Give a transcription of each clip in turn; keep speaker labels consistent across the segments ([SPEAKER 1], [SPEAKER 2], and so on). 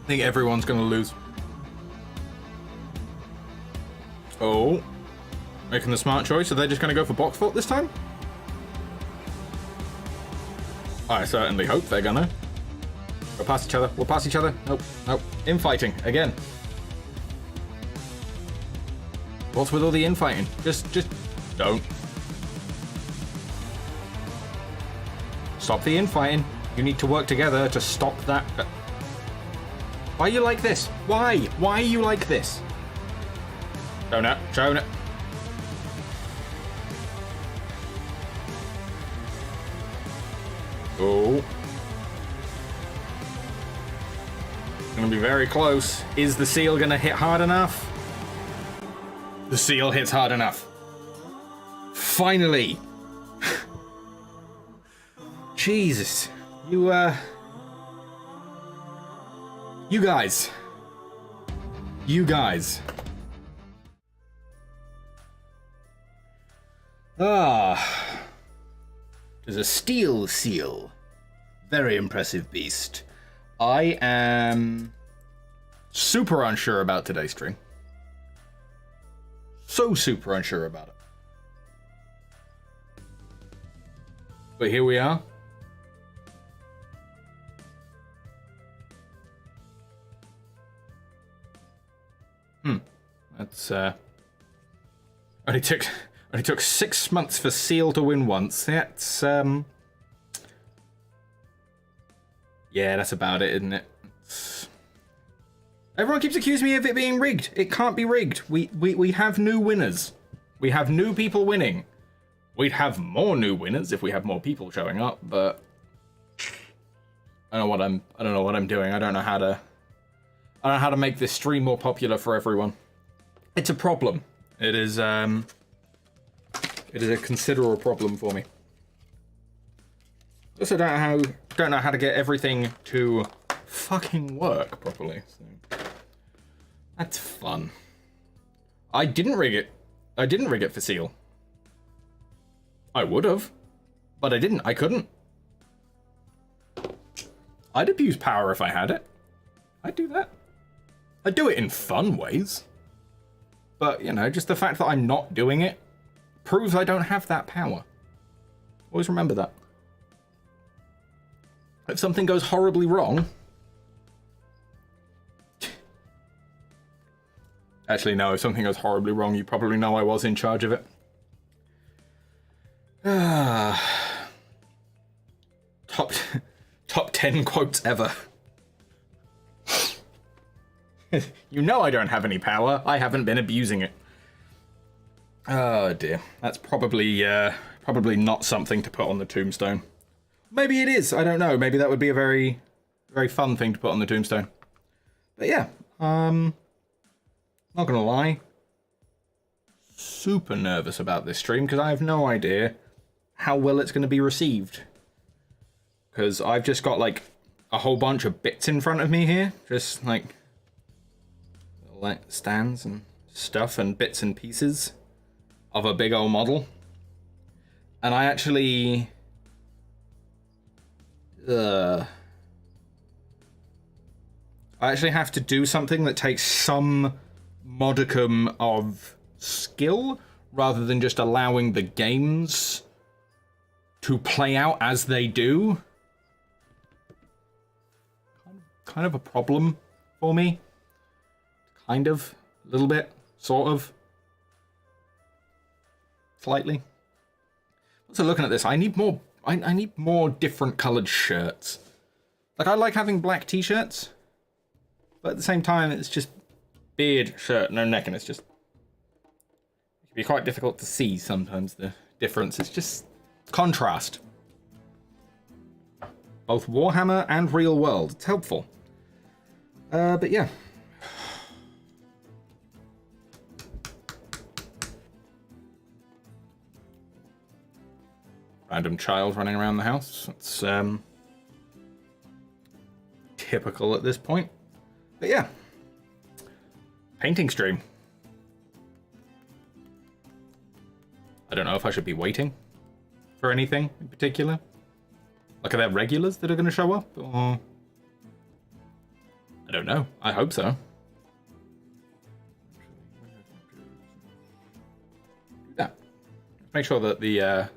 [SPEAKER 1] I think everyone's going to lose. Oh. Making the smart choice. Are they just going to go for box fort this time? I certainly hope they're gonna. We'll pass each other. We'll pass each other. Nope. Nope. Infighting. Again. What's with all the infighting? Just don't. Stop the infighting. You need to work together to stop that. Why are you like this? Why? Why are you like this? Jonah. Jonah. Oh. Gonna be very close. Is the seal gonna hit hard enough? The seal hits hard enough. Finally. Jesus. You guys. You guys. Ah. There's a steel seal. Very impressive beast. I am super unsure about today's stream. So super unsure about it. But here we are. That's only took 6 months for Seal to win once. That's yeah, that's about it, isn't it? Everyone keeps accusing me of it being rigged. It can't be rigged. We have new winners. We have new people winning. We'd have more new winners if we have more people showing up, but I don't know what I'm doing. I don't know how to make this stream more popular for everyone. It's a problem. It is a considerable problem for me. Also don't know how to get everything to fucking work properly. So that's fun. I didn't rig it. I didn't rig it for Seal. I would have, but I didn't. I couldn't. I'd abuse power if I had it. I'd do that. I'd do it in fun ways. But, you know, just the fact that I'm not doing it proves I don't have that power. Always remember that. If something goes horribly wrong... Actually, no, if something goes horribly wrong, you probably know I was in charge of it. Top 10 quotes ever. You know I don't have any power. I haven't been abusing it. Oh dear. That's probably not something to put on the tombstone. Maybe it is. I don't know. Maybe that would be a very, very fun thing to put on the tombstone. But yeah, not gonna lie. Super nervous about this stream because I have no idea how well it's going to be received. Because I've just got like a whole bunch of bits in front of me here. Just like stands and stuff and bits and pieces of a big old model. And I actually... I actually have to do something that takes some modicum of skill rather than just allowing the games to play out as they do. Kind of a problem for me. Kind of. A little bit. Sort of. Slightly. Also looking at this, I need more... I need more different coloured shirts. Like, I like having black t-shirts. But at the same time, it's just beard, shirt, no neck, and it's just... It can be quite difficult to see sometimes, the difference. It's just contrast. Both Warhammer and real world. It's helpful. But yeah. Random child running around the house. It's typical at this point. But yeah. Painting stream. I don't know if I should be waiting for anything in particular. Like, are there regulars that are going to show up? Or... I don't know. I hope so. Yeah. Make sure that the that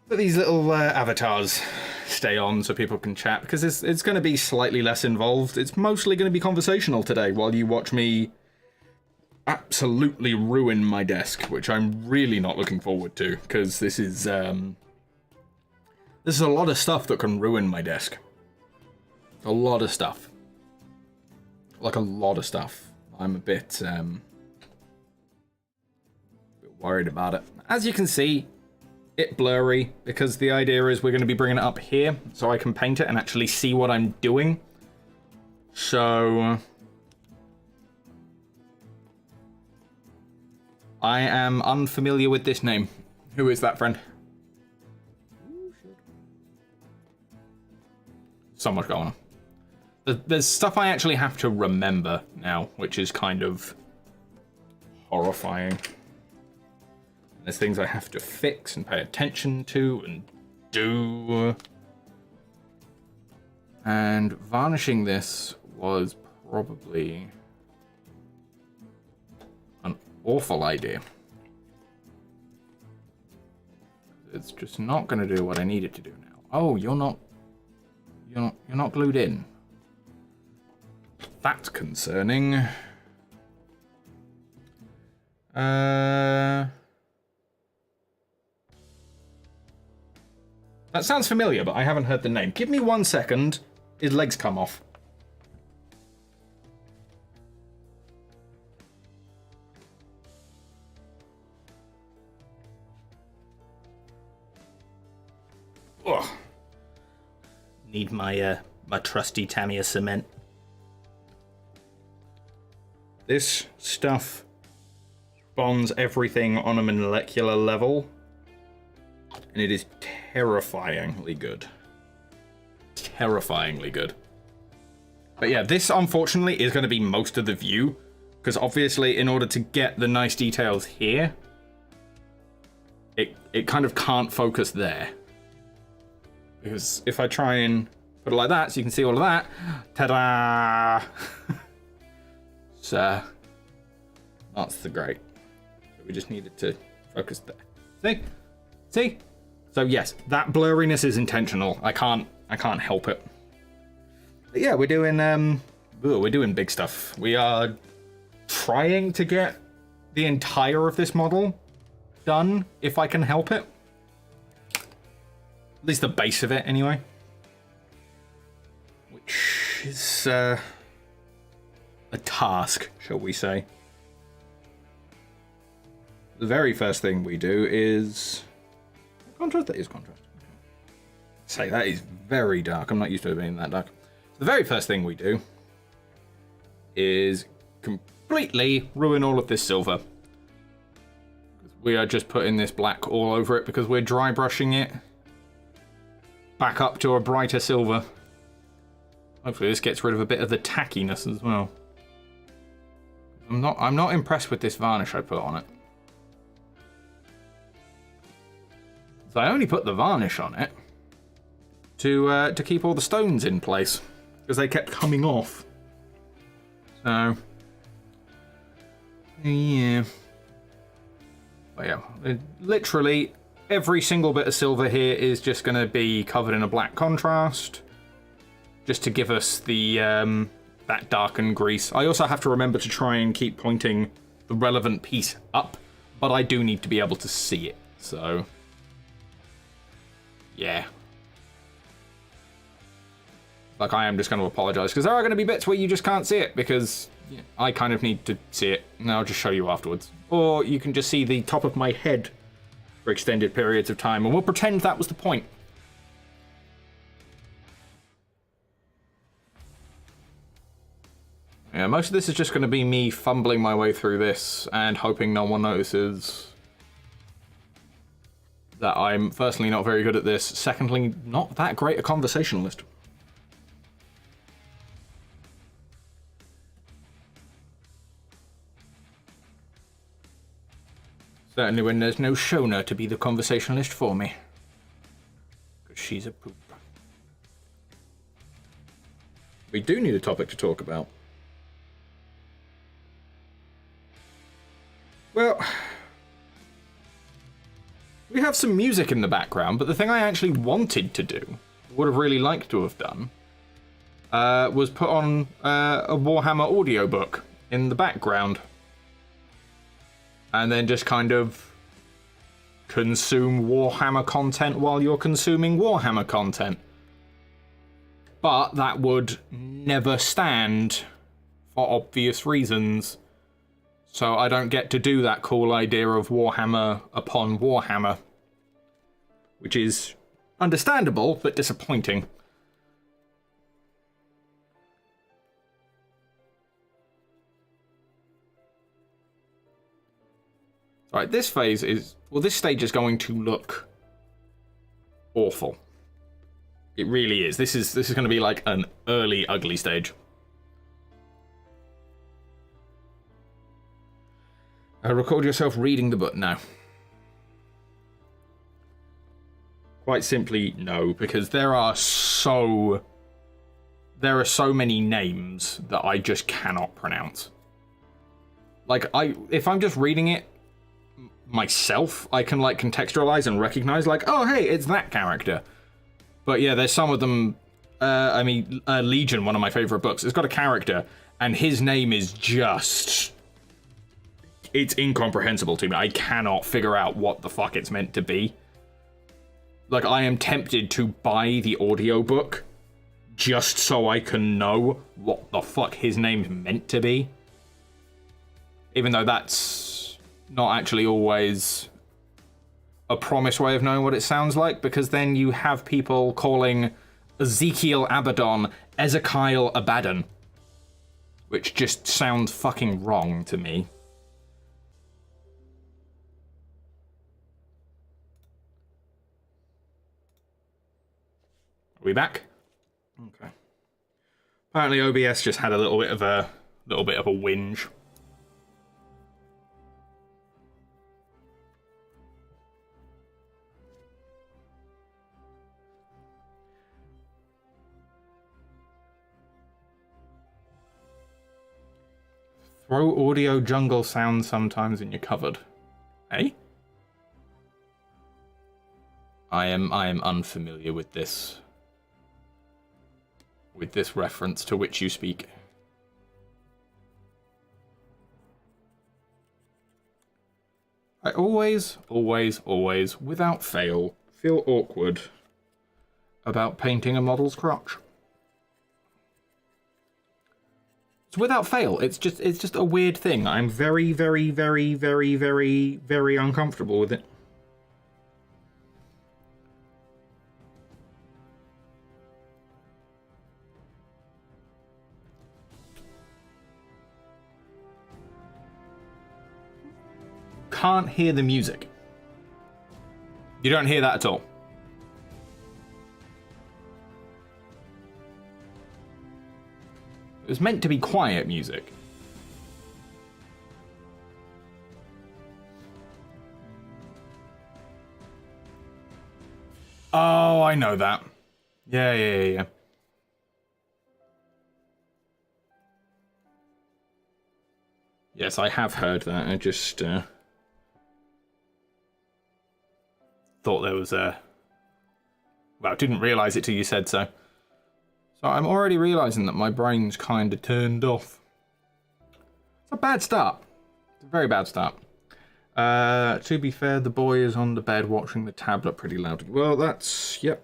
[SPEAKER 1] these little avatars stay on so people can chat, because it's going to be slightly less involved. It's mostly going to be conversational today while you watch me absolutely ruin my desk, which I'm really not looking forward to, because this is a lot of stuff that can ruin my desk. A lot of stuff. Like a lot of stuff. I'm a bit worried about it. As you can see, it's blurry, because the idea is we're going to be bringing it up here so I can paint it and actually see what I'm doing. So I am unfamiliar with this name. Who is that, friend? So much going on. There's stuff I actually have to remember now, which is kind of horrifying. There's things I have to fix and pay attention to and do. And varnishing this was probably an awful idea. It's just not going to do what I need it to do now. Oh, you're not glued in. That's concerning. That sounds familiar, but I haven't heard the name. Give me 1 second. His legs come off. Ugh. Need my my trusty Tamiya cement. This stuff bonds everything on a molecular level, and it is terrifyingly good. Terrifyingly good. But yeah, this unfortunately is going to be most of the view, because obviously in order to get the nice details here, it kind of can't focus there. Because if I try and put it like that, so you can see all of that, ta-da! So, that's the great. So we just needed to focus there. See? See? So yes, that blurriness is intentional. I can't help it. But yeah, we're doing big stuff. We are trying to get the entire of this model done, if I can help it. At least the base of it, anyway. Which is a task, shall we say. The very first thing we do is... Contrast? That is contrast. Say, that is very dark. I'm not used to it being that dark. So the very first thing we do is completely ruin all of this silver. We are just putting this black all over it because we're dry brushing it back up to a brighter silver. Hopefully this gets rid of a bit of the tackiness as well. I'm not impressed with this varnish I put on it. So I only put the varnish on it to keep all the stones in place, because they kept coming off. So yeah. But yeah, literally every single bit of silver here is just going to be covered in a black contrast, just to give us the that darkened grease. I also have to remember to try and keep pointing the relevant piece up, but I do need to be able to see it. So yeah. Like, I am just going to apologize, because there are going to be bits where you just can't see it, because I kind of need to see it, and I'll just show you afterwards. Or you can just see the top of my head for extended periods of time, and we'll pretend that was the point. Yeah, most of this is just going to be me fumbling my way through this and hoping no one notices that I'm, firstly, not very good at this, secondly, not that great a conversationalist. Certainly when there's no Shona to be the conversationalist for me. Because she's a poop. We do need a topic to talk about. Well, we have some music in the background, but the thing I actually wanted to do, would have really liked to have done, was put on a Warhammer audiobook in the background. And then just kind of consume Warhammer content while you're consuming Warhammer content. But that would never stand for obvious reasons. So I don't get to do that cool idea of Warhammer upon Warhammer. Which is understandable, but disappointing. Right, this phase is... Well, this stage is going to look awful. It really is. This is going to be like an early ugly stage. Record yourself reading the book? No. Quite simply, no, because there are so many names that I just cannot pronounce. Like, if I'm just reading it myself, I can, like, contextualize and recognize, like, oh, hey, it's that character. But yeah, there's some of them, Legion, one of my favorite books, it's got a character, and his name is just... It's incomprehensible to me. I cannot figure out what the fuck it's meant to be. Like, I am tempted to buy the audiobook just so I can know what the fuck his name's meant to be. Even though that's not actually always a promised way of knowing what it sounds like, because then you have people calling Ezekiel Abaddon Ezekiel Abaddon, which just sounds fucking wrong to me. Are we back? Okay. Apparently OBS just had a little bit of a whinge. Throw audio jungle sounds sometimes in your cupboard. Eh? I am unfamiliar with this reference to which you speak. I always, without fail, feel awkward about painting a model's crotch. It's without fail. It's just a weird thing. I'm very uncomfortable with it. Can't hear the music. You don't hear that at all. It was meant to be quiet music. Oh, I know that. Yeah. Yes, I have heard that. I just thought there was a... Well, didn't realise it till you said so. So I'm already realising that my brain's kind of turned off. It's a bad start. It's a very bad start. To be fair, the boy is on the bed watching the tablet pretty loudly. Well, that's... Yep.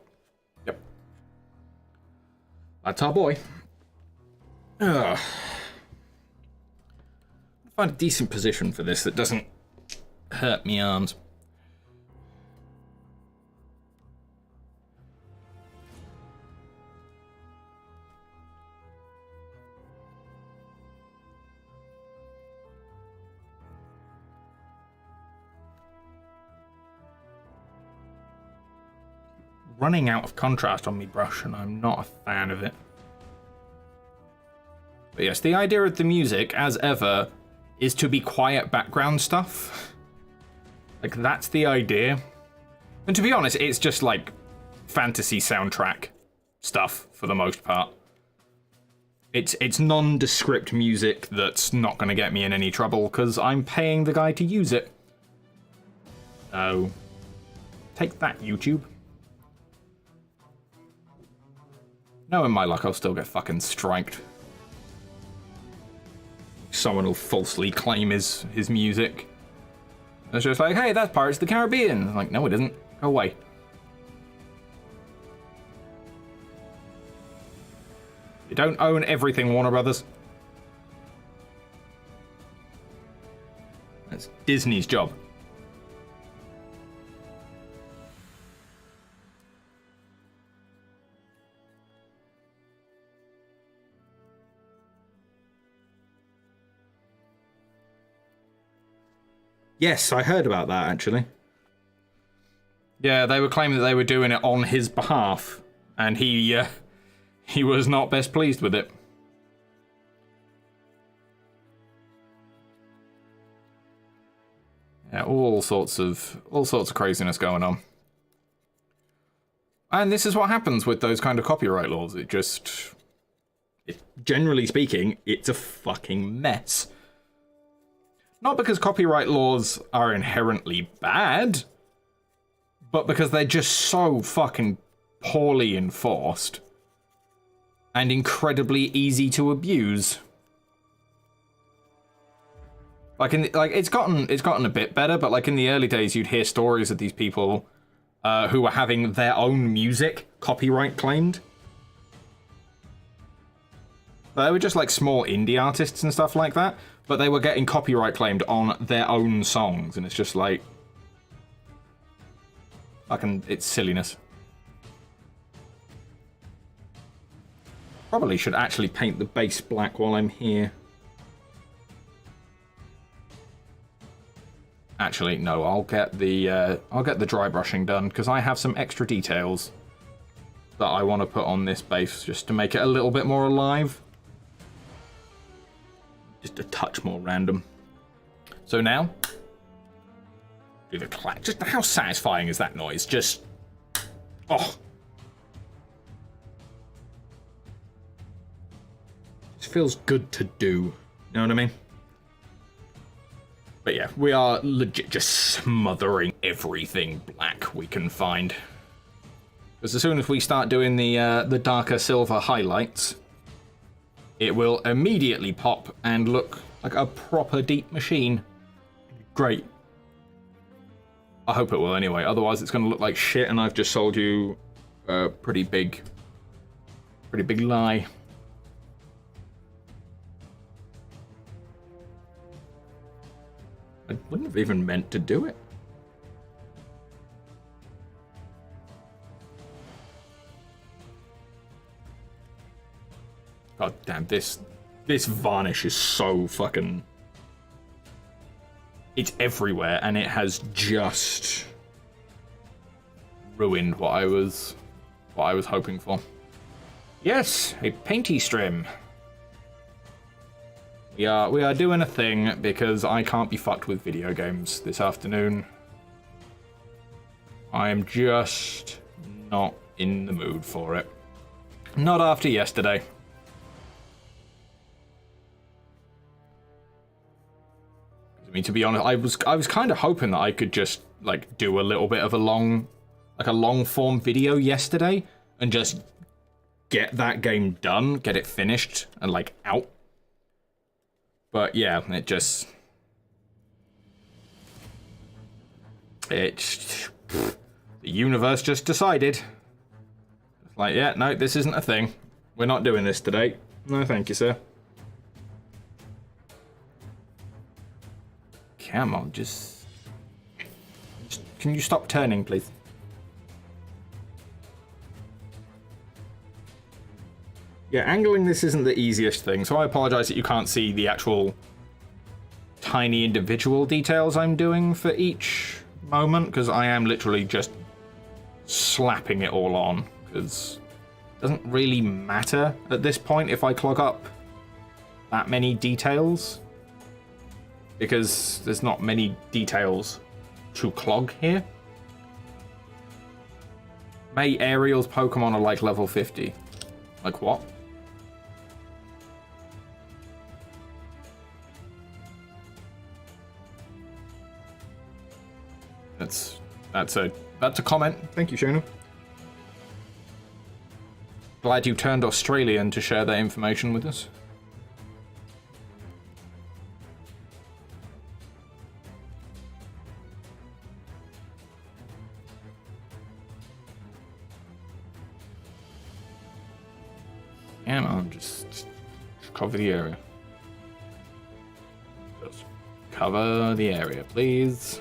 [SPEAKER 1] That's our boy. Ugh. Find a decent position for this that doesn't hurt me arms. Running out of contrast on me brush, and I'm not a fan of it. But yes, the idea of the music, as ever, is to be quiet background stuff. Like, that's the idea. And to be honest, it's just like fantasy soundtrack stuff for the most part. It's nondescript music that's not going to get me in any trouble because I'm paying the guy to use it. So, take that, YouTube. Knowing my luck, I'll still get fucking striked. Someone will falsely claim his music. It's just like, hey, that's Pirates of the Caribbean. I'm like, no, it isn't. Go away. You don't own everything, Warner Brothers. That's Disney's job. Yes, I heard about that, actually. Yeah, they were claiming that they were doing it on his behalf, and he was not best pleased with it. Yeah, all sorts of craziness going on. And this is what happens with those kind of copyright laws. Generally speaking, it's a fucking mess. Not because copyright laws are inherently bad, but because they're just so fucking poorly enforced and incredibly easy to abuse. It's gotten a bit better, but like in the early days, you'd hear stories of these people who were having their own music copyright claimed. They were just like small indie artists and stuff like that, but they were getting copyright claimed on their own songs, and it's just like, fucking, it's silliness. Probably should actually paint the base black while I'm here. Actually, no, I'll get the dry brushing done because I have some extra details that I want to put on this base just to make it a little bit more alive. Just a touch more random. So now, do the clack. Just how satisfying is that noise? Just, oh. It feels good to do. You know what I mean? But yeah, we are legit just smothering everything black we can find. Because as soon as we start doing the darker silver highlights, it will immediately pop and look like a proper deep machine. Great. I hope it will anyway, otherwise it's going to look like shit and I've just sold you a pretty big lie. I wouldn't have even meant to do it. God damn, this varnish is so fucking... It's everywhere, and it has just ruined what I was hoping for. Yes, a painty stream. We are doing a thing because I can't be fucked with video games this afternoon. I am just not in the mood for it. Not after yesterday. I mean, to be honest, I was kind of hoping that I could just like do a little bit of a long form video yesterday and just get that game done, get it finished and like out. But yeah, the universe just decided. Like, yeah, no, this isn't a thing. We're not doing this today. No, thank you, sir. Come on, just can you stop turning, please? Yeah, angling this isn't the easiest thing, so I apologize that you can't see the actual tiny individual details I'm doing for each moment, because I am literally just slapping it all on, because it doesn't really matter at this point if I clog up that many details, because there's not many details to clog here. May Ariel's Pokemon are like level 50. Like what? That's a comment. Thank you, Shona. Glad you turned Australian to share that information with us. And I'll just cover the area. Just cover the area, please.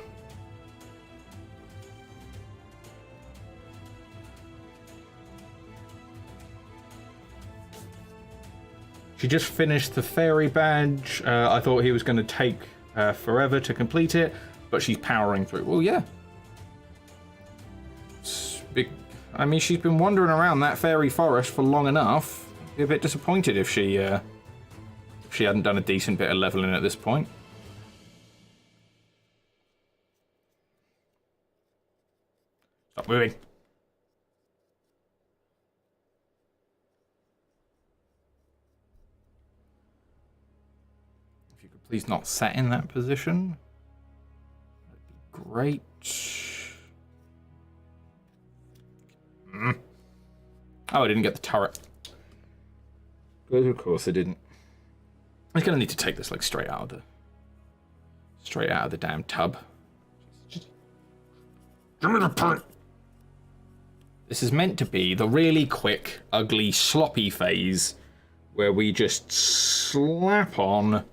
[SPEAKER 1] She just finished the fairy badge. I thought he was going to take forever to complete it, but she's powering through. Well, yeah. I mean, she's been wandering around that fairy forest for long enough. I'd be a bit disappointed if she hadn't done a decent bit of leveling at this point. Stop moving. If you could please not sit in that position, that'd be great. Oh, I didn't get the turret. But of course I didn't. I'm gonna need to take this like straight out of the damn tub. Just give me the point. This is meant to be the really quick, ugly, sloppy phase where we just slap on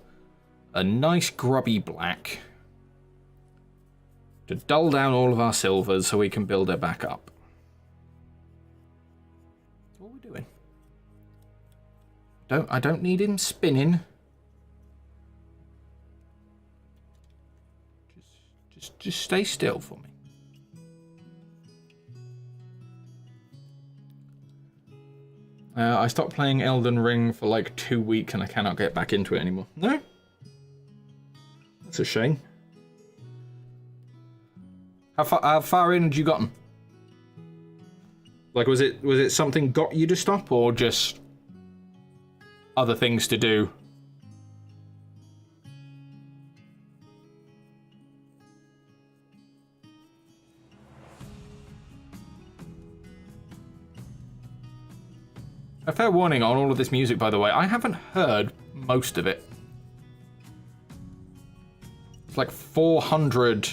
[SPEAKER 1] a nice grubby black to dull down all of our silvers so we can build it back up. What are we doing? I don't need him spinning. Just stay still for me. I stopped playing Elden Ring for like 2 weeks and I cannot get back into it anymore. No? That's a shame. How far in had you gotten? Like, was it something got you to stop, or just other things to do? A fair warning on all of this music, by the way. I haven't heard most of it. It's like 400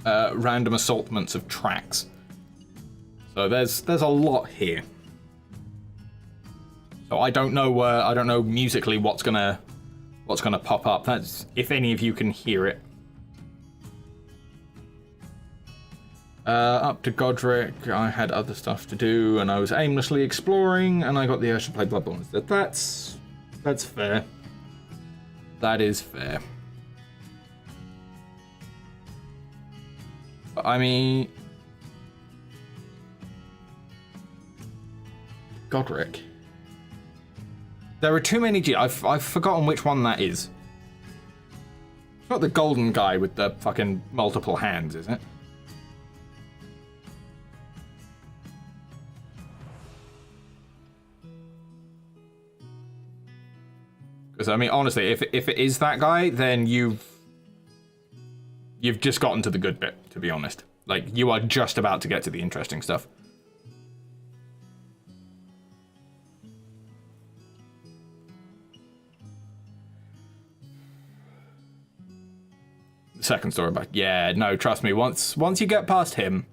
[SPEAKER 1] random assaultments of tracks. So there's a lot here. So I don't know musically what's gonna pop up. That's if any of you can hear it. Up to Godric, I had other stuff to do, and I was aimlessly exploring, and I got the urge to play Bloodborne instead. That's fair. That is fair. But, I mean, Godric. There are too many I've forgotten which one that is. It's not the golden guy with the fucking multiple hands, is it? Because, I mean, honestly, if it is that guy, then you've just gotten to the good bit, to be honest. Like, you are just about to get to the interesting stuff. The second story back. Yeah, no, trust me, once you get past him,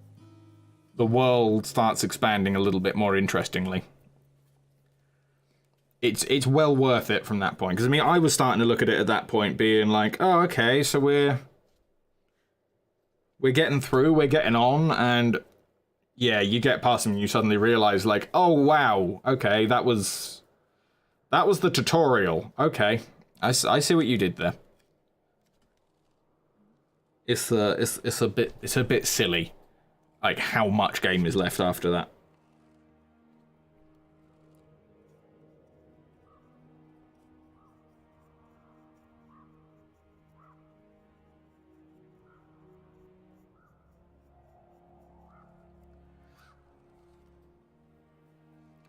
[SPEAKER 1] the world starts expanding a little bit more interestingly. It's well worth it from that point. Because, I mean, I was starting to look at it at that point being like, oh, okay, so we're getting through, we're getting on, and yeah, you get past them and you suddenly realize, like, oh, wow, okay, that was the tutorial. Okay, I see what you did there. It's a bit silly, like, how much game is left after that.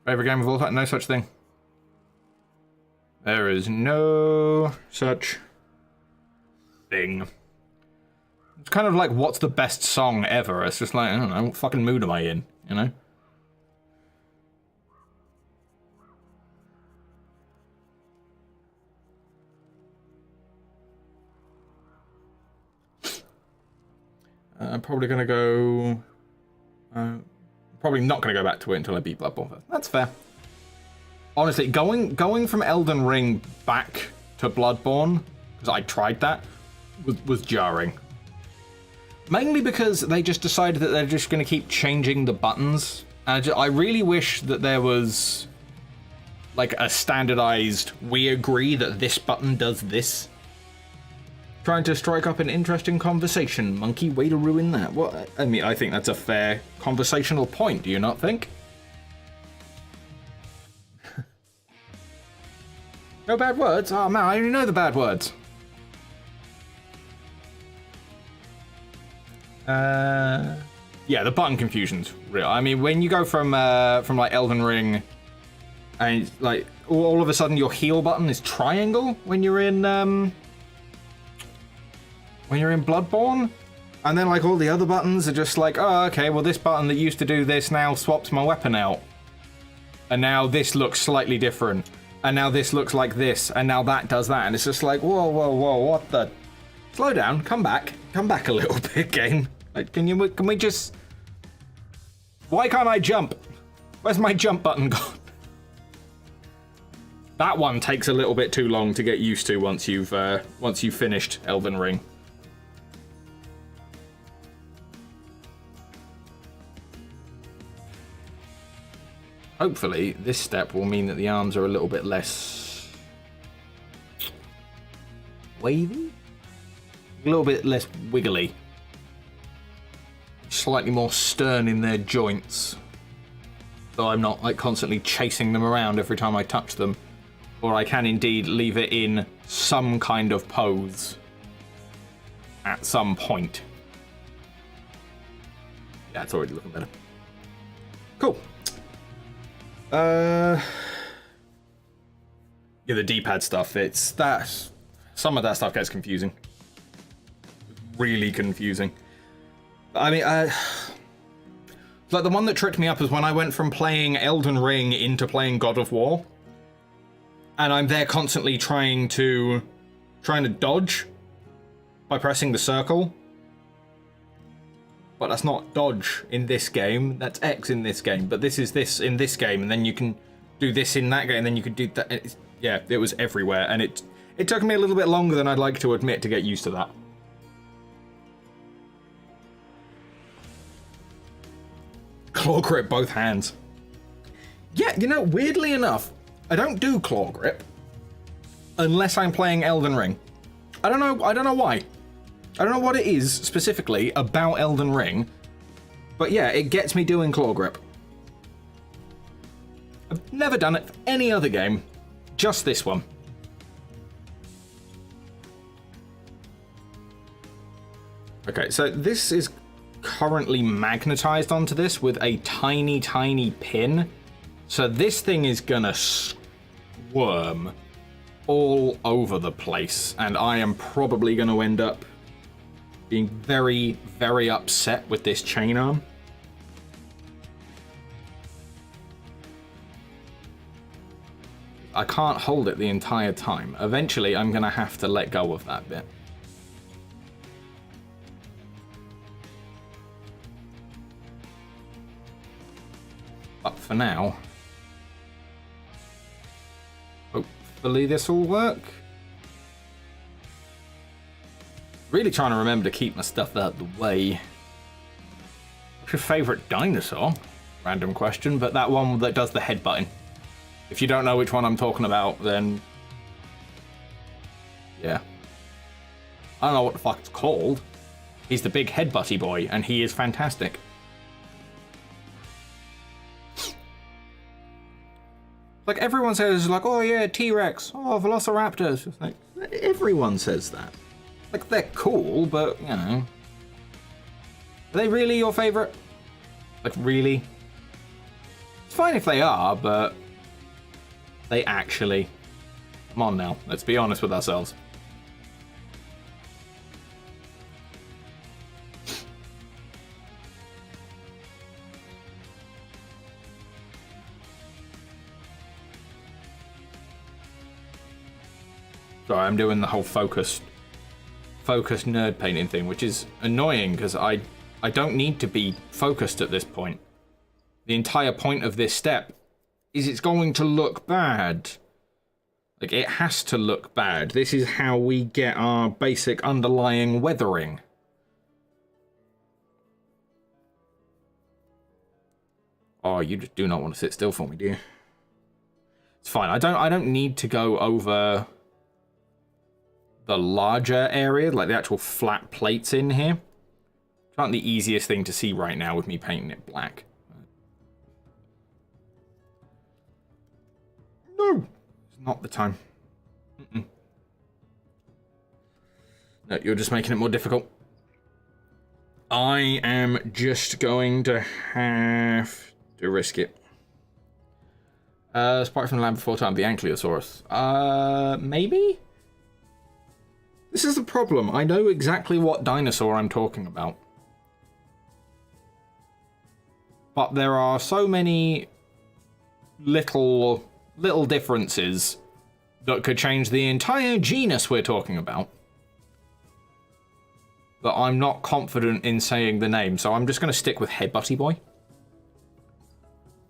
[SPEAKER 1] Favorite game of all time? No such thing. There is no such thing. It's kind of like, what's the best song ever? It's just like, I don't know, what fucking mood am I in, you know? I'm probably going to go... probably not going to go back to it until I beat Bloodborne first. That's fair. Honestly, going from Elden Ring back to Bloodborne, because I tried that, was jarring. Mainly because they just decided that they're just going to keep changing the buttons. And I really wish that there was like a standardized, we agree that this button does this. Trying to strike up an interesting conversation, monkey. Way to ruin that. Well, I mean, I think that's a fair conversational point, do you not think? No bad words? Oh man, I already know the bad words. Yeah, the button confusion's real. I mean, when you go from like Elden Ring, and like all of a sudden your heal button is triangle when you're in Bloodborne, and then like all the other buttons are just like, oh, okay, well this button that used to do this now swaps my weapon out, and now this looks slightly different, and now this looks like this, and now that does that, and it's just like, whoa, what the? Slow down, come back a little bit, game. Like, can we just? Why can't I jump? Where's my jump button gone? That one takes a little bit too long to get used to once you've finished Elden Ring. Hopefully, this step will mean that the arms are a little bit less wavy, a little bit less wiggly, slightly more stern in their joints, so I'm not like constantly chasing them around every time I touch them, or I can indeed leave it in some kind of pose at some point. Yeah, it's already looking better. Cool. Yeah, the D-pad stuff, it's that. Some of that stuff gets confusing. Really confusing. I mean, like the one that tricked me up is when I went from playing Elden Ring into playing God of War. And I'm there constantly trying to dodge by pressing the circle. But that's not dodge in this game, that's X in this game, but this is this in this game, and then you can do this in that game, and then you can do that. Yeah, it was everywhere, and it took me a little bit longer than I'd like to admit to get used to that. Claw grip both hands. Yeah, you know, weirdly enough, I don't do claw grip unless I'm playing Elden Ring. I don't know why. I don't know what it is specifically about Elden Ring, but yeah, it gets me doing claw grip. I've never done it for any other game, just this one. Okay, so this is currently magnetized onto this with a tiny, tiny pin. So this thing is gonna squirm all over the place, and I am probably gonna end up being very, very upset with this chain arm. I can't hold it the entire time. Eventually, I'm gonna have to let go of that bit. But for now, hopefully this will work. Really trying to remember to keep my stuff out of the way. What's your favourite dinosaur? Random question, but that one that does the headbutting. If you don't know which one I'm talking about, then yeah. I don't know what the fuck it's called. He's the big headbutty boy, and he is fantastic. Like everyone says, like, oh yeah, T-Rex, oh Velociraptors. It's like everyone says that. Like, they're cool, but, you know. Are they really your favourite? Like, really? It's fine if they are, but... they actually... Come on now, let's be honest with ourselves. Sorry, I'm doing the whole focused nerd painting thing, which is annoying because I don't need to be focused at this point. The entire point of this step is it's going to look bad. Like, it has to look bad. This is how we get our basic underlying weathering. Oh, you just do not want to sit still for me, do you? It's fine. I don't need to go over the larger area, like the actual flat plates in here. It's not the easiest thing to see right now with me painting it black. No, it's not the time. No, you're just making it more difficult. I am just going to have to risk it. Sprite from the land before time, the Ankylosaurus. Maybe? This is the problem. I know exactly what dinosaur I'm talking about. But there are so many little differences that could change the entire genus we're talking about that I'm not confident in saying the name, so I'm just going to stick with Headbutty Boy.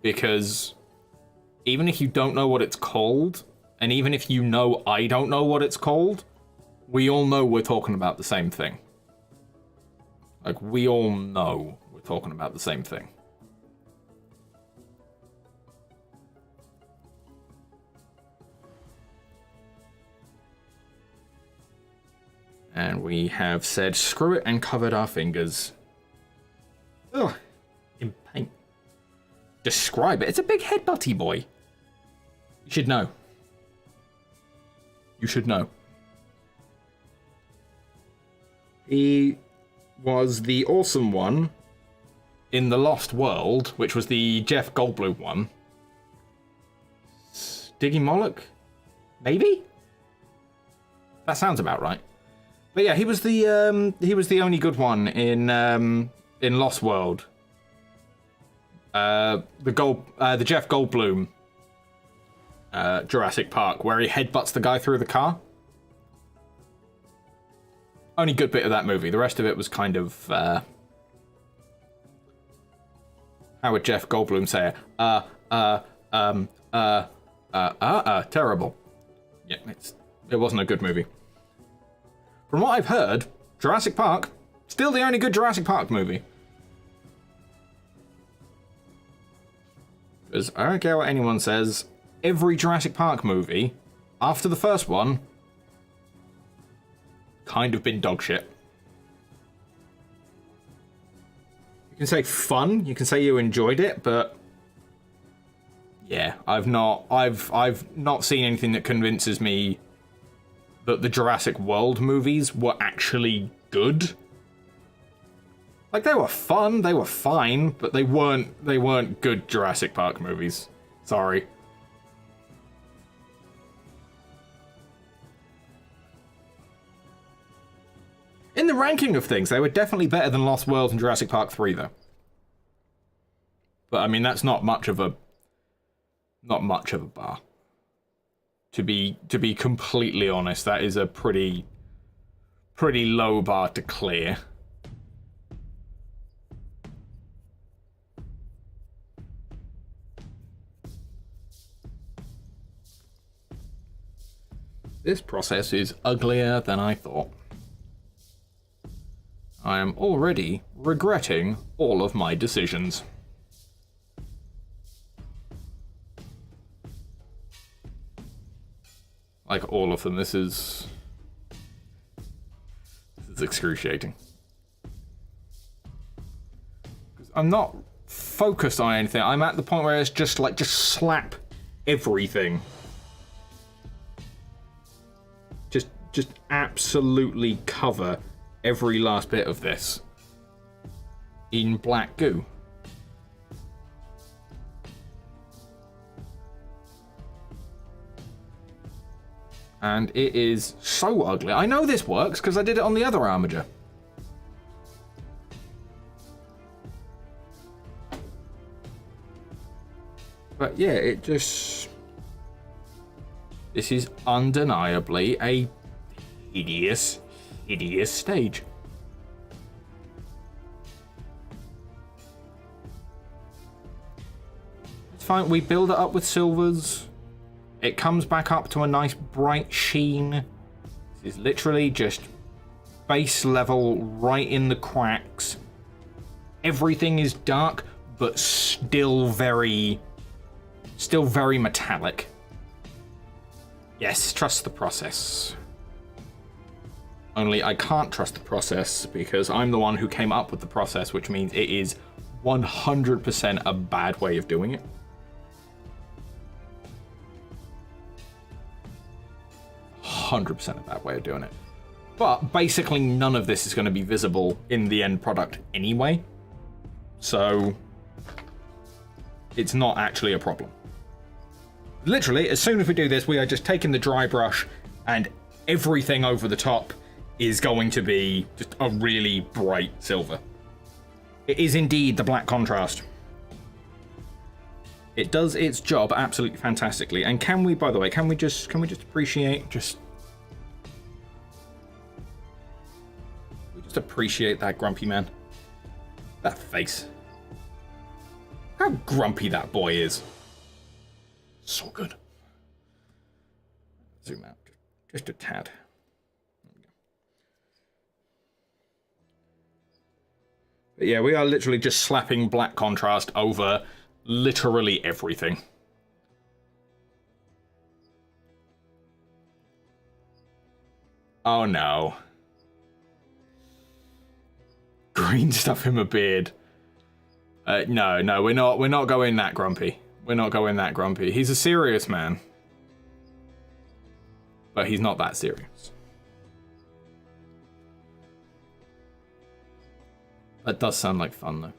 [SPEAKER 1] Because even if you don't know what it's called, and even if you know I don't know what it's called, we all know we're talking about the same thing. Like, we all know we're talking about the same thing. And we have said, screw it, and covered our fingers. Ugh, in paint. Describe it. It's a big Headbutty Boy. You should know. You should know. He was the awesome one in The Lost World, which was the Jeff Goldblum one. Diggy Moloch? Maybe? That sounds about right. But yeah, he was the only good one in Lost World. The Jeff Goldblum Jurassic Park, where he headbutts the guy through the car. Only good bit of that movie. The rest of it was kind of how would Jeff Goldblum say it? Terrible. Yeah, it wasn't a good movie. From what I've heard, Jurassic Park, still the only good Jurassic Park movie. Because I don't care what anyone says, every Jurassic Park movie, after the first one, kind of been dog shit. You can say fun, you can say you enjoyed it, but yeah, I've not seen anything that convinces me that the Jurassic World movies were actually good. Like, they were fun, they were fine, but they weren't good Jurassic Park movies. Sorry. In the ranking of things, they were definitely better than Lost World and Jurassic Park 3, though. But I mean, that's not much of a bar. To be completely honest, that is a pretty low bar to clear. This process is uglier than I thought. I am already regretting all of my decisions. Like, all of them. This is excruciating. I'm not focused on anything. I'm at the point where it's just like, just slap everything. Just absolutely cover every last bit of this in black goo. And it is so ugly. I know this works because I did it on the other Armiger. But yeah, it just... This is undeniably a hideous, hideous stage. It's fine. We build it up with silvers. It comes back up to a nice bright sheen. This is literally just base level right in the cracks. Everything is dark, but still very metallic. Yes, trust the process. Only I can't trust the process because I'm the one who came up with the process, which means it is 100% a bad way of doing it. .100% a bad way of doing it. But basically none of this is going to be visible in the end product anyway. So it's not actually a problem. Literally, as soon as we do this, we are just taking the dry brush and everything over the top is going to be just a really bright silver. It is indeed the black contrast. It does its job absolutely fantastically. And can we, by the way, can we just appreciate appreciate that grumpy man? That face. How grumpy that boy is. So good. Zoom out. Just a tad. There we go. But yeah, we are literally just slapping black contrast over literally everything. Oh no. Green stuff in my beard. No, we're not going that grumpy. We're not going that grumpy. He's a serious man. But he's not that serious. That does sound like fun though.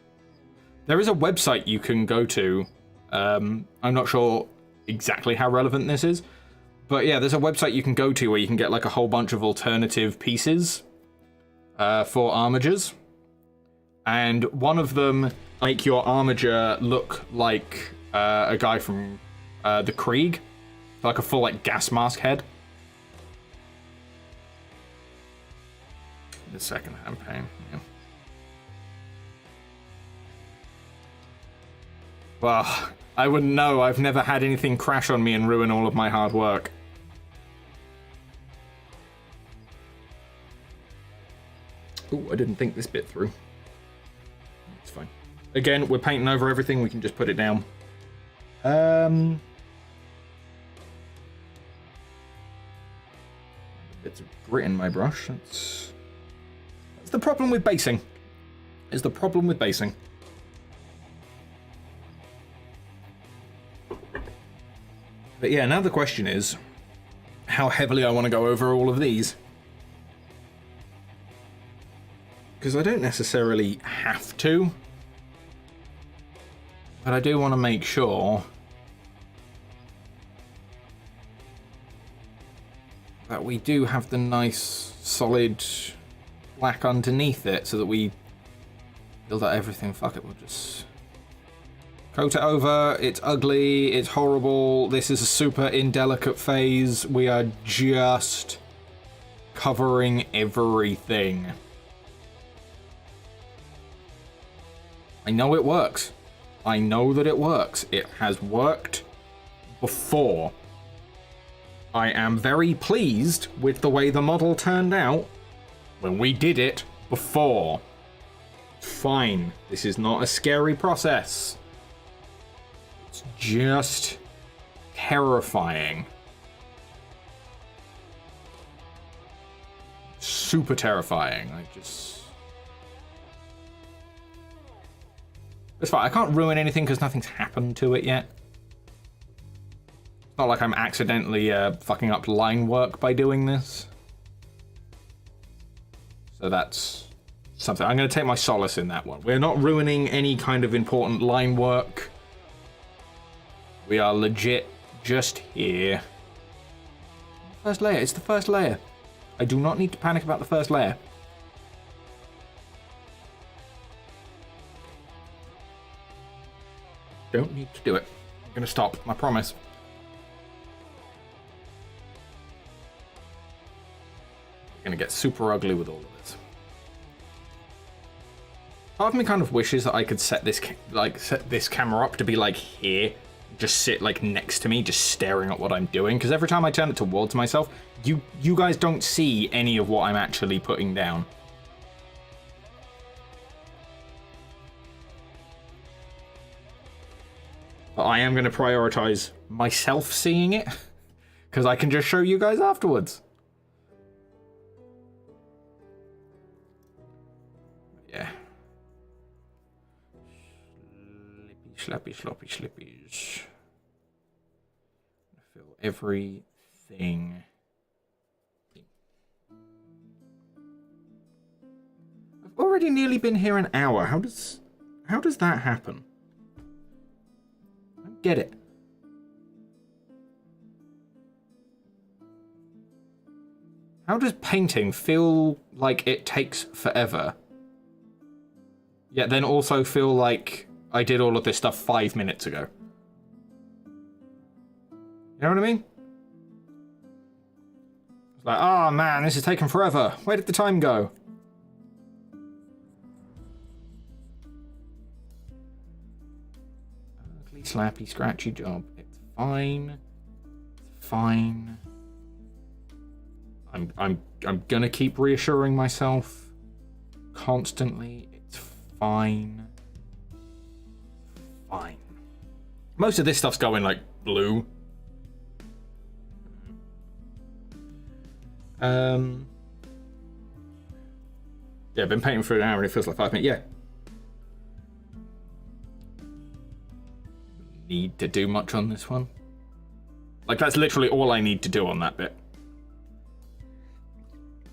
[SPEAKER 1] There is a website you can go to. I'm not sure exactly how relevant this is. But yeah, there's a website you can go to where you can get like a whole bunch of alternative pieces for armigers. And one of them make your armiger look like a guy from the Krieg, like a full like gas mask head. The second-hand pain. Yeah. Well, I wouldn't know. I've never had anything crash on me and ruin all of my hard work. Ooh, I didn't think this bit through. It's fine. Again, we're painting over everything. We can just put it down. Bits of grit in my brush. That's the problem with basing. Is the problem with basing. But yeah, now the question is how heavily I want to go over all of these. Because I don't necessarily have to. But I do want to make sure that we do have the nice solid black underneath it so that we build out everything. Fuck it, we'll just coat it over. It's ugly, it's horrible. This is a super indelicate phase. We are just covering everything. I know it works. I know that it works. It has worked before. I am very pleased with the way the model turned out when we did it before. Fine. This is not a scary process. It's just terrifying. Super terrifying. It's fine. I can't ruin anything because nothing's happened to it yet. It's not like I'm accidentally fucking up line work by doing this. So that's something. I'm going to take my solace in that one. We're not ruining any kind of important line work. We are legit just here. First layer. It's the first layer. I do not need to panic about the first layer. Don't need to do it. I'm going to stop. I promise. gonna get super ugly with all of this. Part of me kind of wishes that I could set this camera up to be like here, just sit like next to me, just staring at what I'm doing. Because every time I turn it towards myself, you guys don't see any of what I'm actually putting down. But I am going to prioritize myself seeing it, because I can just show you guys afterwards. Yeah. Slippy, sloppy, slippies. Fill everything. I've already nearly been here an hour. How does that happen? I don't get it. How does painting feel like it takes forever, yet then also feel like I did all of this stuff 5 minutes ago? You know what I mean? It's like, oh man, this is taking forever. Where did the time go? Ugly, slappy, scratchy job. It's fine. It's fine. I'm gonna keep reassuring myself constantly. It's fine. Fine. Most of this stuff's going like blue. Yeah, I've been painting for an hour and it feels like 5 minutes. Yeah. Need to do much on this one. Like, that's literally all I need to do on that bit.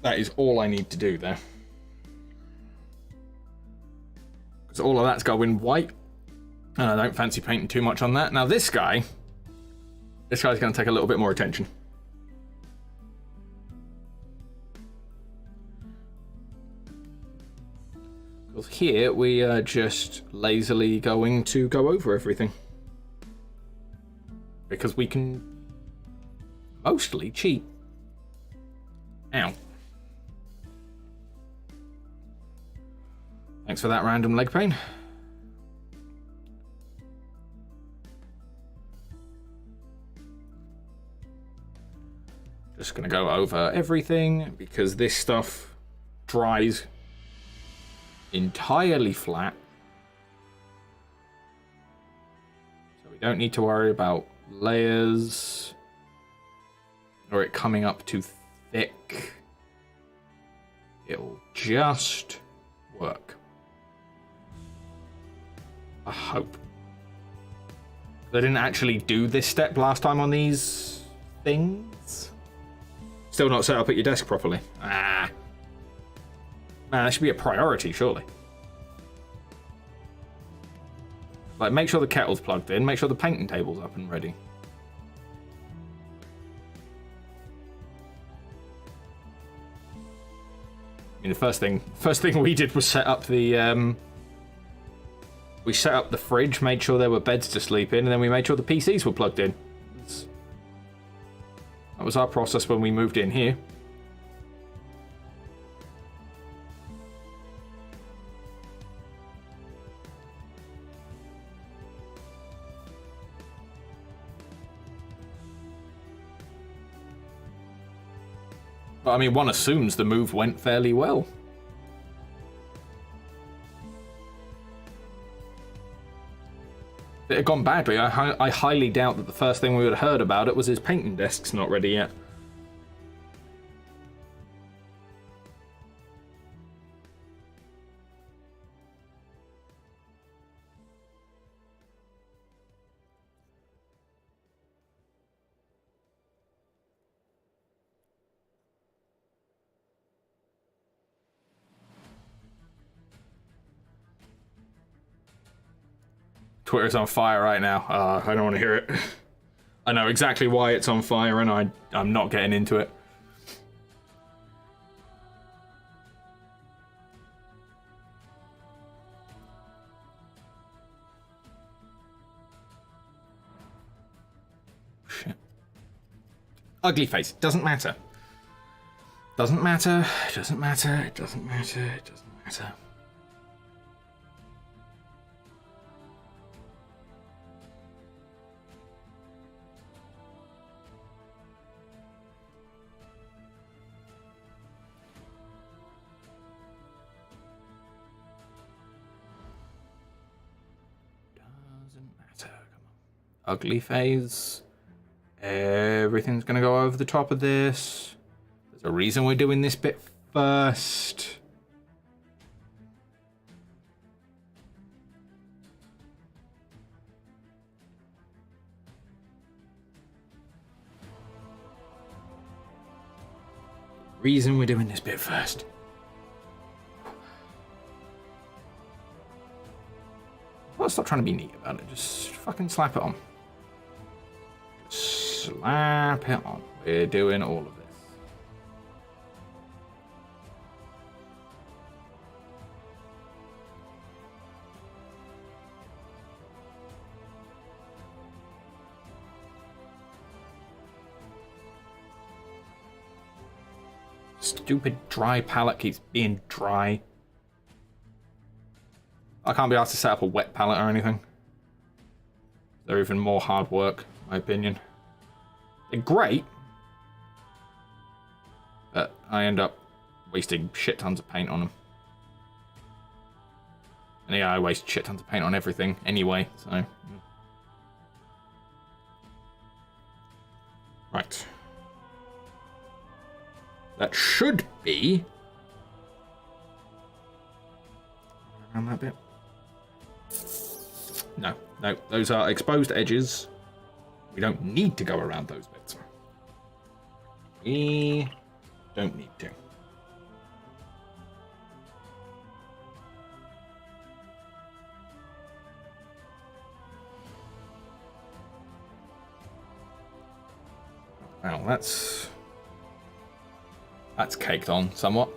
[SPEAKER 1] That is all I need to do there. Because all of that's going white. And I don't fancy painting too much on that. Now this guy's going to take a little bit more attention. Because here we are just lazily going to go over everything. Because we can mostly cheat. Ow. Thanks for that random leg pain. Just gonna go over everything because this stuff dries entirely flat. So we don't need to worry about layers or it coming up too thick. It'll just work. I hope. They didn't actually do this step last time on these things. Still not set up at your desk properly. Ah. Man, that should be a priority, surely. Like, make sure the kettle's plugged in, make sure the painting table's up and ready. I mean, the first thing we did was set up the we set up the fridge, made sure there were beds to sleep in, and then we made sure the PCs were plugged in. That was our process when we moved in here. But I mean, one assumes the move went fairly well. If it had gone badly, I highly doubt that the first thing we would have heard about it was his painting desk's not ready yet. Twitter's on fire right now. I don't want to hear it. I know exactly why it's on fire, and I'm not getting into it. Shit. Ugly face. Doesn't matter. Doesn't matter. It doesn't matter. It doesn't matter. It doesn't matter. Doesn't matter. Come on. Ugly phase. Everything's gonna go over the top of this. There's a reason we're doing this bit first. Reason we're doing this bit first. Well, stop trying to be neat about it. Just fucking slap it on. Just slap it on. We're doing all of this. Stupid dry palette keeps being dry. I can't be asked to set up a wet palette or anything. They're even more hard work, in my opinion. They're great, but I end up wasting shit tons of paint on them. And yeah, I waste shit tons of paint on everything anyway, so. Right. That should be around that bit. No, those are exposed edges. We don't need to go around those bits. We don't need to. Well, that's caked on somewhat.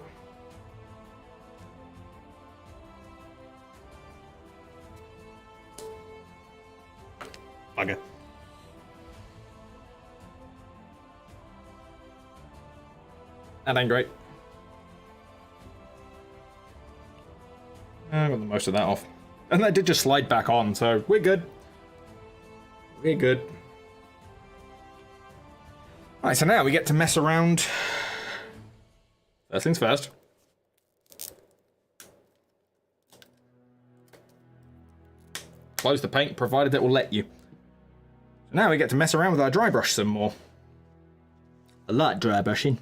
[SPEAKER 1] Bugger. That ain't great. I got the most of that off. And that did just slide back on, so we're good. We're good. Alright, so now we get to mess around. First things first. Close the paint, provided it will let you. So now we get to mess around with our dry brush some more. I like dry brushing.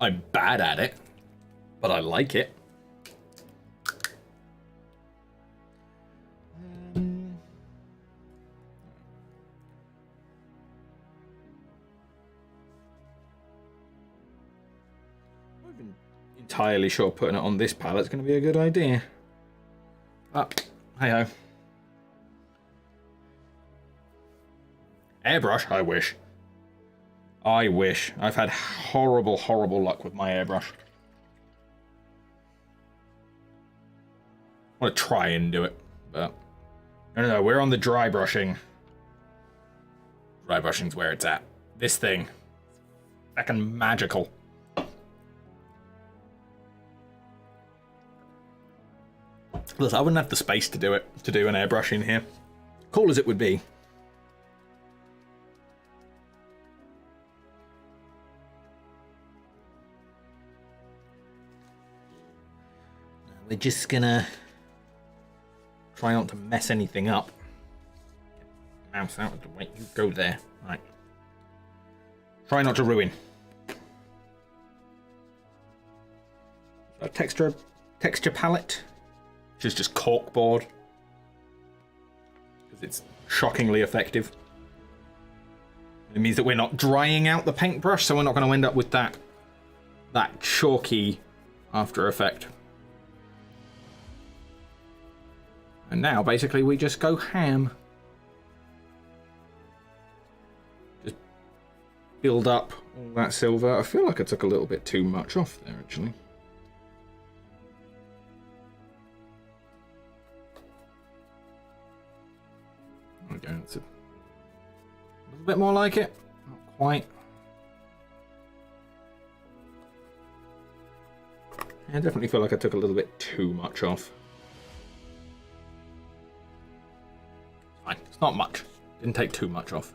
[SPEAKER 1] I'm bad at it, but I like it. Entirely sure putting it on this palette is going to be a good idea. But, hey-ho. Airbrush? I wish. I wish. I've had horrible, horrible luck with my airbrush. I want to try and do it, but... No, we're on the dry brushing. Dry brushing's where it's at. This thing. Fucking magical. Plus, I wouldn't have the space to do it, to do an airbrush in here. Cool as it would be. We're just gonna try not to mess anything up. Mouse out. Wait, you go there. Right. Try not to ruin. A texture palette. Which is just corkboard. Because it's shockingly effective. It means that we're not drying out the paintbrush, so we're not going to end up with that chalky after effect. And now, basically, we just go ham. Just build up all that silver. I feel like I took a little bit too much off there, actually. Okay, that's a little bit more like it. Not quite. I definitely feel like I took a little bit too much off. Fine, it's not much. Didn't take too much off.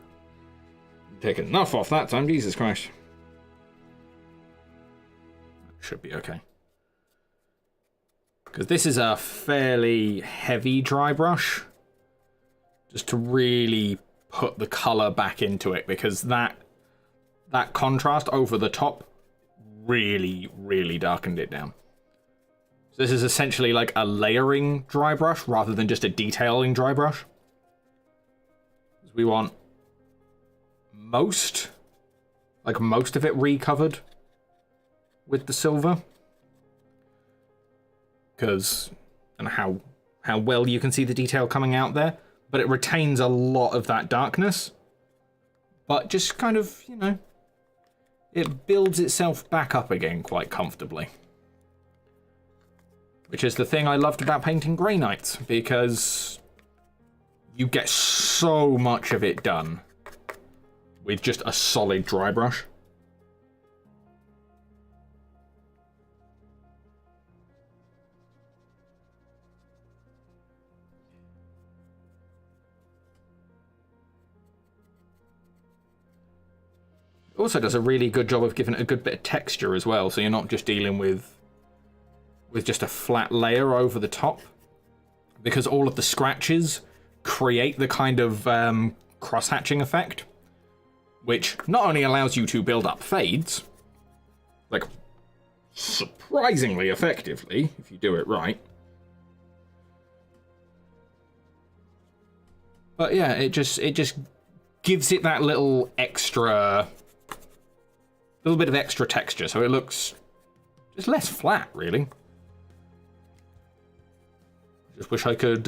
[SPEAKER 1] Didn't take enough off that time, Jesus Christ. Should be okay. Because this is a fairly heavy dry brush. Just to really put the colour back into it, because that contrast over the top really, really darkened it down. So this is essentially like a layering dry brush rather than just a detailing dry brush. We want most of it recovered with the silver. Because, and how well you can see the detail coming out there. But it retains a lot of that darkness. But just kind of, you know, it builds itself back up again quite comfortably. Which is the thing I loved about painting Grey Knights, because you get so much of it done with just a solid dry brush. It also does a really good job of giving it a good bit of texture as well, so you're not just dealing with just a flat layer over the top, because all of the scratches create the kind of cross-hatching effect, which not only allows you to build up fades, like surprisingly effectively if you do it right, but yeah, it just gives it that little bit of extra texture, so it looks just less flat, really. Just wish I could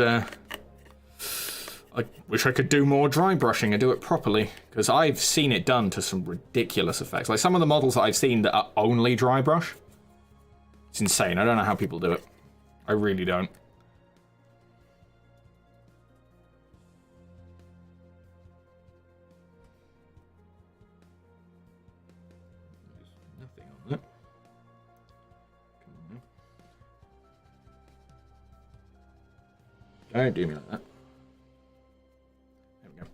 [SPEAKER 1] do more dry brushing and do it properly, because I've seen it done to some ridiculous effects. Like some of the models that I've seen that are only dry brush, it's insane. I don't know how people do it. I really don't. There's nothing on that. Don't do me like that. There we go.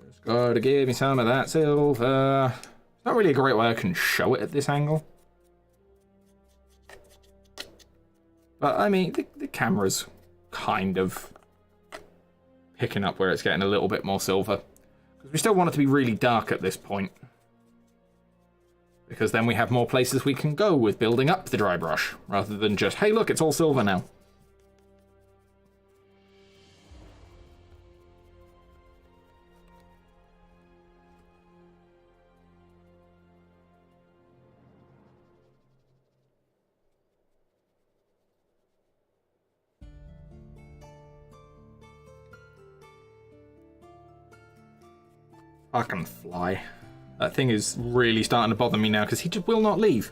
[SPEAKER 1] Just gotta give me some of that silver. It's not really a great way I can show it at this angle. But, I mean, the camera's kind of picking up where it's getting a little bit more silver. Because we still want it to be really dark at this point. Because then we have more places we can go with building up the dry brush, rather than just, hey look, it's all silver now. Fucking fly. That thing is really starting to bother me now, because he just will not leave.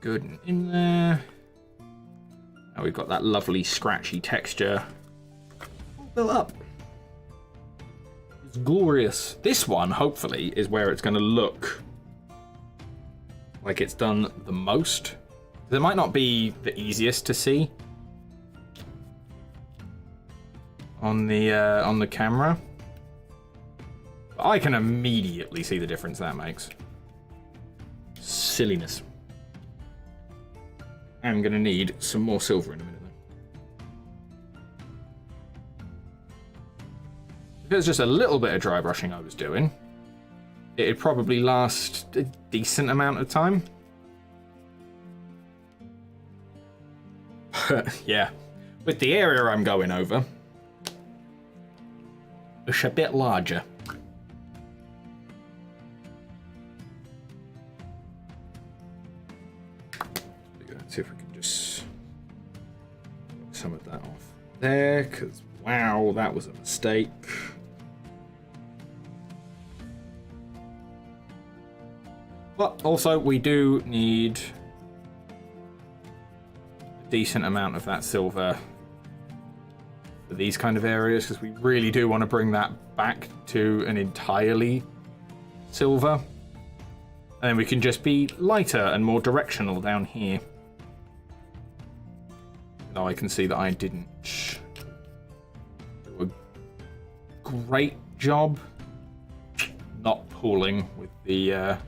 [SPEAKER 1] Good and in there. Now we've got that lovely scratchy texture all built up. It's glorious. This one, hopefully, is where it's going to look like it's done the most. It might not be the easiest to see on the camera, but I can immediately see the difference that makes. Silliness. I'm going to need some more silver in a minute. If it was just a little bit of dry brushing I was doing, it'd probably last a decent amount of time. Yeah, with the area I'm going over, it's a bit larger. Let's see if we can just knock some of that off there, because wow, that was a mistake. But also, we do need a decent amount of that silver for these kind of areas, because we really do want to bring that back to an entirely silver. And then we can just be lighter and more directional down here. Now I can see that I didn't do a great job not pooling with the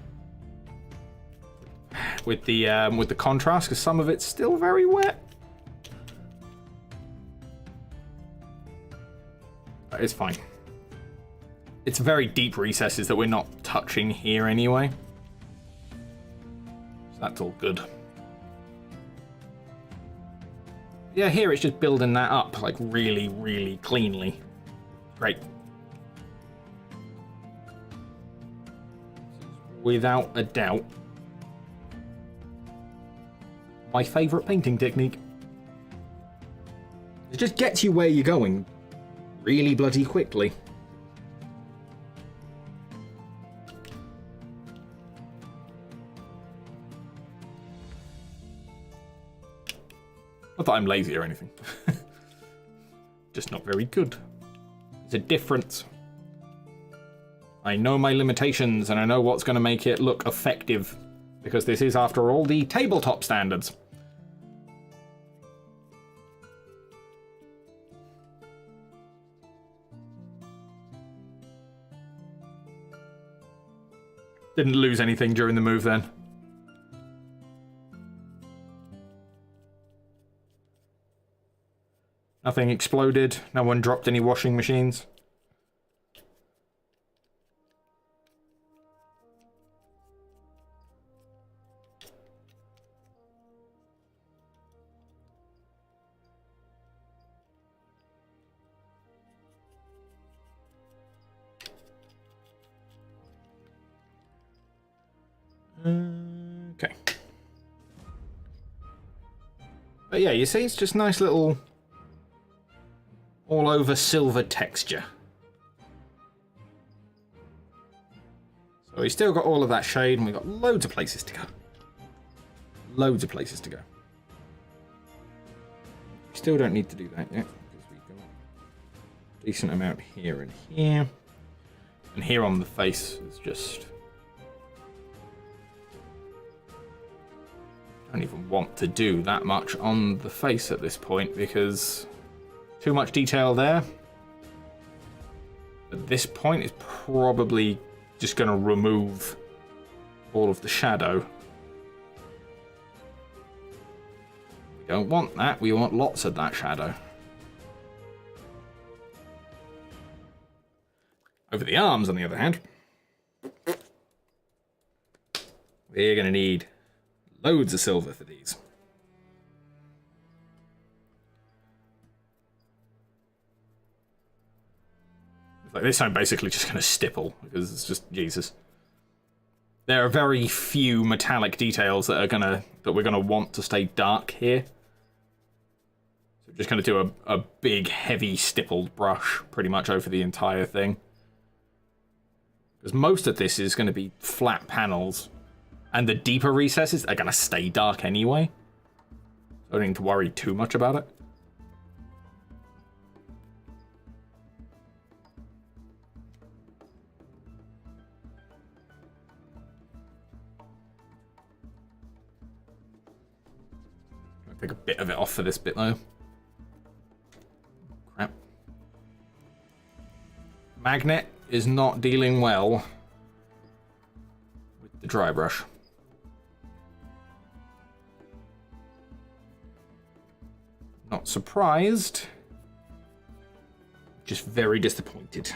[SPEAKER 1] contrast, because some of it's still very wet. But it's fine. It's very deep recesses that we're not touching here anyway. So that's all good. Yeah, here it's just building that up, like, really, really cleanly. Great. Without a doubt, my favourite painting technique. It just gets you where you're going really bloody quickly. Not that I'm lazy or anything. Just not very good. There's a difference. I know my limitations and I know what's going to make it look effective, because this is, after all, the tabletop standards. Didn't lose anything during the move then. Nothing exploded. No one dropped any washing machines. Okay. But yeah, you see, it's just nice little all over silver texture. So we still got all of that shade, and we've got loads of places to go. Loads of places to go. We still don't need to do that yet, because we've got a decent amount here and here. And here on the face is just... I don't even want to do that much on the face at this point, because too much detail there. At this point, it's probably just going to remove all of the shadow. We don't want that. We want lots of that shadow. Over the arms, on the other hand, we're going to need loads of silver for these. Like this, I'm basically just going to stipple, because it's just Jesus. There are very few metallic details that we're gonna want to stay dark here. So we're just going to do a big, heavy stippled brush pretty much over the entire thing. Because most of this is going to be flat panels, and the deeper recesses are going to stay dark anyway. So I don't need to worry too much about it. Take a bit of it off for this bit though. Crap. Magnet is not dealing well with the dry brush. Not surprised. Just very disappointed.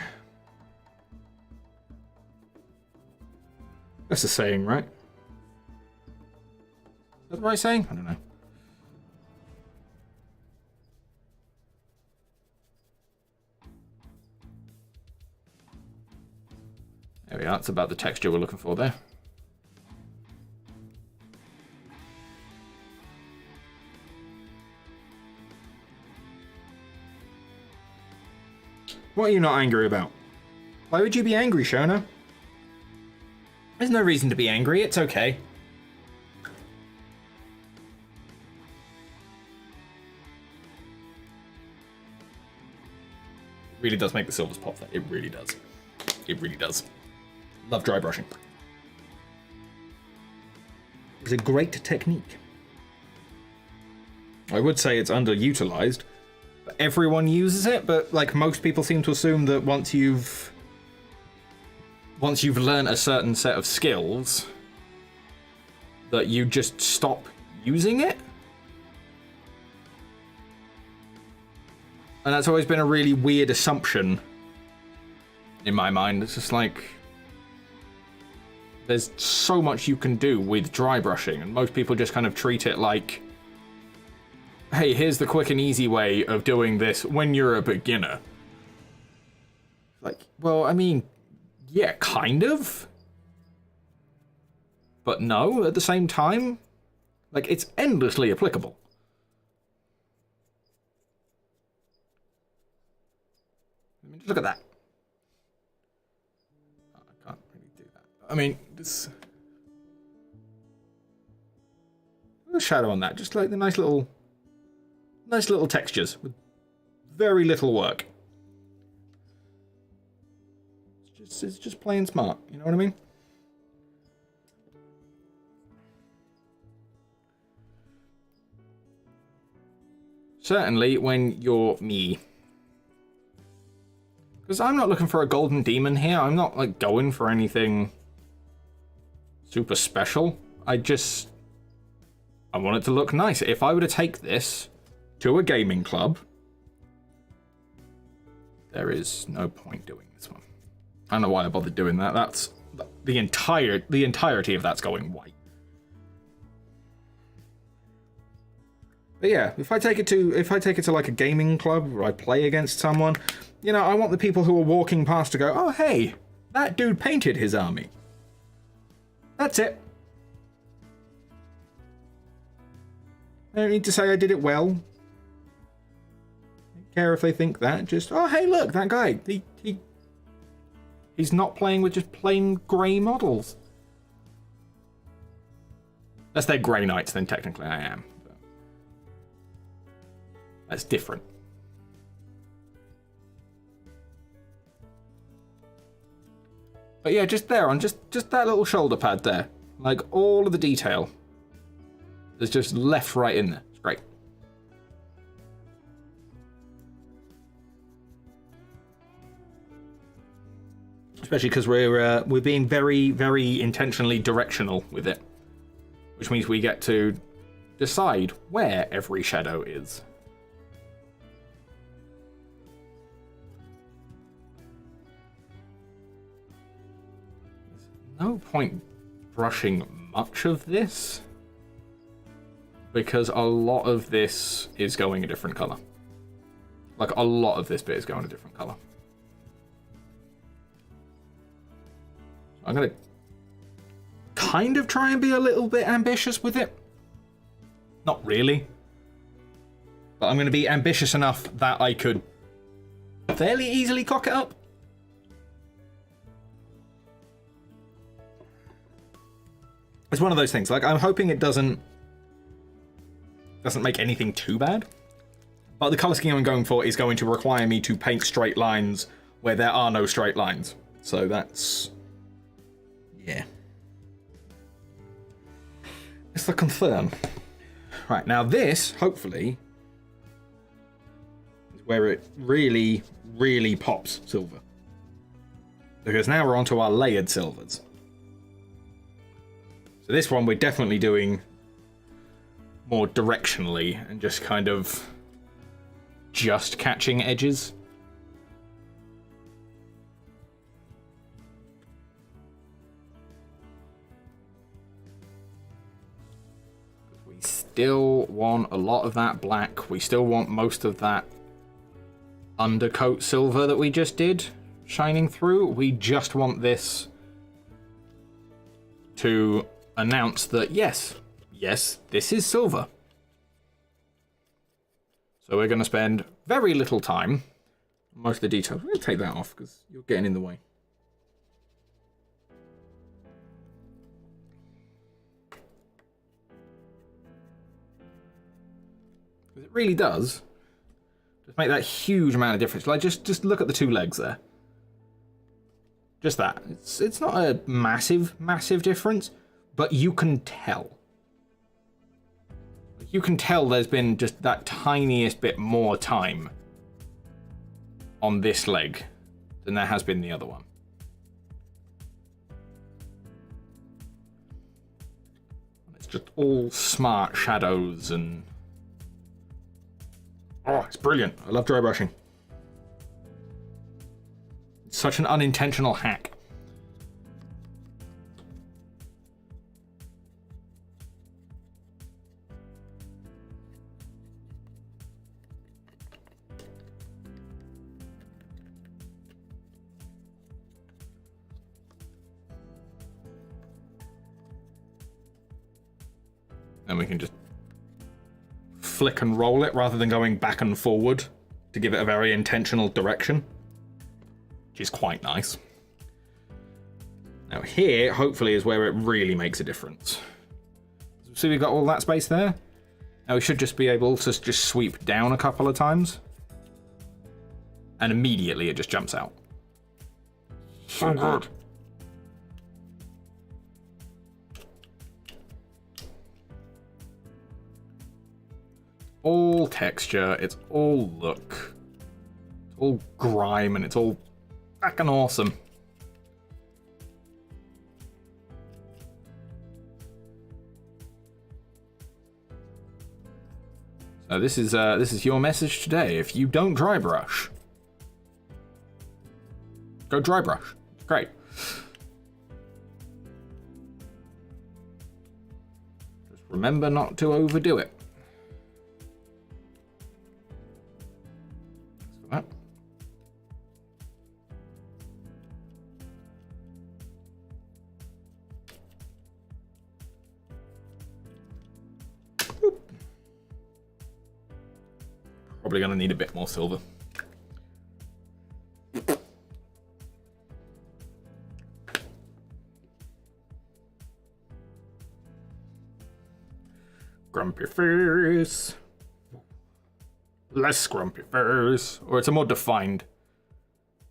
[SPEAKER 1] That's the saying, right? Is that the right saying? I don't know. There we are, that's about the texture we're looking for there. What are you not angry about? Why would you be angry, Shona? There's no reason to be angry, it's okay. It really does make the silvers pop there. It really does. It really does. Love dry brushing. It's a great technique. I would say it's underutilized. Everyone uses it, but like most people seem to assume that once you've learned a certain set of skills, that you just stop using it. And that's always been a really weird assumption in my mind. It's just like, there's so much you can do with dry brushing, and most people just kind of treat it like, hey, here's the quick and easy way of doing this when you're a beginner. Like, well, I mean, yeah, kind of. But no, at the same time, like, it's endlessly applicable. I mean, look at that. Oh, I can't really do that. I mean, this... a shadow on that, just like the nice little textures with very little work. It's just plain smart, you know what I mean? Certainly when you're me. Because I'm not looking for a golden demon here. I'm not like going for anything super special. I want it to look nice. If I were to take this to a gaming club, there is no point doing this one. I don't know why I bothered doing that. That's the entirety of that's going white. But yeah, if I take it to like a gaming club where I play against someone, you know, I want the people who are walking past to go, oh hey, that dude painted his army. That's it. I don't need to say I did it well. I don't care if they think that. Just, oh hey look, that guy. He's not playing with just plain grey models. Unless they're Grey Knights, then technically I am. But that's different. But yeah, just there, on just that little shoulder pad there. Like, all of the detail is just left right in there. It's great. Especially because we're being very, very intentionally directional with it. Which means we get to decide where every shadow is. No point brushing much of this, because a lot of this is going a different color. Like, a lot of this bit is going a different color. I'm gonna kind of try and be a little bit ambitious with it. Not really. But I'm gonna be ambitious enough that I could fairly easily cock it up. It's one of those things. Like, I'm hoping it doesn't make anything too bad. But the color scheme I'm going for is going to require me to paint straight lines where there are no straight lines. So that's... yeah. It's the concern. Right, now this, hopefully, is where it really, really pops silver. Because now we're onto our layered silvers. So this one we're definitely doing more directionally and just kind of just catching edges. We still want a lot of that black. We still want most of that undercoat silver that we just did shining through. We just want this to announce that yes, this is silver. So we're going to spend very little time. Most of the details. We'll take that off because you're getting in the way. It really does. Just make that huge amount of difference. Like, just look at the 2 legs there. Just that. It's not a massive, massive difference, but you can tell. You can tell there's been just that tiniest bit more time on this leg than there has been the other one. It's just all smart shadows and... Oh, it's brilliant. I love dry brushing. It's such an unintentional hack. And we can just flick and roll it rather than going back and forward to give it a very intentional direction, which is quite nice. Now here, hopefully, is where it really makes a difference. See, we've got all that space there. Now we should just be able to just sweep down a couple of times, and immediately it just jumps out. So good. All texture, it's all look, it's all grime, and it's all fucking awesome. So this is your message today. If you don't dry brush, go dry brush. It's great. Just remember not to overdo it. Probably going to need a bit more silver. Grumpy face. Less grumpy face. Or it's a more defined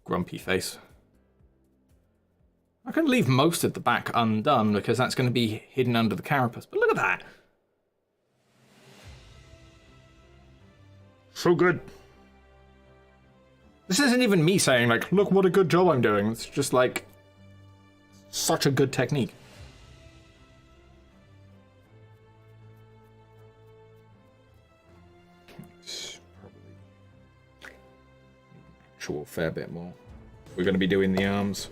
[SPEAKER 1] grumpy face. I can leave most of the back undone because that's going to be hidden under the carapace. But look at that. So good. This isn't even me saying, like, look what a good job I'm doing. It's just, like, such a good technique. It's probably actual fair bit more. We're going to be doing the arms.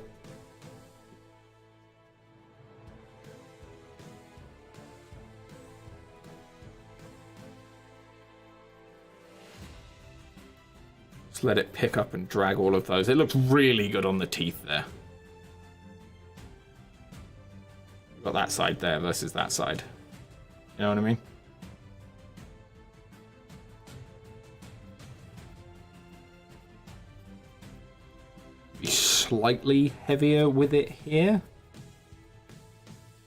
[SPEAKER 1] Let it pick up and drag all of those. It looks really good on the teeth there. You've got that side there versus that side. You know what I mean? Be slightly heavier with it here,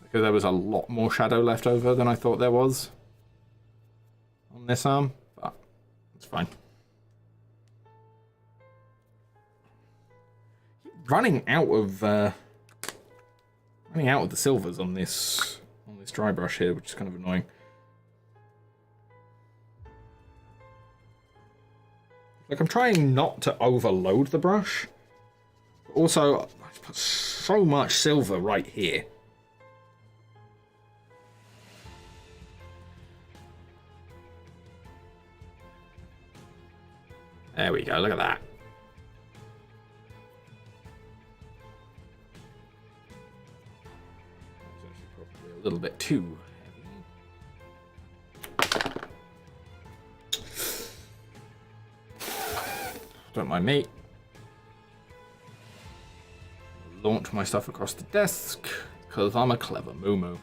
[SPEAKER 1] because there was a lot more shadow left over than I thought there was on this arm, but it's fine. Running out of the silvers on this dry brush here, which is kind of annoying. Like, I'm trying not to overload the brush. But also, I put so much silver right here. There we go, look at that. A little bit too heavy. Don't mind me. Launch my stuff across the desk because I'm a clever moo-moo.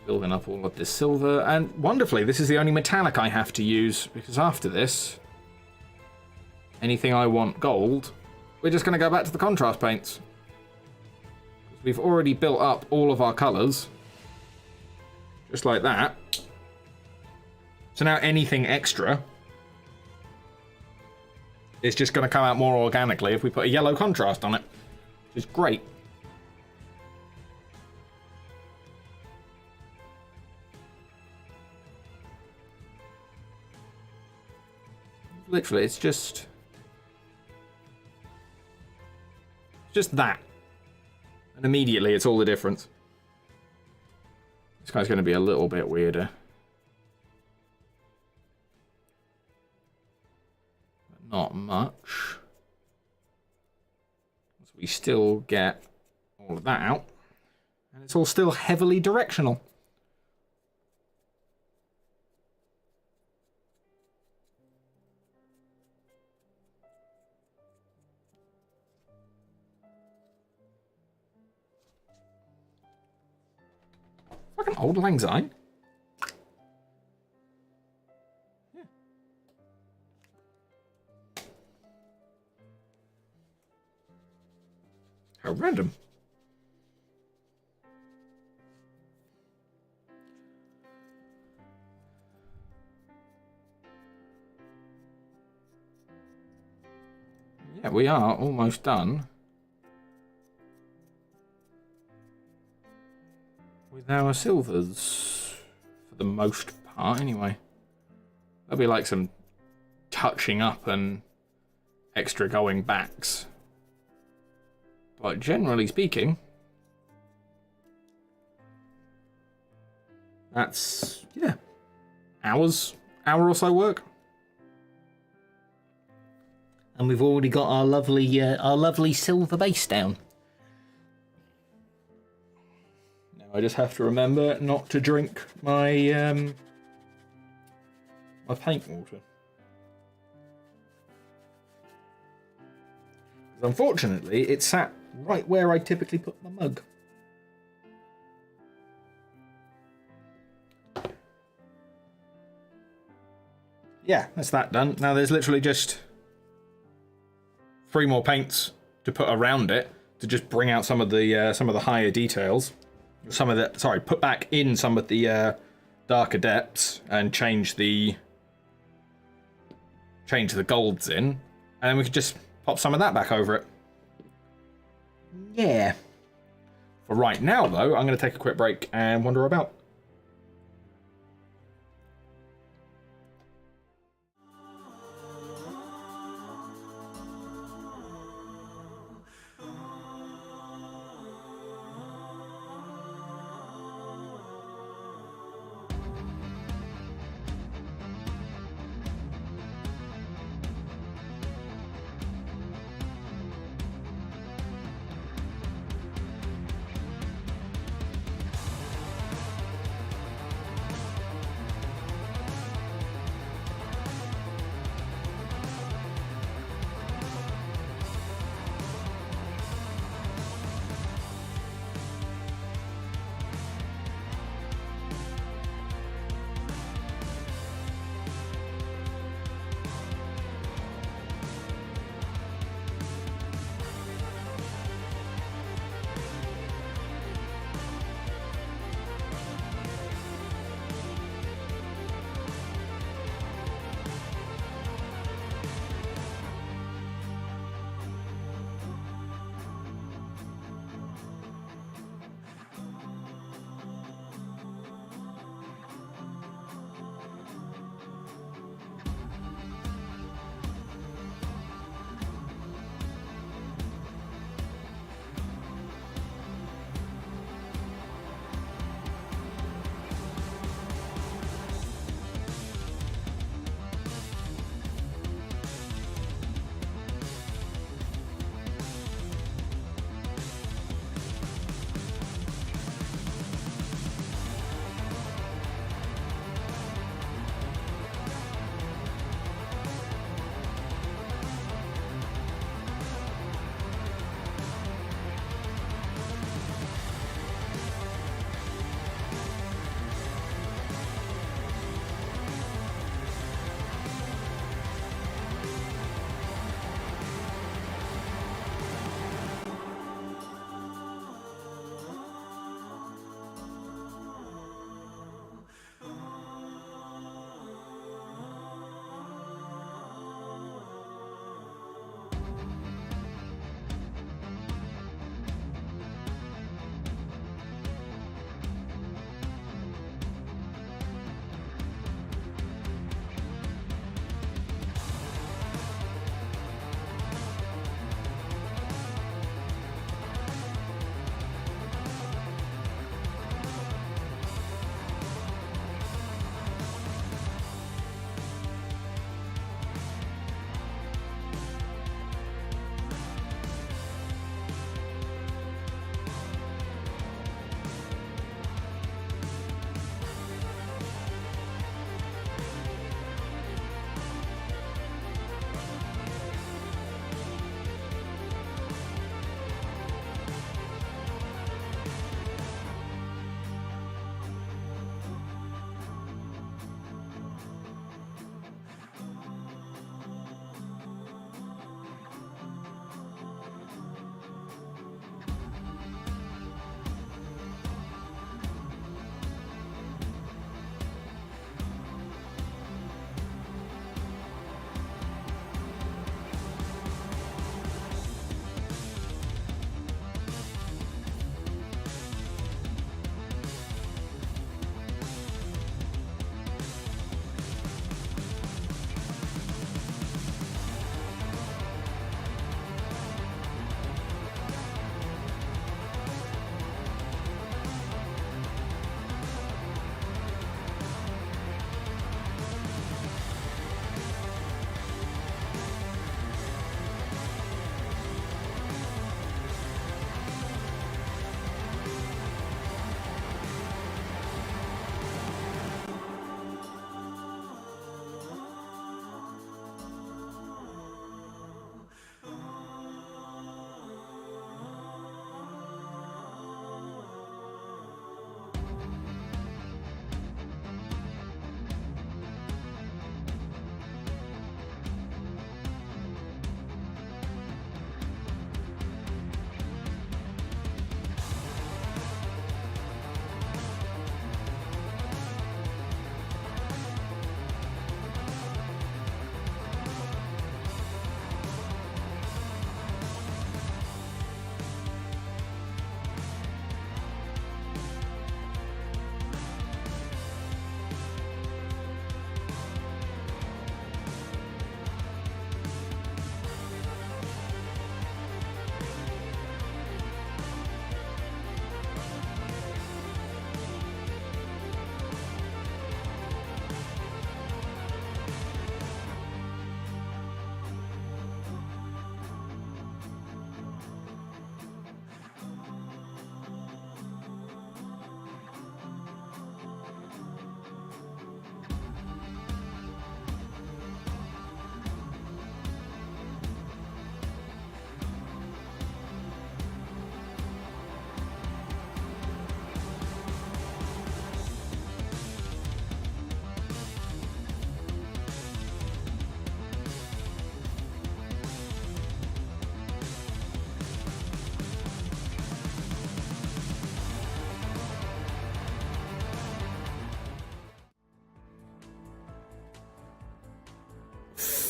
[SPEAKER 1] Building up all of this silver, and wonderfully, this is the only metallic I have to use, because after this, anything I want gold, we're just going to go back to the contrast paints. We've already built up all of our colours. Just like that. So now anything extra is just going to come out more organically if we put a yellow contrast on it. Which is great. Literally, it's just that. And immediately it's all the difference. This guy's going to be a little bit weirder. But not much. So we still get all of that out. And it's all still heavily directional. Fucking old lang syne. Yeah. How random. Yeah, we are almost done with our silvers, for the most part, anyway. There'll be like some touching up and extra going backs. But generally speaking, that's, yeah, hour or so work.
[SPEAKER 2] And we've already got our lovely silver base down.
[SPEAKER 1] I just have to remember not to drink my my paint water. Unfortunately, it sat right where I typically put my mug. Yeah, that's that done. Now there's literally just 3 more paints to put around it to just bring out some of the higher details. Put back in some of the darker depths and change the golds in, and then we could just pop some of that back over it. Yeah. For right now, though, I'm going to take a quick break and wander about.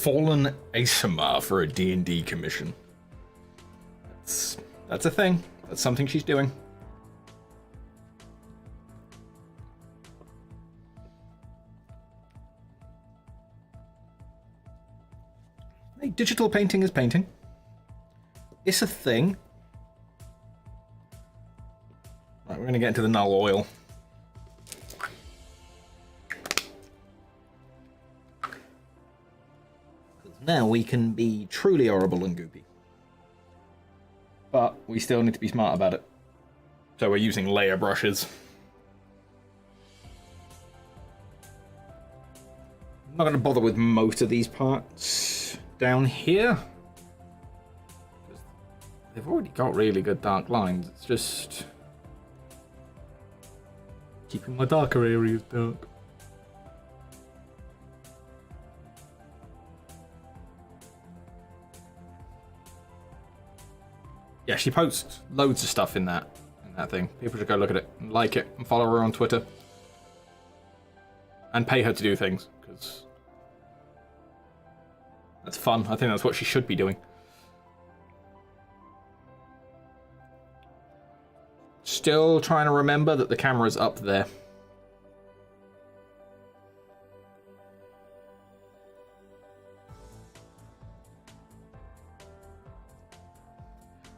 [SPEAKER 1] fallen ASMR for a D&D commission. That's a thing. That's something she's doing. Hey, digital painting is painting. It's a thing. Right, we're going to get into the null oil.
[SPEAKER 2] Now we can be
[SPEAKER 1] Truly horrible and goopy. But we still need to be smart about it. So we're using layer brushes. I'm not going to bother with most of these parts down here. They've already got really good dark lines. It's just keeping my darker areas dark. Yeah, she posts loads of stuff in that thing. People should go look at it and like it and follow her on Twitter. And pay her to do things, because that's fun. I think that's what she should be doing. Still trying to remember that the camera's up there.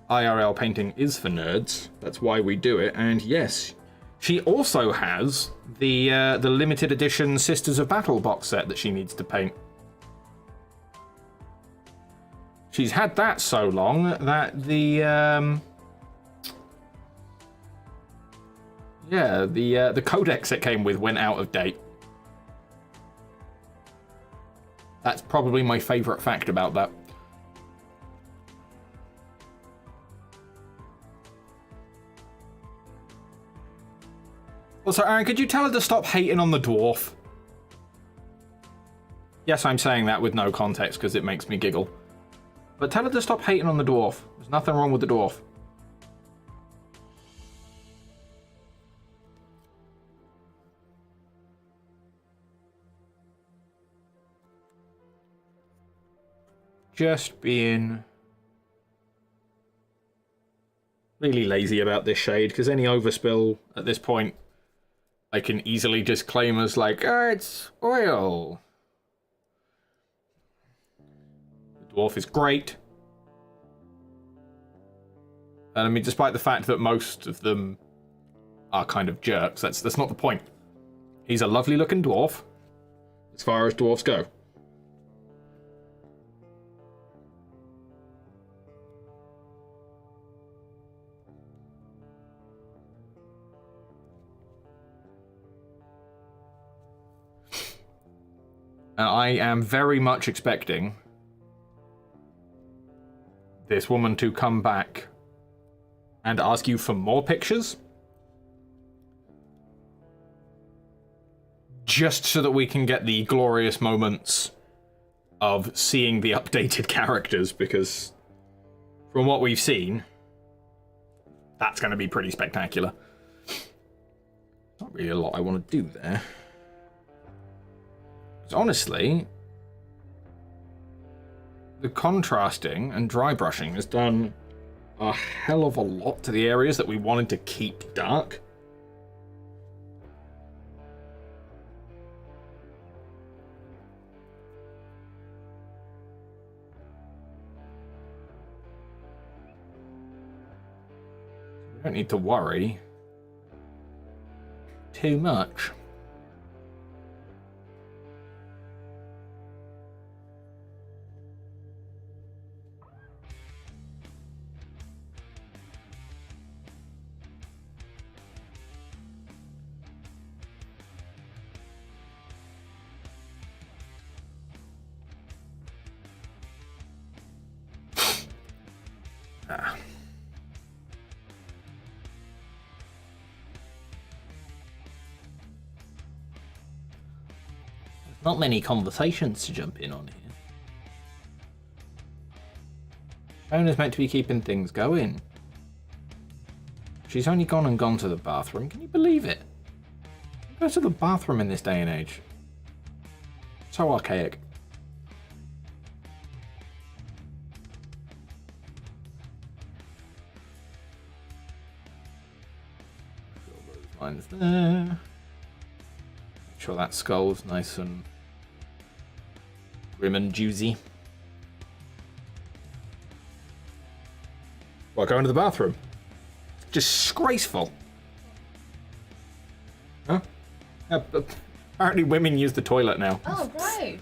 [SPEAKER 1] IRL painting is for nerds. That's why we do it. And yes, she also has the limited edition Sisters of Battle box set that she needs to paint. She's had that so long that the codex it came with went out of date. That's probably my favorite fact about that. Also, Aaron, could you tell her to stop hating on the dwarf? Yes, I'm saying that with no context because it makes me giggle. But tell her to stop hating on the dwarf. There's nothing wrong with the dwarf. Just being really lazy about this shade, because any overspill at this point I can easily just claim as like, oh, it's oil. The dwarf is great. And I mean, despite the fact that most of them are kind of jerks, that's not the point. He's a lovely looking dwarf, as far as dwarfs go. And I am very much expecting this woman to come back and ask you for more pictures. Just so that we can get the glorious moments of seeing the updated characters, because from what we've seen, that's going to be pretty spectacular. Not really a lot I want to do there. Honestly, the contrasting and dry brushing has done a hell of a lot to the areas that we wanted to keep dark. We don't need to worry too much.
[SPEAKER 2] not many conversations to jump in on here.
[SPEAKER 1] Shona's meant to be keeping things going. She's only gone to the bathroom. Can you believe it? Go to the bathroom in this day and age. So archaic. lines there. Make sure that skull's nice and grim and juicy. Well, go into the bathroom. Disgraceful. Huh? Apparently women use the toilet now.
[SPEAKER 3] Oh, gross.
[SPEAKER 1] Quiet.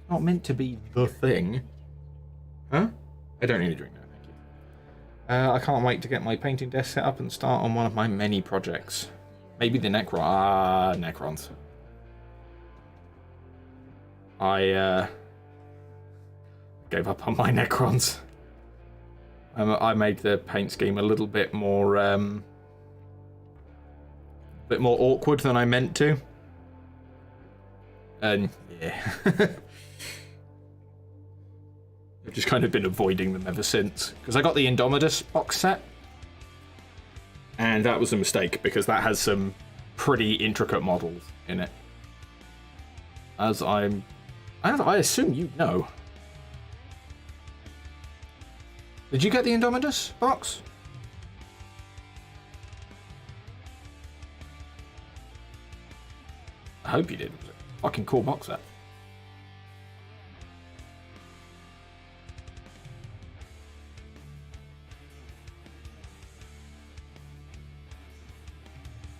[SPEAKER 1] Not meant to be the thing. Huh? I don't need a drink now, thank you. I can't wait to get my painting desk set up and start on one of my many projects. Maybe the Necrons. I gave up on my Necrons. I made the paint scheme a little bit more awkward than I meant to. And yeah. I've just kind of been avoiding them ever since. Because I got the Indomitus box set. And that was a mistake, because that has some pretty intricate models in it. As I assume you know. Did you get the Indomitus box? I hope you did. It was a fucking cool box set.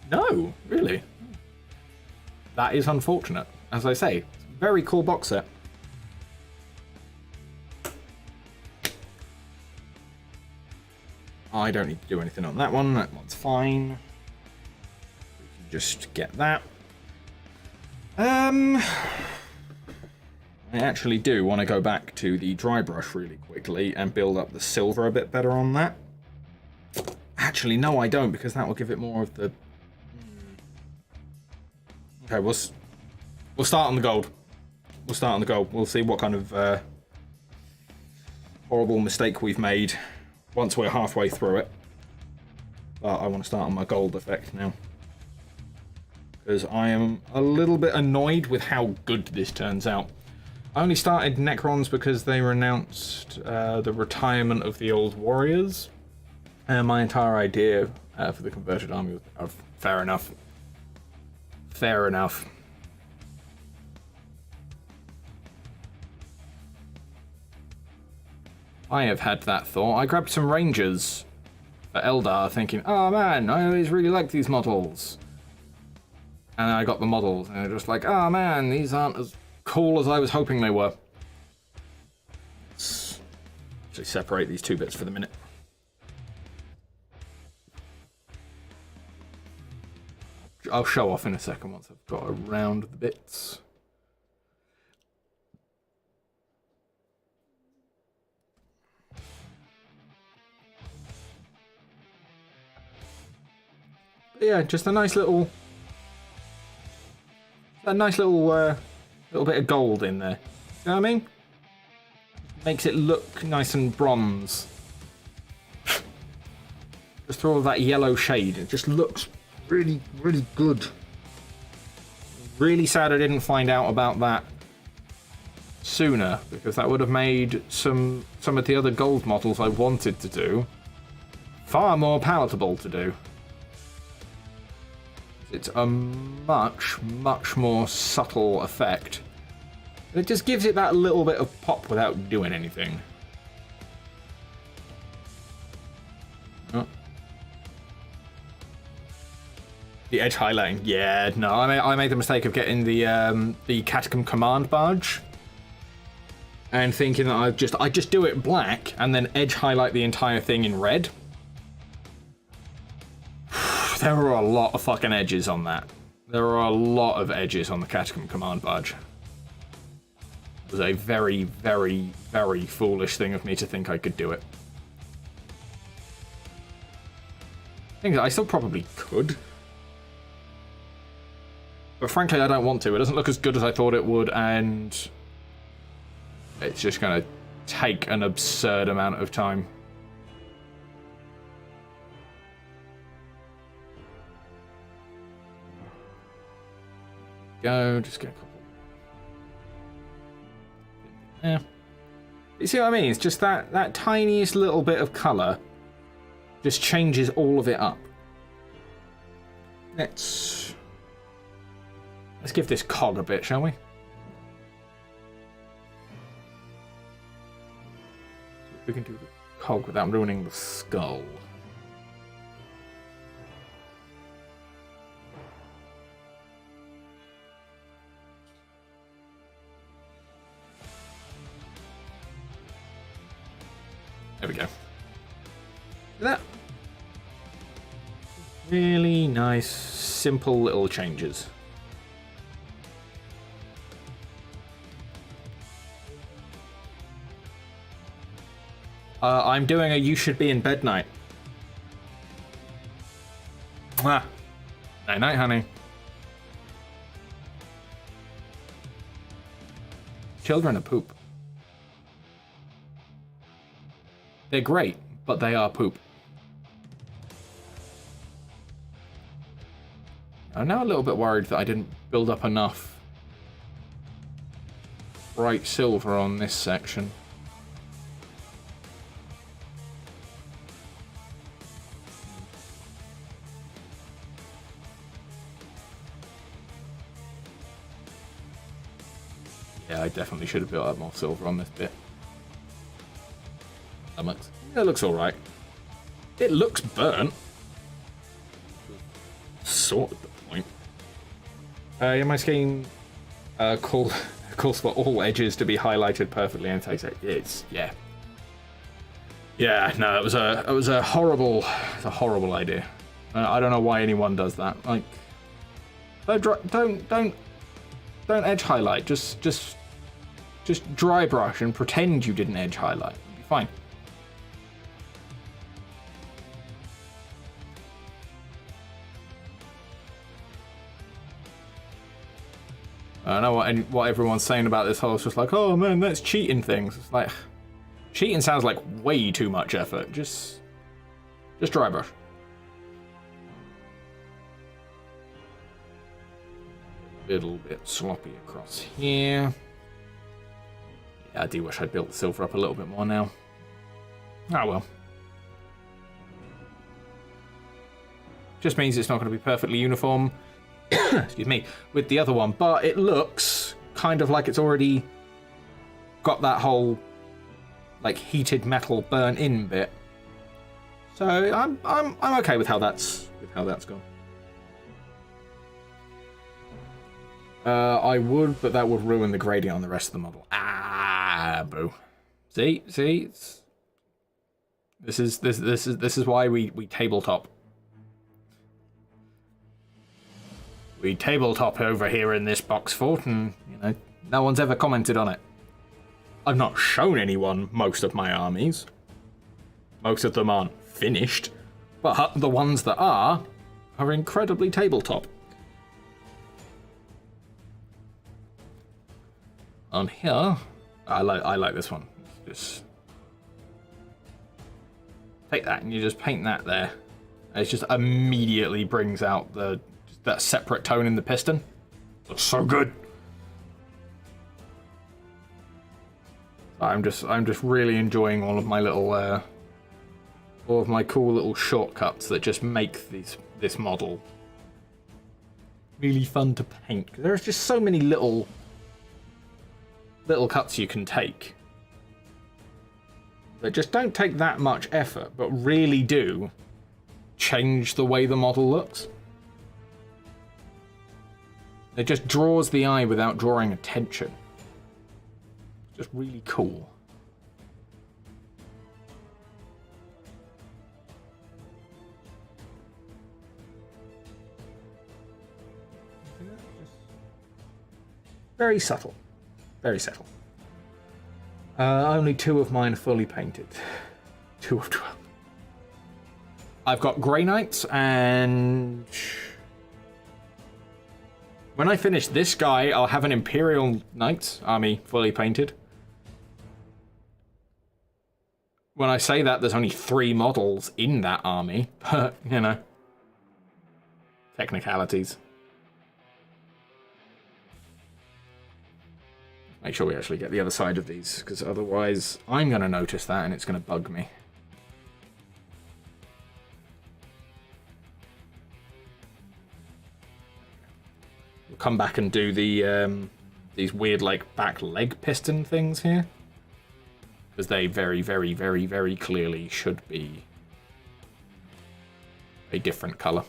[SPEAKER 1] No, really. That is unfortunate. As I say, it's a very cool box set. I don't need to do anything on that one. That one's fine. We can just get that. I actually do want to go back to the dry brush really quickly and build up the silver a bit better on that. Actually, no, I don't, because that will give it more of the... Okay, we'll start on the gold. We'll start on the gold. We'll see what kind of horrible mistake we've made once we're halfway through it. But I want to start on my gold effect now. Because I am a little bit annoyed with how good this turns out. I only started Necrons because they announced the retirement of the old warriors. And my entire idea for the converted army was fair enough. Fair enough. I have had that thought. I grabbed some Rangers for Eldar thinking, oh man, I always really like these models. And I got the models and they're just like, oh man, these aren't as cool as I was hoping they were. Let's actually separate these two bits for the minute. I'll show off in a second once I've got around the bits. But yeah, just a nice little, little bit of gold in there. You know what I mean? Makes it look nice and bronze. Just through all that yellow shade, it just looks really, really good. Really sad I didn't find out about that sooner, because that would have made some of the other gold models I wanted to do far more palatable to do. It's a much, much more subtle effect. It just gives it that little bit of pop without doing anything. Oh. The edge highlighting, yeah, no, I made the mistake of getting the Catacomb Command Badge and thinking that I just do it black and then edge highlight the entire thing in red. There were a lot of fucking edges on that. There were a lot of edges on the Catacomb Command Badge. It was a very, very, very foolish thing of me to think I could do it. I think I still probably could. But frankly, I don't want to. It doesn't look as good as I thought it would, and it's just gonna take an absurd amount of time. Go, just get a couple. Yeah. You see what I mean? It's just that tiniest little bit of colour just changes all of it up. Let's give this cog a bit, shall we? We can do the cog without ruining the skull. There we go. That really nice, simple little changes. I'm doing a you should be in bed night. Mwah. Night night, honey. Children are poop. They're great, but they are poop. I'm now a little bit worried that I didn't build up enough bright silver on this section. Yeah, I definitely should have built up more silver on this bit. It looks alright. It looks burnt. Sort of the point. Yeah, my scheme calls for all edges to be highlighted perfectly and takes it. It's yeah. Yeah, no, it was a horrible idea. I don't know why anyone does that. Like, don't edge highlight. Just dry brush and pretend you didn't edge highlight. You'll be fine. I know what everyone's saying about this whole. It's just like, oh man, that's cheating things. It's like, cheating sounds like way too much effort. Just dry brush. A little bit sloppy across here. Yeah, I do wish I'd built the silver up a little bit more now. Ah well. Just means it's not going to be perfectly uniform. Excuse me, with the other one, but it looks kind of like it's already got that whole like heated metal burn in bit. So I'm okay with how that's gone. I would, but that would ruin the gradient on the rest of the model. Ah, boo. See, this is why we tabletop. We tabletop over here in this box fort, and no one's ever commented on it. I've not shown anyone most of my armies. Most of them aren't finished, but the ones that are incredibly tabletop. On here, I like this one. Just take that and you just paint that there. It just immediately brings out that separate tone in the piston. Looks so good. I'm just really enjoying all of my little all of my cool little shortcuts that just make this model really fun to paint. There's just so many little cuts you can take that just don't take that much effort, but really do change the way the model looks. It just draws the eye without drawing attention. Just really cool. Very subtle. Very subtle. Only 2 of mine are fully painted. 2 of 12. I've got Grey Knights, and when I finish this guy, I'll have an Imperial Knights army fully painted. when I say that, there's only 3 models in that army, but, you know, technicalities. Make sure we actually get the other side of these, because otherwise I'm going to notice that and it's going to bug me. We'll come back and do the these weird, like, back leg piston things here. Because they very, very, very, very clearly should be a different colour.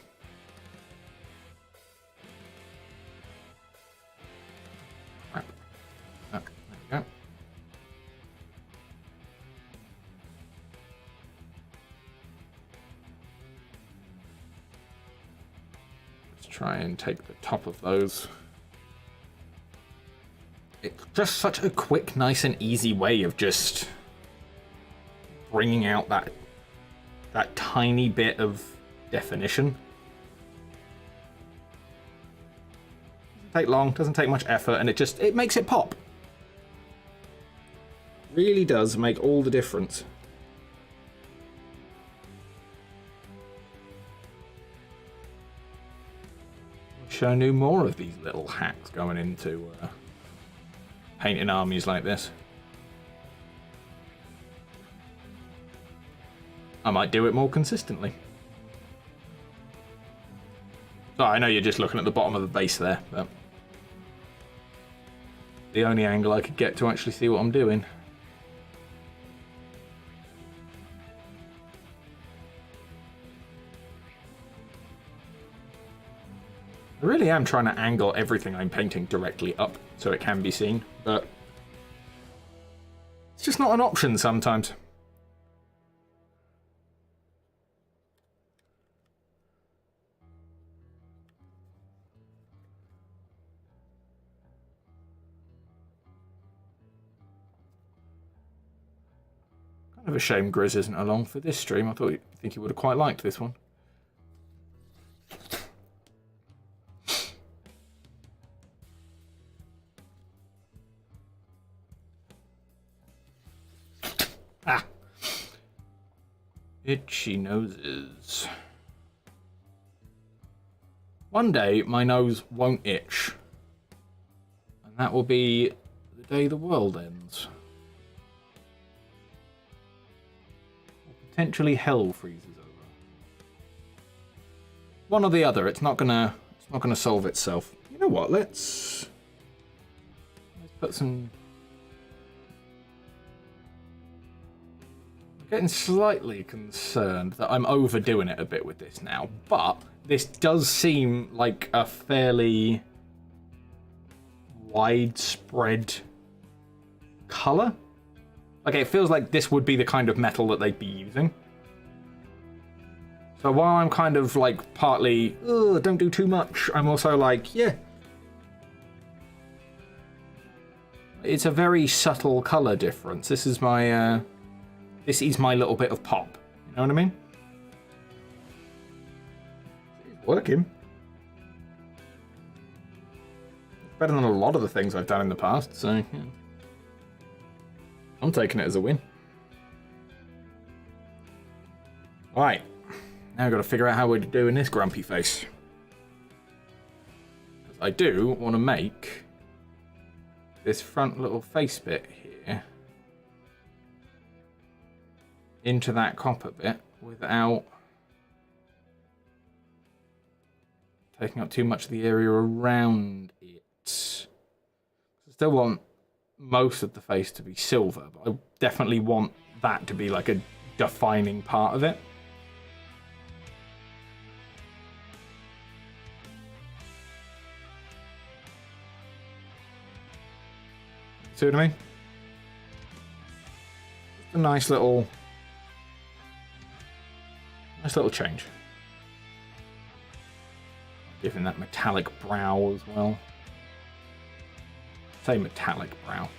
[SPEAKER 1] Right. Oh, there we go. Let's try and take the top of those. It's just such a quick, nice and easy way of just bringing out that tiny bit of definition. Doesn't take long, doesn't take much effort, and it makes it pop. Really does make all the difference. Wish I knew more of these little hacks going into painting armies like this. I might do it more consistently. Oh, I know you're just looking at the bottom of the base there, but the only angle I could get to actually see what I'm doing. I really am trying to angle everything I'm painting directly up so it can be seen, but it's just not an option sometimes. Kind of a shame Grizz isn't along for this stream. I think he would have quite liked this one. Ah. Itchy noses. One day, my nose won't itch. And that will be the day the world ends. Or potentially hell freezes over. One or the other. It's not gonna solve itself. You know what? Let's put some. Getting slightly concerned that I'm overdoing it a bit with this now, but this does seem like a fairly widespread colour. Like, it feels like this would be the kind of metal that they'd be using. So while I'm kind of like partly, don't do too much, I'm also like, yeah. It's a very subtle colour difference. This is my little bit of pop. You know what I mean? It's working. It's better than a lot of the things I've done in the past, so yeah. I'm taking it as a win. Right. Now I've got to figure out how we're doing this grumpy face. Because I do want to make this front little face bit here into that copper bit without taking up too much of the area around it. I still want most of the face to be silver, but I definitely want that to be like a defining part of it. See what I mean? Just a nice little change. Giving that metallic brow as well. Say metallic brow.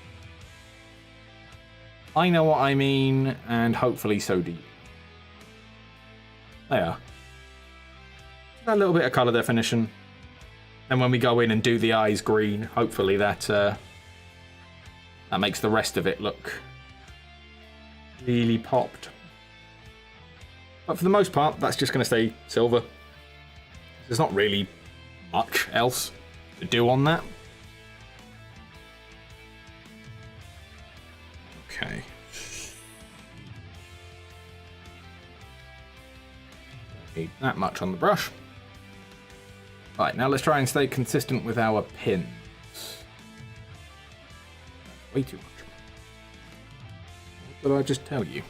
[SPEAKER 1] I know what I mean, and hopefully so do you. There. That little bit of colour definition. Then when we go in and do the eyes green, hopefully that makes the rest of it look really popped. But for the most part, that's just going to stay silver. There's not really much else to do on that. Okay. Don't need that much on the brush. Right, now let's try and stay consistent with our pins. Way too much. What did I just tell you?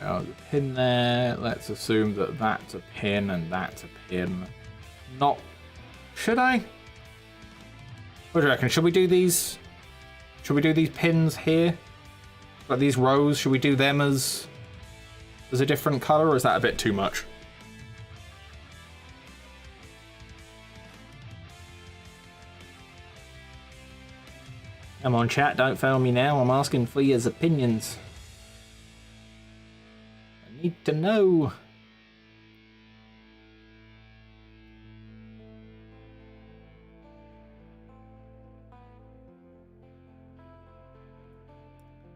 [SPEAKER 1] Oh, the pin there. Let's assume that that's a pin and that's a pin. Not... Should I? What do you reckon? Should we do these? Should we do these pins here? Like these rows? Should we do them as a different color, or is that a bit too much? Come on, chat, don't fail me now. I'm asking for your opinions. I need to know.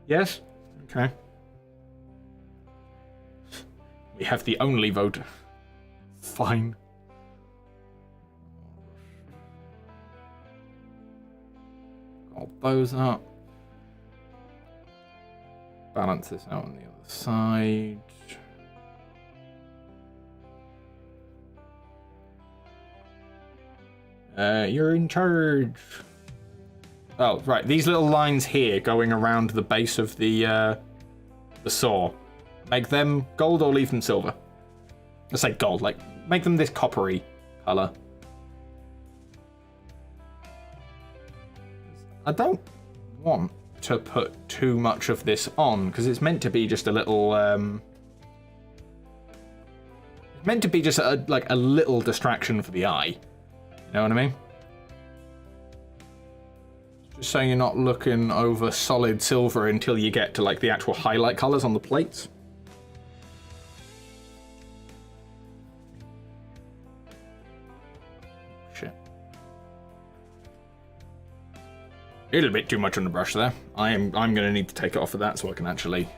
[SPEAKER 1] Yes? Okay. We have the only vote. Fine. Got those up. Balance this out on the other side. You're in charge. Oh, right. These little lines here going around the base of the saw. Make them gold or leave them silver? Let's say gold. Like, make them this coppery color. I don't want to put too much of this on because it's meant to be just a little. It's meant to be just like a little distraction for the eye. You know what I mean? Just so you're not looking over solid silver until you get to like the actual highlight colors on the plates. Shit. A little bit too much on the brush there. I'm gonna need to take it off of that so I can actually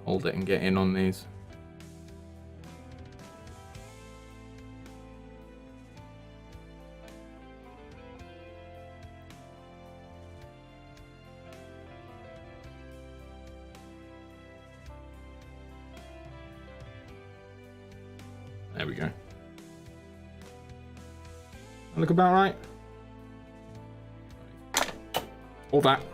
[SPEAKER 1] hold it and get in on these. There we go. Look about right. All that.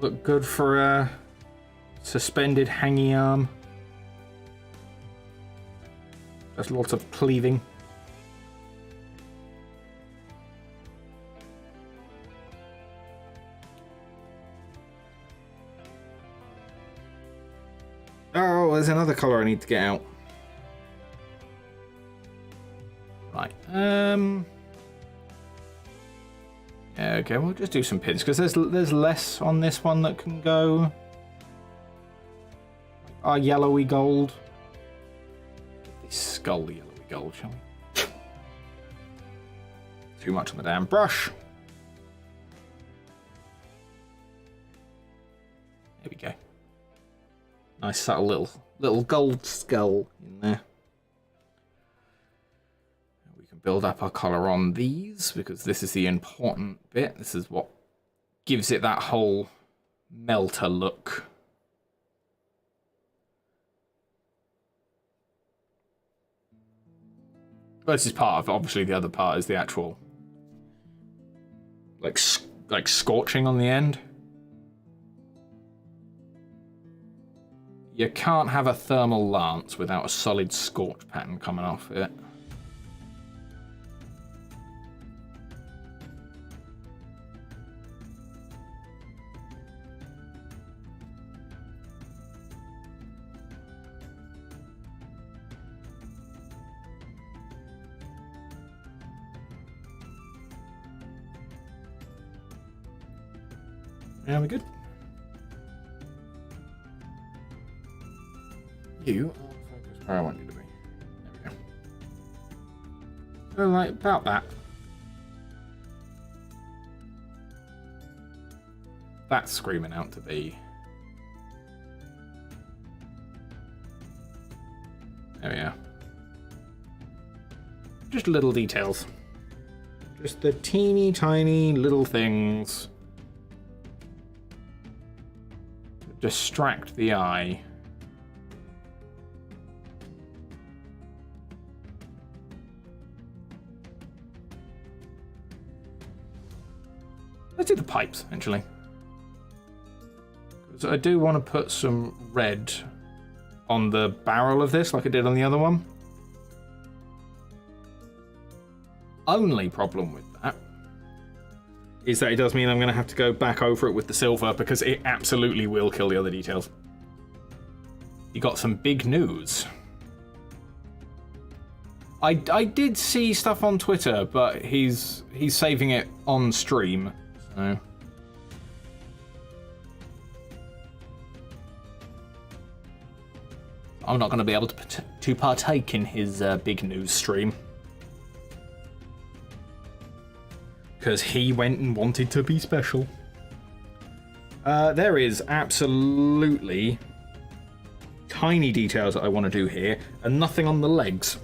[SPEAKER 1] Look good for a suspended hanging arm. There's lots of cleaving. Oh, there's another colour I need to get out. Right. Yeah, okay, we'll just do some pins because there's less on this one that can go. Our yellowy gold. This skull yellowy gold, shall we? Too much on the damn brush. There we go. Nice subtle little gold skull in there. We can build up our colour on these because this is the important bit. This is what gives it that whole melter look. Well, this is part of, obviously the other part is the actual like scorching on the end. You can't have a thermal lance without a solid scorch pattern coming off it. Yeah, we good? You are focused where I want you to be. There we go. So, like, about that. that's screaming out to be. There we are. Just little details. Just the teeny tiny little things that distract the eye. Let's do the pipes, actually. Because I do want to put some red on the barrel of this, like I did on the other one. Only problem with that is that it does mean I'm going to have to go back over it with the silver, because it absolutely will kill the other details. You got some big news. I did see stuff on Twitter, but he's saving it on stream, so... I'm not going to be able to partake in his big news stream. Because he went and wanted to be special. There is absolutely tiny details that I want to do here, and nothing on the legs.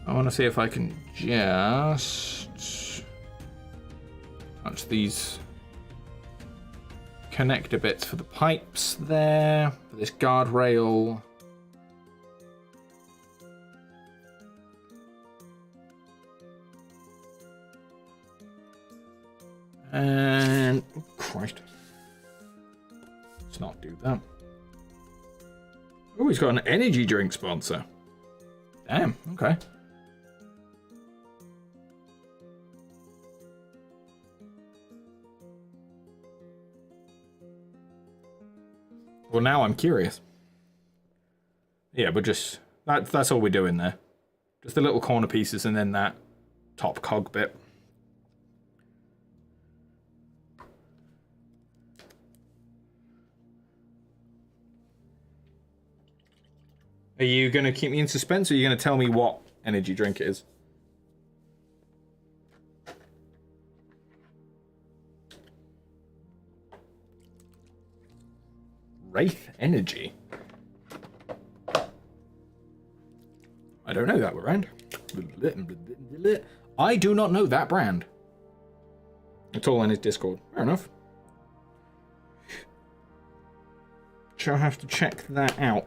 [SPEAKER 1] I want to see if I can just touch these connector bits for the pipes there, for this guardrail. And oh Christ, let's not do that. Oh, he's got an energy drink sponsor. Damn, okay. Well, now I'm curious. Yeah, but just that's all we're doing there. Just the little corner pieces and then that top cog bit. Are you going to keep me in suspense, or are you going to tell me what energy drink it is? Wraith Energy? I don't know that brand. I do not know that brand. It's all in his Discord. Fair enough. Shall have to check that out.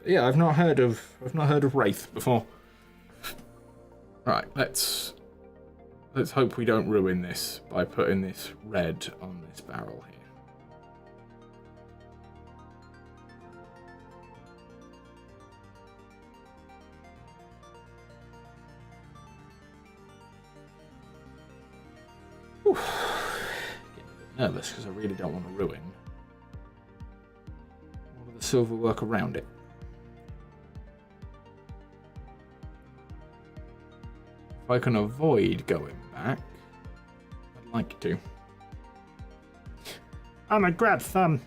[SPEAKER 1] Yeah, I've not heard of Wraith before. Right, let's hope we don't ruin this by putting this red on this barrel here. Whew. Getting a bit nervous because I really don't want to ruin all of the silver work around it. If I can avoid going back, I'd like to. I'm a grab thumb.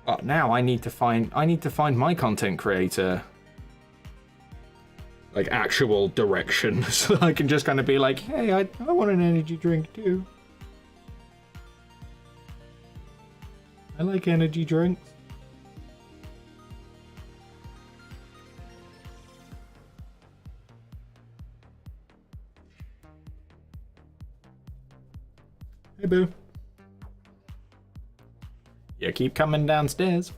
[SPEAKER 1] Oh, now I need to find my content creator like actual direction, so I can just kind of be like, hey, I want an energy drink too. I like energy drinks. Hey, boo. You keep coming downstairs.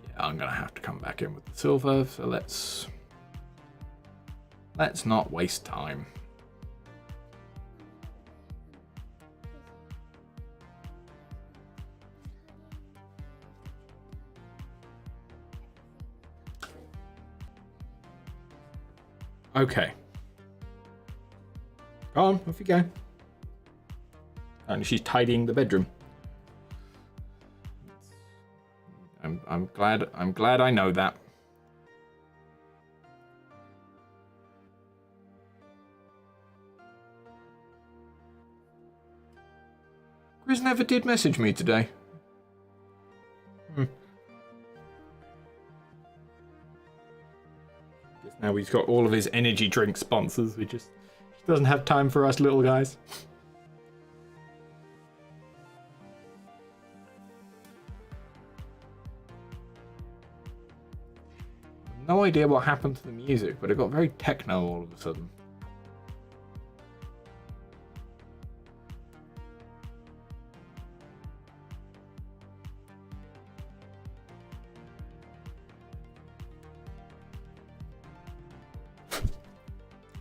[SPEAKER 1] Yeah, I'm gonna have to come back in with the silver, so let's not waste time. Okay. Go on, off you go. And she's tidying the bedroom. I'm glad I know that. Chris never did message me today. Guess now he's got all of his energy drink sponsors. He just doesn't have time for us little guys. No idea what happened to the music, but it got very techno all of a sudden.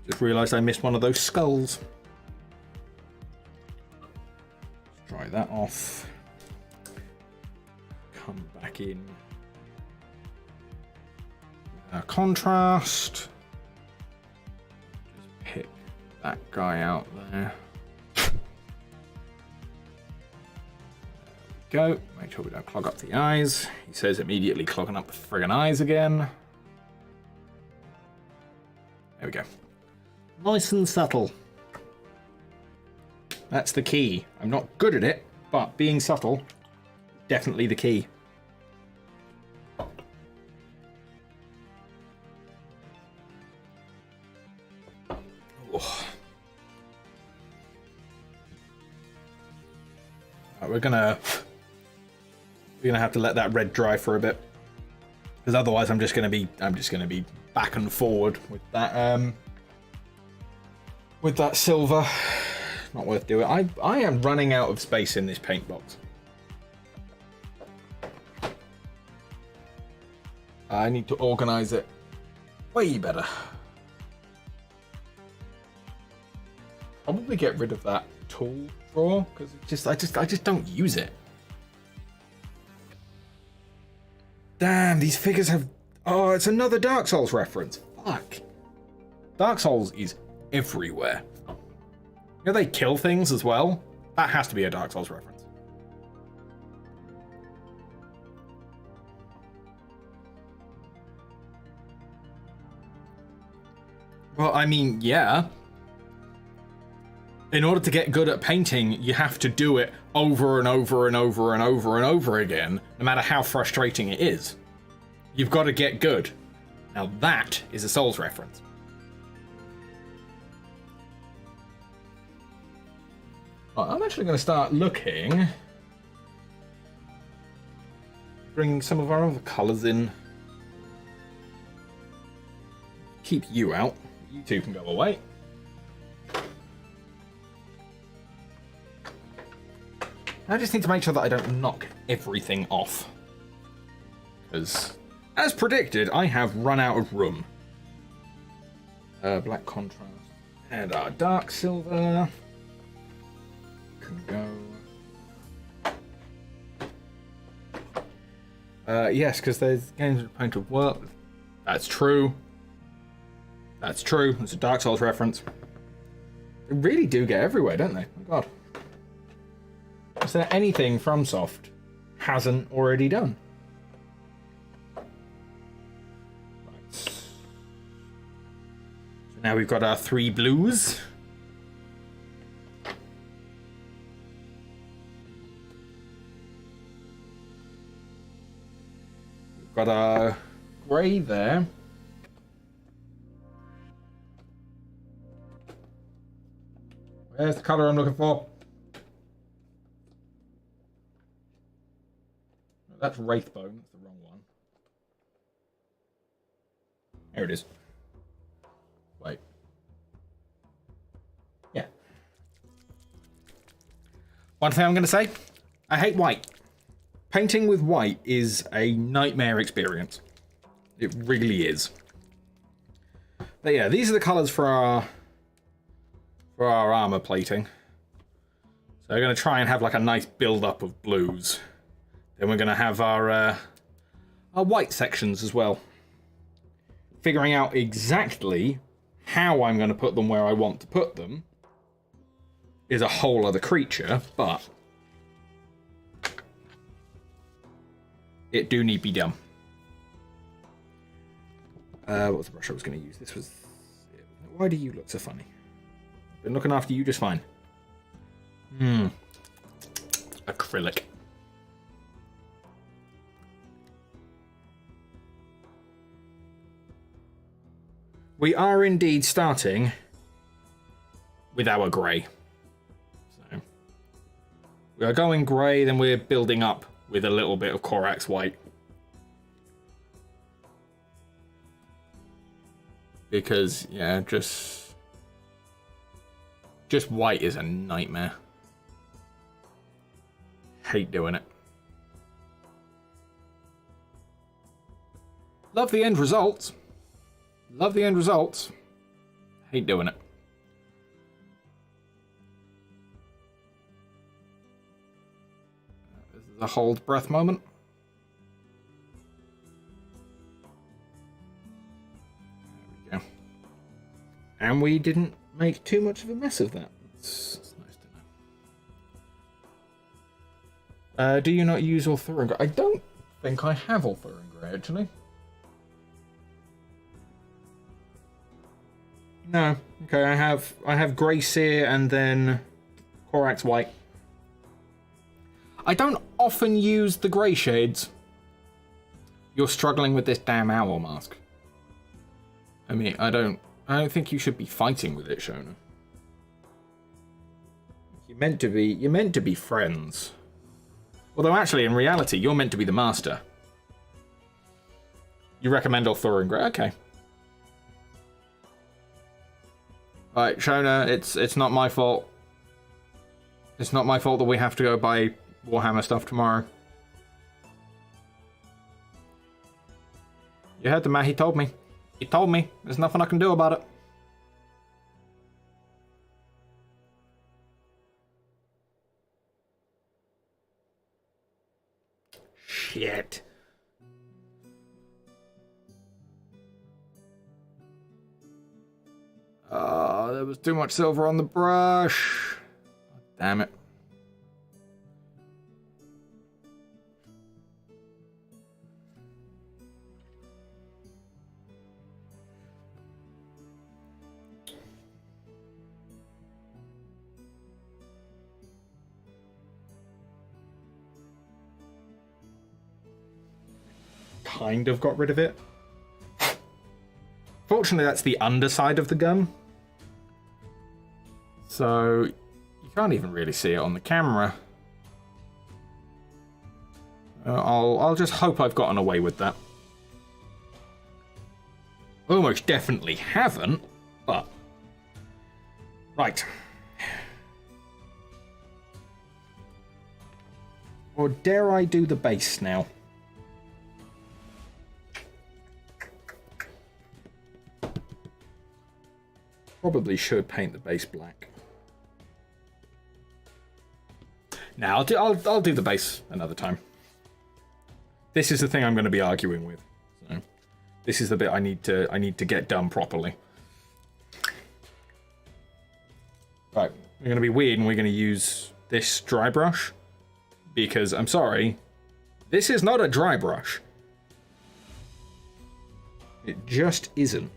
[SPEAKER 1] Just realised I missed one of those skulls. Let's dry that off. Come back in. Contrast. Just pick that guy out there. There we go. Make sure we don't clog up the eyes. He says immediately clogging up the friggin' eyes again. There we go.
[SPEAKER 2] Nice and subtle.
[SPEAKER 1] That's the key. I'm not good at it, but being subtle, definitely the key. We're gonna have to let that red dry for a bit, because otherwise I'm just gonna be back and forward with that silver. Not worth doing. I am running out of space in this paint box. I need to organize it way better. Probably get rid of that tool drawer, because I just don't use it. Damn, these figures have... Oh, it's another Dark Souls reference. Fuck. Dark Souls is everywhere. You know they kill things as well? That has to be a Dark Souls reference. Well, I mean, yeah. In order to get good at painting, you have to do it over and over and over and over and over again, no matter how frustrating it is. You've got to get good. Now that is a Souls reference. Right, I'm actually going to start looking. Bring some of our other colours in. Keep you out. You two can go away. I just need to make sure that I don't knock everything off. Because, as predicted, I have run out of room. Black contrast. And our dark silver. Can go. Yes, because there's games of paint of work. That's true. That's true. It's a Dark Souls reference. They really do get everywhere, don't they? Oh god. Is there anything FromSoft hasn't already done? Right. So now we've got our 3 blues. We've got our grey there. Where's the colour I'm looking for? That's Wraithbone. That's the wrong one. There it is. Wait. Yeah. One thing I'm going to say. I hate white. Painting with white is a nightmare experience. It really is. But yeah, these are the colours for our armor plating. So we're going to try and have like a nice build-up of blues. Then we're going to have our white sections as well. Figuring out exactly how I'm going to put them where I want to put them is a whole other creature, but it do need be done. What was the brush I was going to use? This was... Why do you look so funny? Been looking after you just fine. Acrylic. We are indeed starting with our grey. So we are going grey, then we're building up with a little bit of Corax white. Because, yeah, just white is a nightmare. Hate doing it. Love the end results. Love the end results. Hate doing it. This is a hold breath moment. There we go. And we didn't make too much of a mess of that. That's nice to know. Do you not use Althuran? I don't think I have Althuran Grey, actually. No. Okay, I have Grey Seer and then Corax White. I don't often use the Grey Shades. You're struggling with this damn owl mask. I mean, I don't think you should be fighting with it, Shona. You're meant to be friends. Although actually, in reality, you're meant to be the master. You recommend Althuran Grey? Okay. Right, Shona, it's not my fault. It's not my fault that we have to go buy Warhammer stuff tomorrow. You heard the man, he told me. He told me. There's nothing I can do about it. Shit. Oh, there was too much silver on the brush. Damn it. Kind of got rid of it. Fortunately, that's the underside of the gun. So you can't even really see it on the camera. I'll just hope I've gotten away with that. Almost definitely haven't, but... Right. Or dare I do the base now? Probably should paint the base black. Now I'll do the base another time. This is the thing I'm going to be arguing with. So this is the bit I need to get done properly. Right, we're going to be weird and we're going to use this dry brush because I'm sorry, this is not a dry brush. It just isn't.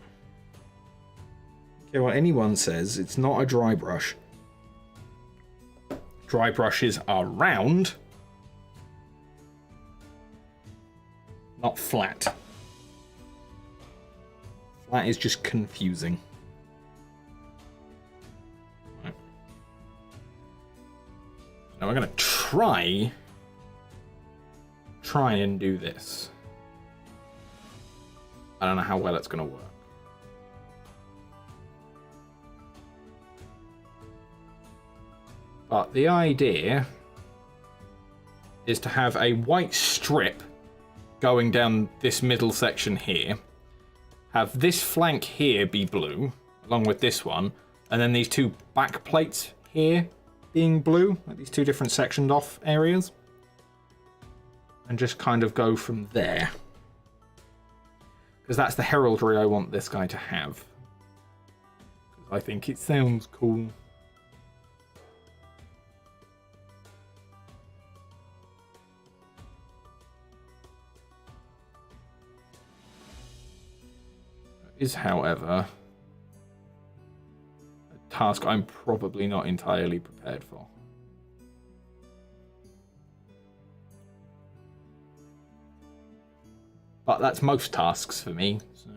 [SPEAKER 1] Okay, well, anyone says it's not a dry brush. Dry brushes are round, not flat. Flat is just confusing. Right. Now we're going to try and do this. I don't know how well it's going to work. But the idea is to have a white strip going down this middle section here. Have this flank here be blue, along with this one. And then these two back plates here being blue, like these two different sectioned off areas. And just kind of go from there. Because that's the heraldry I want this guy to have. I think it sounds cool. Is, however, a task I'm probably not entirely prepared for. But that's most tasks for me, so...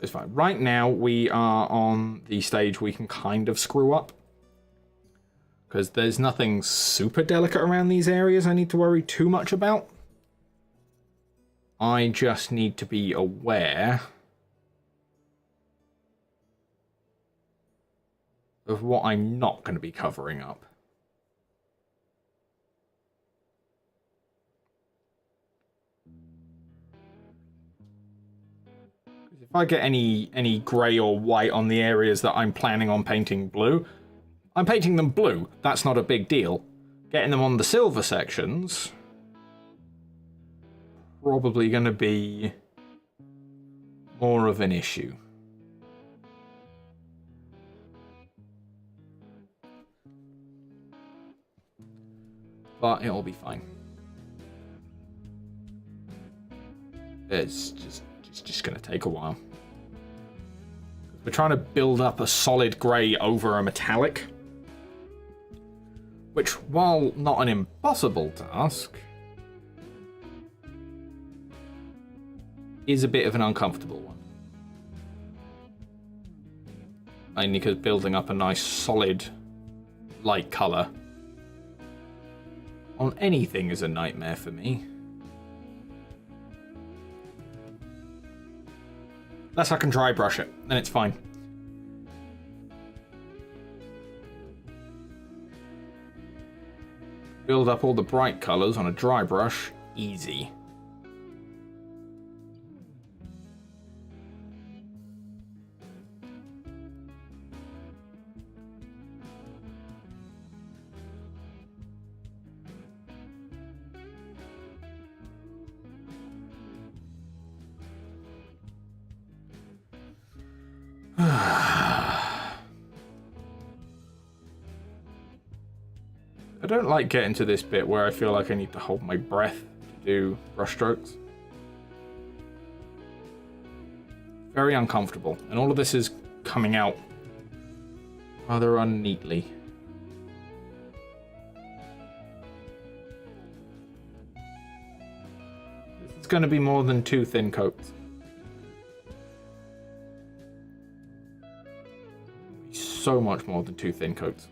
[SPEAKER 1] It's fine. Right now, we are on the stage we can kind of screw up. Because there's nothing super delicate around these areas I need to worry too much about. I just need to be aware of what I'm not going to be covering up. If I get any grey or white on the areas that I'm planning on painting blue, I'm painting them blue. That's not a big deal. Getting them on the silver sections... probably going to be more of an issue. But it'll be fine. It's just going to take a while. We're trying to build up a solid grey over a metallic, which, while not an impossible task, is a bit of an uncomfortable one. Mainly because building up a nice solid light colour on anything is a nightmare for me. Unless I can dry brush it, then it's fine. Build up all the bright colours on a dry brush, easy. I don't like getting to this bit where I feel like I need to hold my breath to do brushstrokes. Very uncomfortable, and all of this is coming out rather unneatly. It's going to be more than 2 thin coats. So much more than 2 thin coats.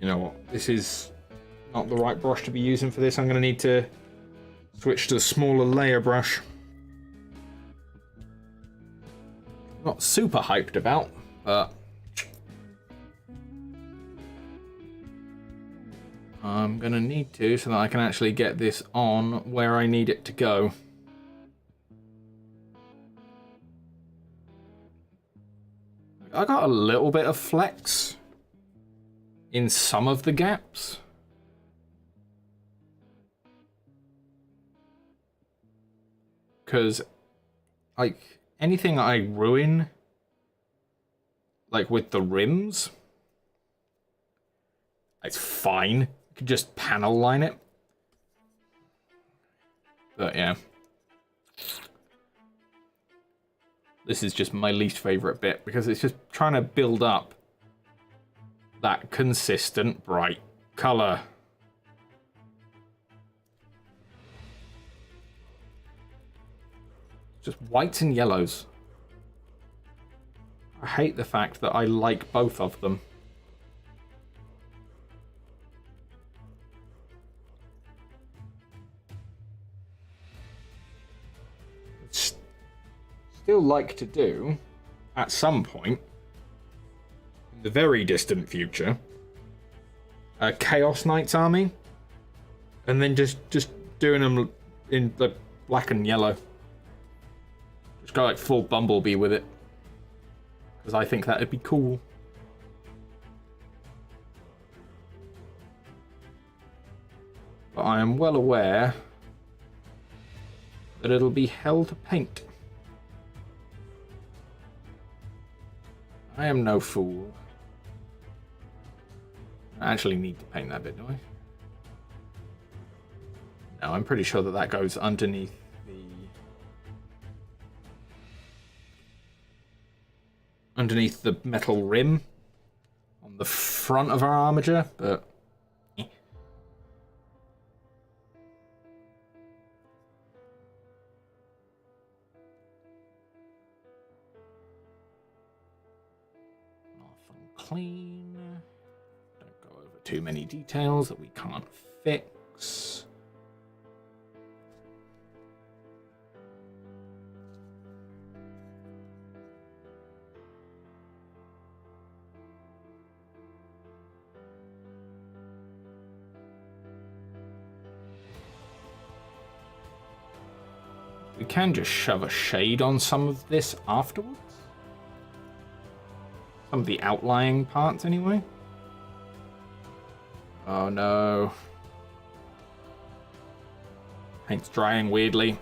[SPEAKER 1] You know what? This is not the right brush to be using for this. I'm going to need to switch to a smaller layer brush. Not super hyped about, but I'm going to need to so that I can actually get this on where I need it to go. I got a little bit of flex in some of the gaps. Because, like, anything I ruin, like with the rims, it's fine. You can just panel line it. But yeah. This is just my least favorite bit because it's just trying to build up that consistent bright color. Just whites and yellows. I hate the fact that I like both of them. Still like to do, at some point, in the very distant future, a Chaos Knights army, and then just doing them in the black and yellow. Just go like full Bumblebee with it, because I think that'd be cool. But I am well aware that it'll be hell to paint. I am no fool. I actually need to paint that bit, do I? No, I'm pretty sure that that goes underneath the... underneath the metal rim on the front of our armature, but clean. Don't go over too many details that we can't fix. We can just shove a shade on some of this afterwards. Some of the outlying parts, anyway. Oh no. Paint's drying weirdly.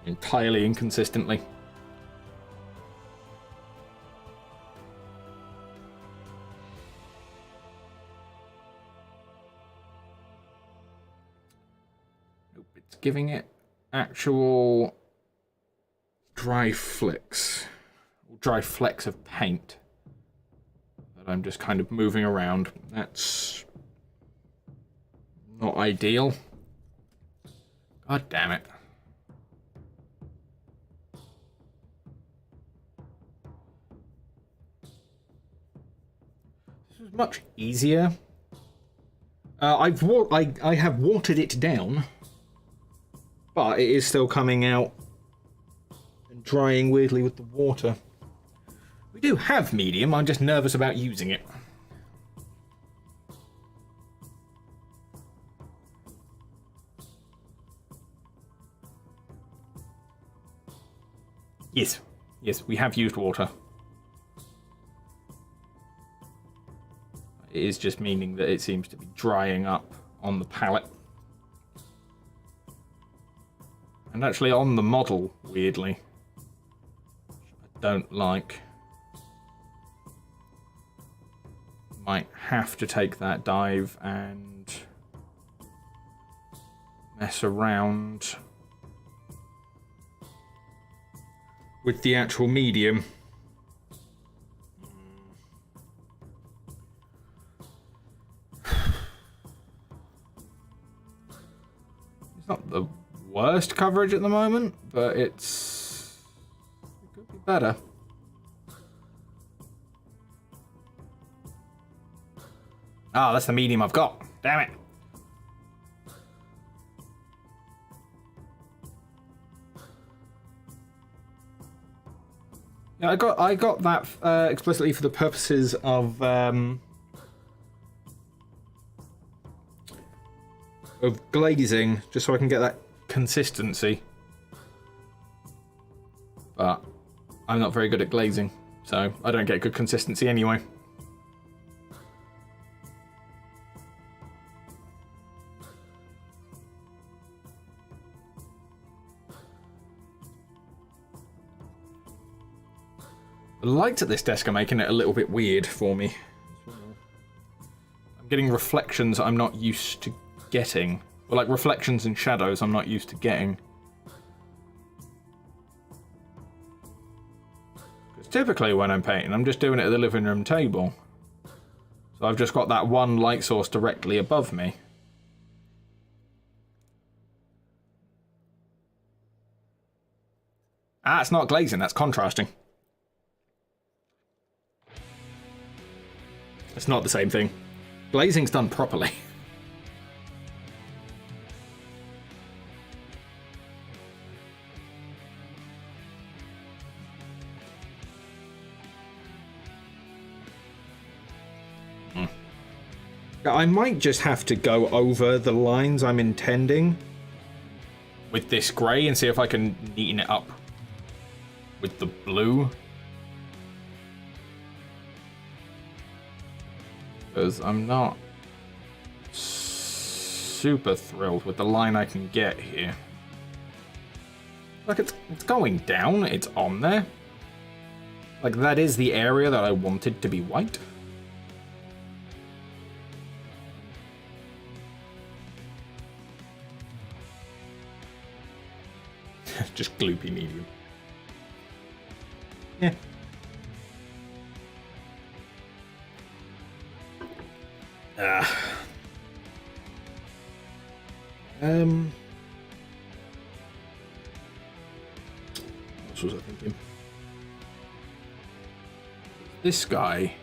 [SPEAKER 1] Entirely inconsistently. Nope, it's giving it actual dry flicks of paint that I'm just kind of moving around. That's not ideal. God damn it. This is much easier. I have watered it down, but it is still coming out drying weirdly with the water. We do have medium, I'm just nervous about using it. Yes, we have used water. It is just meaning that it seems to be drying up on the palette. And actually on the model, weirdly. Don't like. Might have to take that dive and mess around with the actual medium. It's not the worst coverage at the moment, but it could be better. Ah, that's the medium I've got. Damn it. Yeah, I got that explicitly for the purposes of glazing, just so I can get that consistency. But I'm not very good at glazing, so I don't get good consistency anyway. The lights at this desk are making it a little bit weird for me. I'm getting reflections I'm not used to getting. Well, like reflections and shadows I'm not used to getting. Because typically when I'm painting, I'm just doing it at the living room table. So I've just got that one light source directly above me. Ah, it's not glazing, that's contrasting. It's not the same thing. Glazing's done properly. I might just have to go over the lines I'm intending with this grey and see if I can neaten it up with the blue. Because I'm not super thrilled with the line I can get here. Like, it's going down, it's on there. Like, that is the area that I wanted to be white. Just gloopy medium. What was I thinking? This guy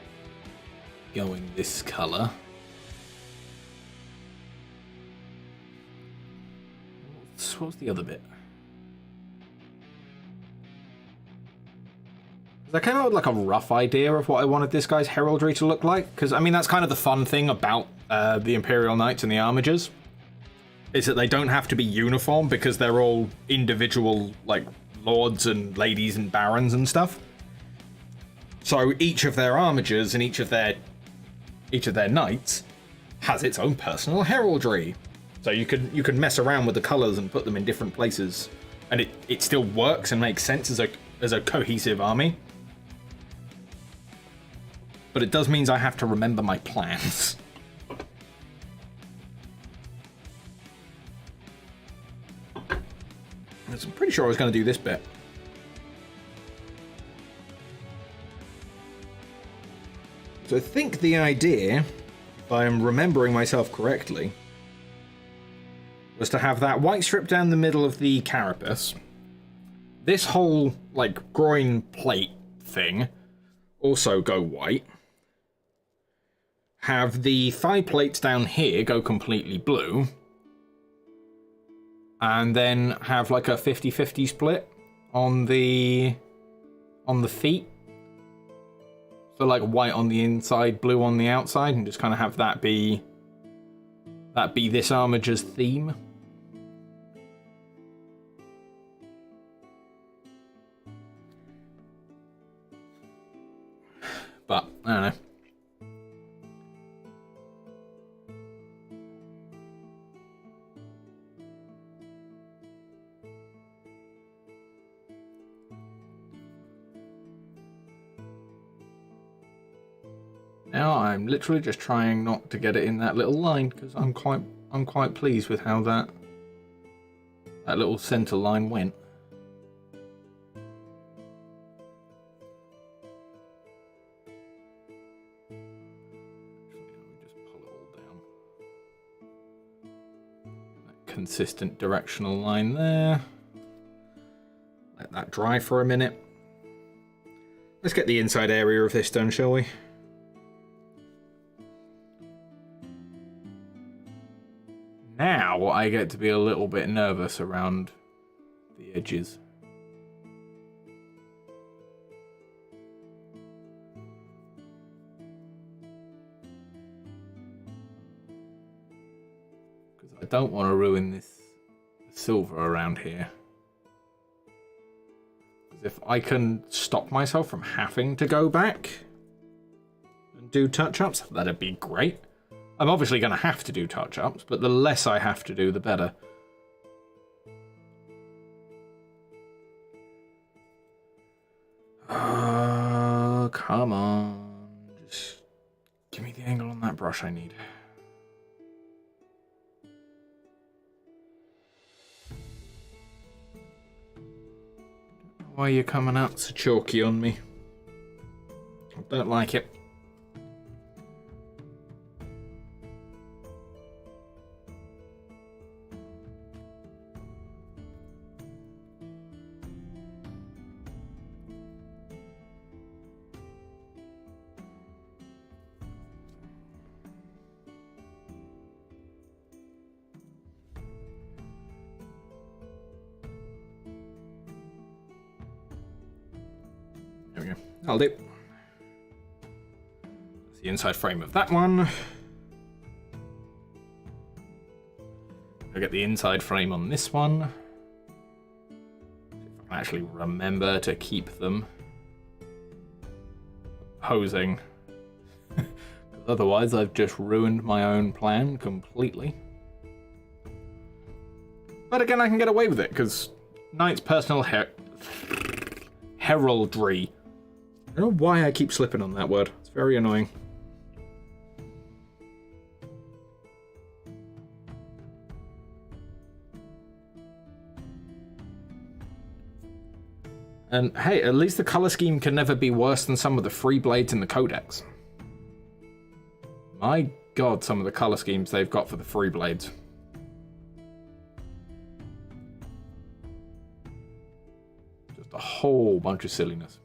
[SPEAKER 1] going this color. What's the other bit? I came out with like a rough idea of what I wanted this guy's heraldry to look like, because I mean that's kind of the fun thing about the Imperial Knights and the Armigers, is that they don't have to be uniform because they're all individual like lords and ladies and barons and stuff. So each of their Armigers and each of their knights has its own personal heraldry. So you can mess around with the colors and put them in different places, and it still works and makes sense as a cohesive army. But it does mean I have to remember my plans. I'm pretty sure I was going to do this bit. So I think the idea, if I am remembering myself correctly, was to have that white strip down the middle of the carapace. This whole, like, groin plate thing also go white. Have the thigh plates down here go completely blue. And then have, like, a 50-50 split on the feet. So, like, white on the inside, blue on the outside, and just kind of have that be this Armiger's theme. But, I don't know. Now I'm literally just trying not to get it in that little line, because I'm quite pleased with how that little center line went. Consistent directional line there. Let that dry for a minute. Let's get the inside area of this done, shall we? Now I get to be a little bit nervous around the edges. I don't want to ruin this silver around here. Because if I can stop myself from having to go back and do touch-ups, that'd be great. I'm obviously going to have to do touch-ups, but the less I have to do, the better. Come on. Just give me the angle on that brush I need. Why are you coming out so chalky on me? I don't like it. There we go. I'll do. That's the inside frame of that one. I'll get the inside frame on this one. See if I can actually remember to keep them posing. Because otherwise I've just ruined my own plan completely. But again, I can get away with it, because Knight's personal heraldry. I don't know why I keep slipping on that word. It's very annoying. And hey, at least the color scheme can never be worse than some of the free blades in the Codex. My god, some of the color schemes they've got for the free blades. a whole bunch of silliness.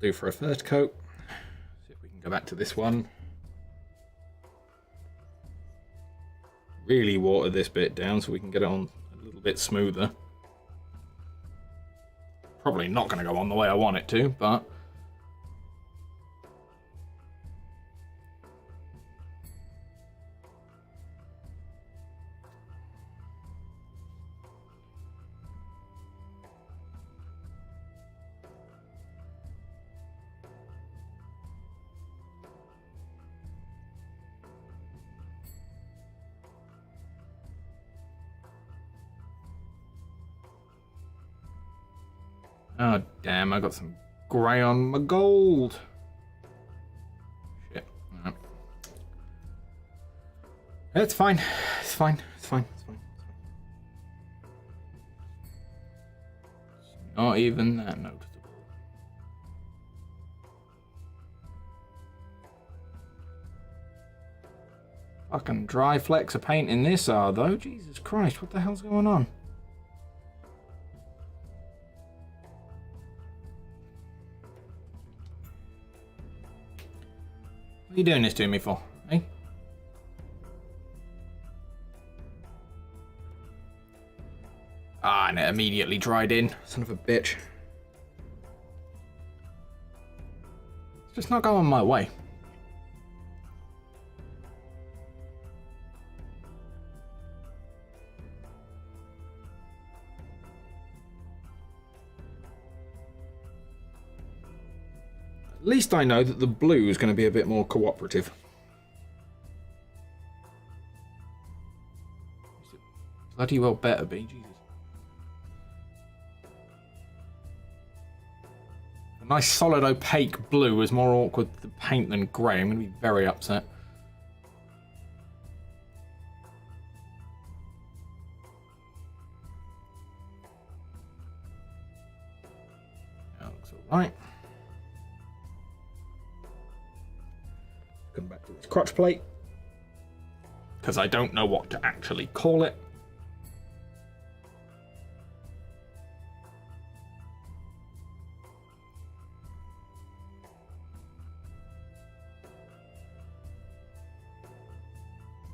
[SPEAKER 1] Do for a first coat. See if we can go back to this one. Really water this bit down so we can get it on a little bit smoother. Probably not going to go on the way I want it to, but oh, damn, I got some grey on my gold. Shit. No. It's fine. It's fine. It's fine. It's fine. It's not even that noticeable. Fucking dry flecks of paint in this are, though. Jesus Christ, what the hell's going on? What are you doing this to me for, eh? Ah, and it immediately dried in. Son of a bitch. It's just not going my way. At least I know that the blue is going to be a bit more cooperative. Bloody well better be, Jesus. A nice solid opaque blue is more awkward to paint than grey. I'm going to be very upset. That looks alright. Come back to this crotch plate, because I don't know what to actually call it.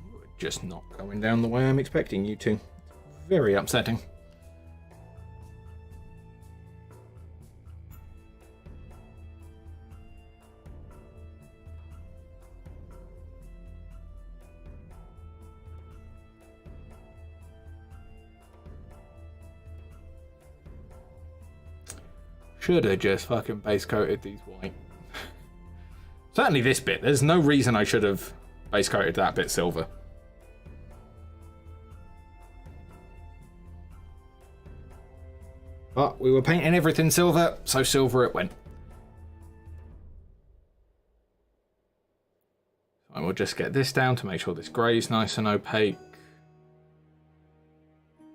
[SPEAKER 1] You are just not going down the way I'm expecting you to. It's very upsetting. Should have just fucking base coated these white. Certainly this bit. There's no reason I should have base coated that bit silver. But we were painting everything silver, so silver it went. So we'll just get this down to make sure this grey is nice and opaque.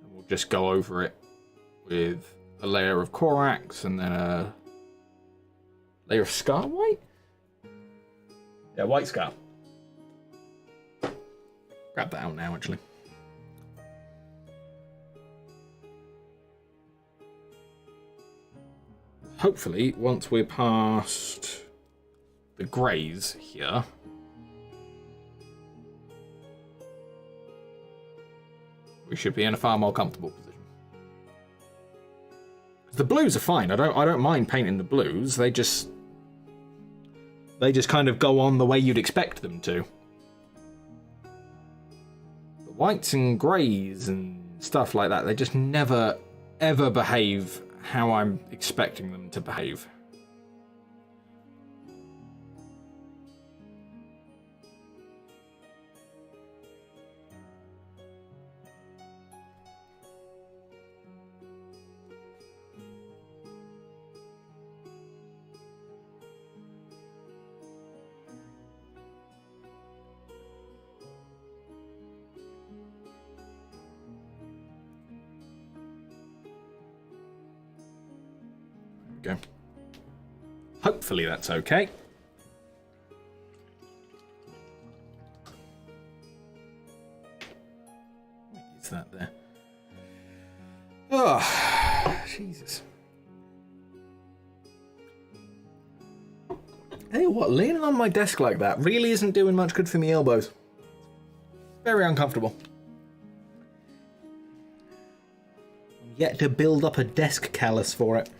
[SPEAKER 1] And we'll just go over it with a layer of Corax and then a layer of Scar White? Yeah, white Scar. Grab that out now, actually. Hopefully, once we're past the greys here, we should be in a far more comfortable position. The blues are fine. I don't mind painting the blues. They just kind of go on the way you'd expect them to. The whites and greys and stuff like that, they just never ever behave how I'm expecting them to behave. There we go. Hopefully that's okay. Is that there? Oh, Jesus. Hey, what? Leaning on my desk like that really isn't doing much good for me elbows. Very uncomfortable. I'm yet to build up a desk callus for it.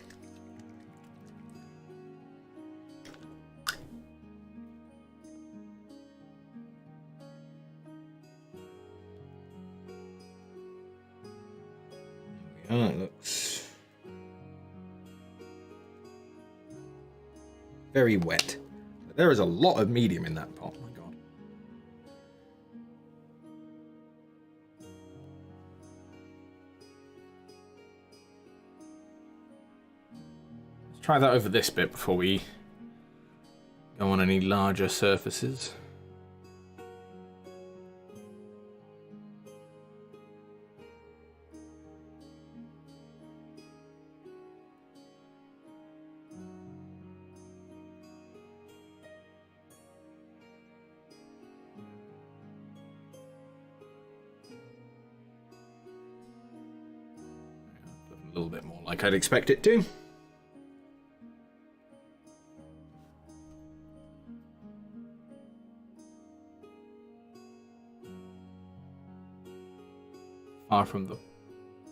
[SPEAKER 1] Oh, it looks very wet. There is a lot of medium in that pot. Oh my god. Let's try that over this bit before we go on any larger surfaces. A little bit more like I'd expect it to. Far from the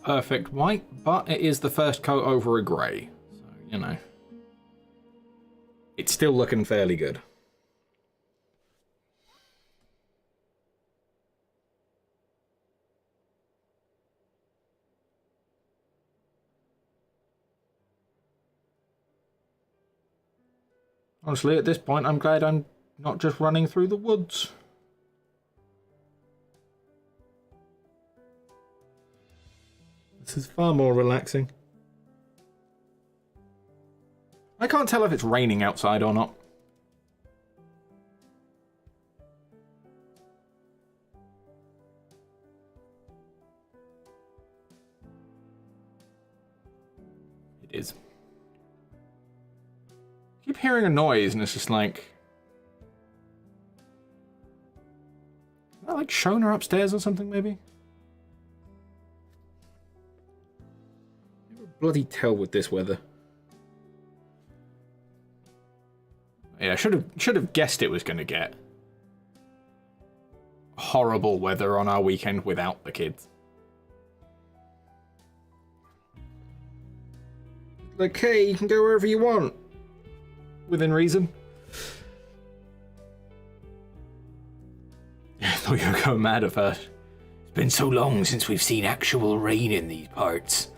[SPEAKER 1] perfect white, but it is the first coat over a grey. So, you know. It's still looking fairly good. Honestly, at this point, I'm glad I'm not just running through the woods. This is far more relaxing. I can't tell if it's raining outside or not. It is. I keep hearing a noise and it's just like... Is that like Shona upstairs or something, maybe? Never bloody tell with this weather. Yeah, I should have guessed it was going to get horrible weather on our weekend without the kids. Like, hey, you can go wherever you want. Within reason. I thought you were going mad at first. It's been so long since we've seen actual rain in these parts.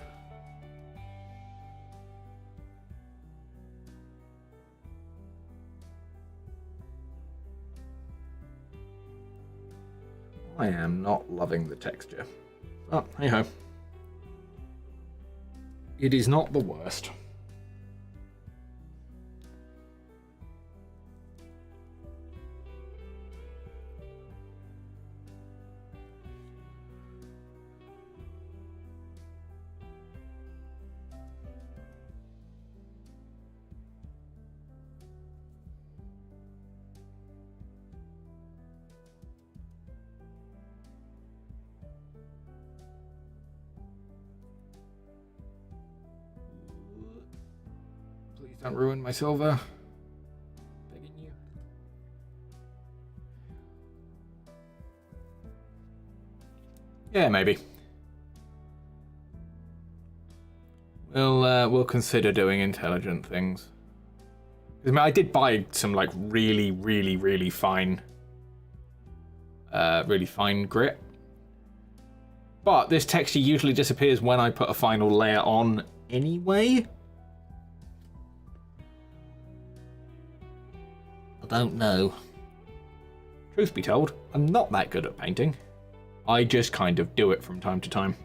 [SPEAKER 1] I am not loving the texture. Oh, hey ho. It is not the worst. Please don't ruin my silver. Begging you. Yeah, maybe. We'll consider doing intelligent things. I mean, I did buy some like really fine grit. But this texture usually disappears when I put a final layer on anyway.
[SPEAKER 2] I don't know.
[SPEAKER 1] Truth be told, I'm not that good at painting. I just kind of do it from time to time.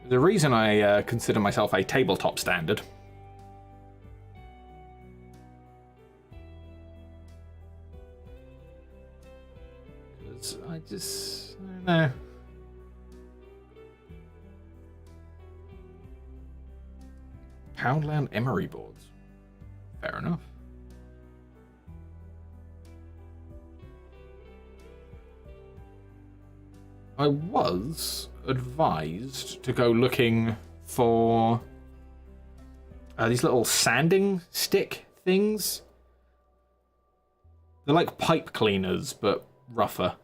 [SPEAKER 1] The reason I consider myself a tabletop standard because I don't know. Poundland emery boards. Fair enough. I was advised to go looking for these little sanding stick things. They're like pipe cleaners, but rougher.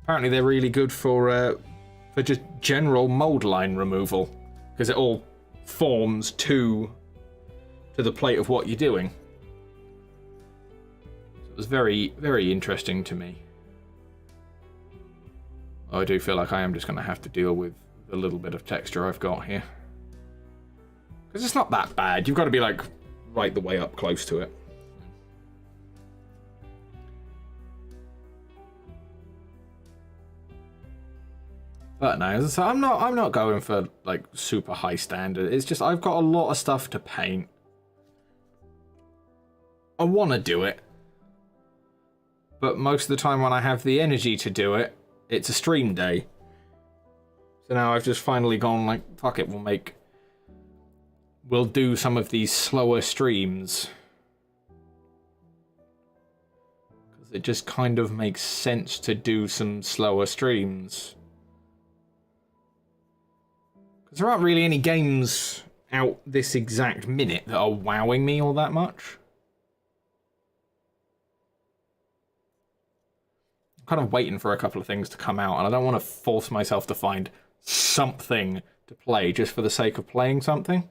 [SPEAKER 1] Apparently they're really good for just general mold line removal, because it all forms to the plate of what you're doing. So it was very, very interesting to me. I do feel like I am just going to have to deal with the little bit of texture I've got here. Because it's not that bad. You've got to be like right the way up close to it. But no, so I'm not going for like super high standard. It's just I've got a lot of stuff to paint. I want to do it. But most of the time when I have the energy to do it, it's a stream day. So now I've just finally gone like, fuck it, we'll do some of these slower streams. Because it just kind of makes sense to do some slower streams. Because there aren't really any games out this exact minute that are wowing me all that much. I'm kind of waiting for a couple of things to come out, and I don't want to force myself to find something to play just for the sake of playing something.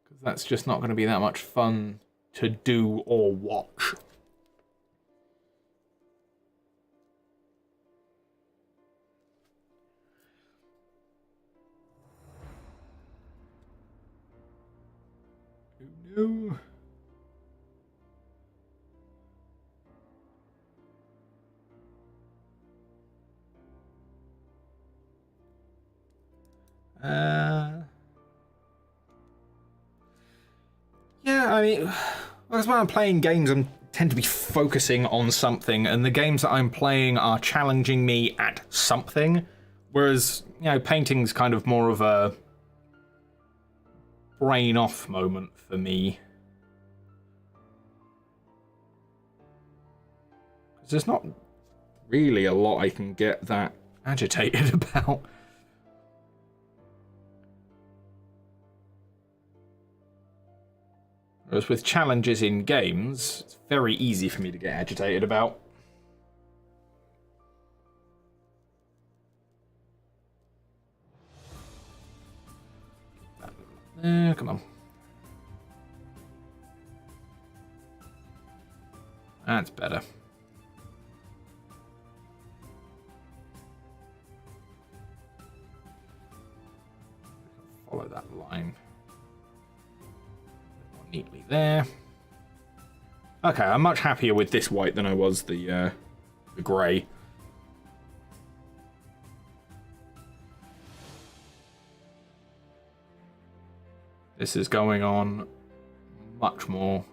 [SPEAKER 1] Because that's just not going to be that much fun to do or watch. No. Yeah, I mean, because when I'm playing games, I tend to be focusing on something, and the games that I'm playing are challenging me at something, whereas, you know, painting's kind of more of a brain off moment for me. Because there's not really a lot I can get that agitated about. Whereas with challenges in games, it's very easy for me to get agitated about. Come on. That's better. Follow that line more neatly there. Okay, I'm much happier with this white than I was the grey. This is going on much more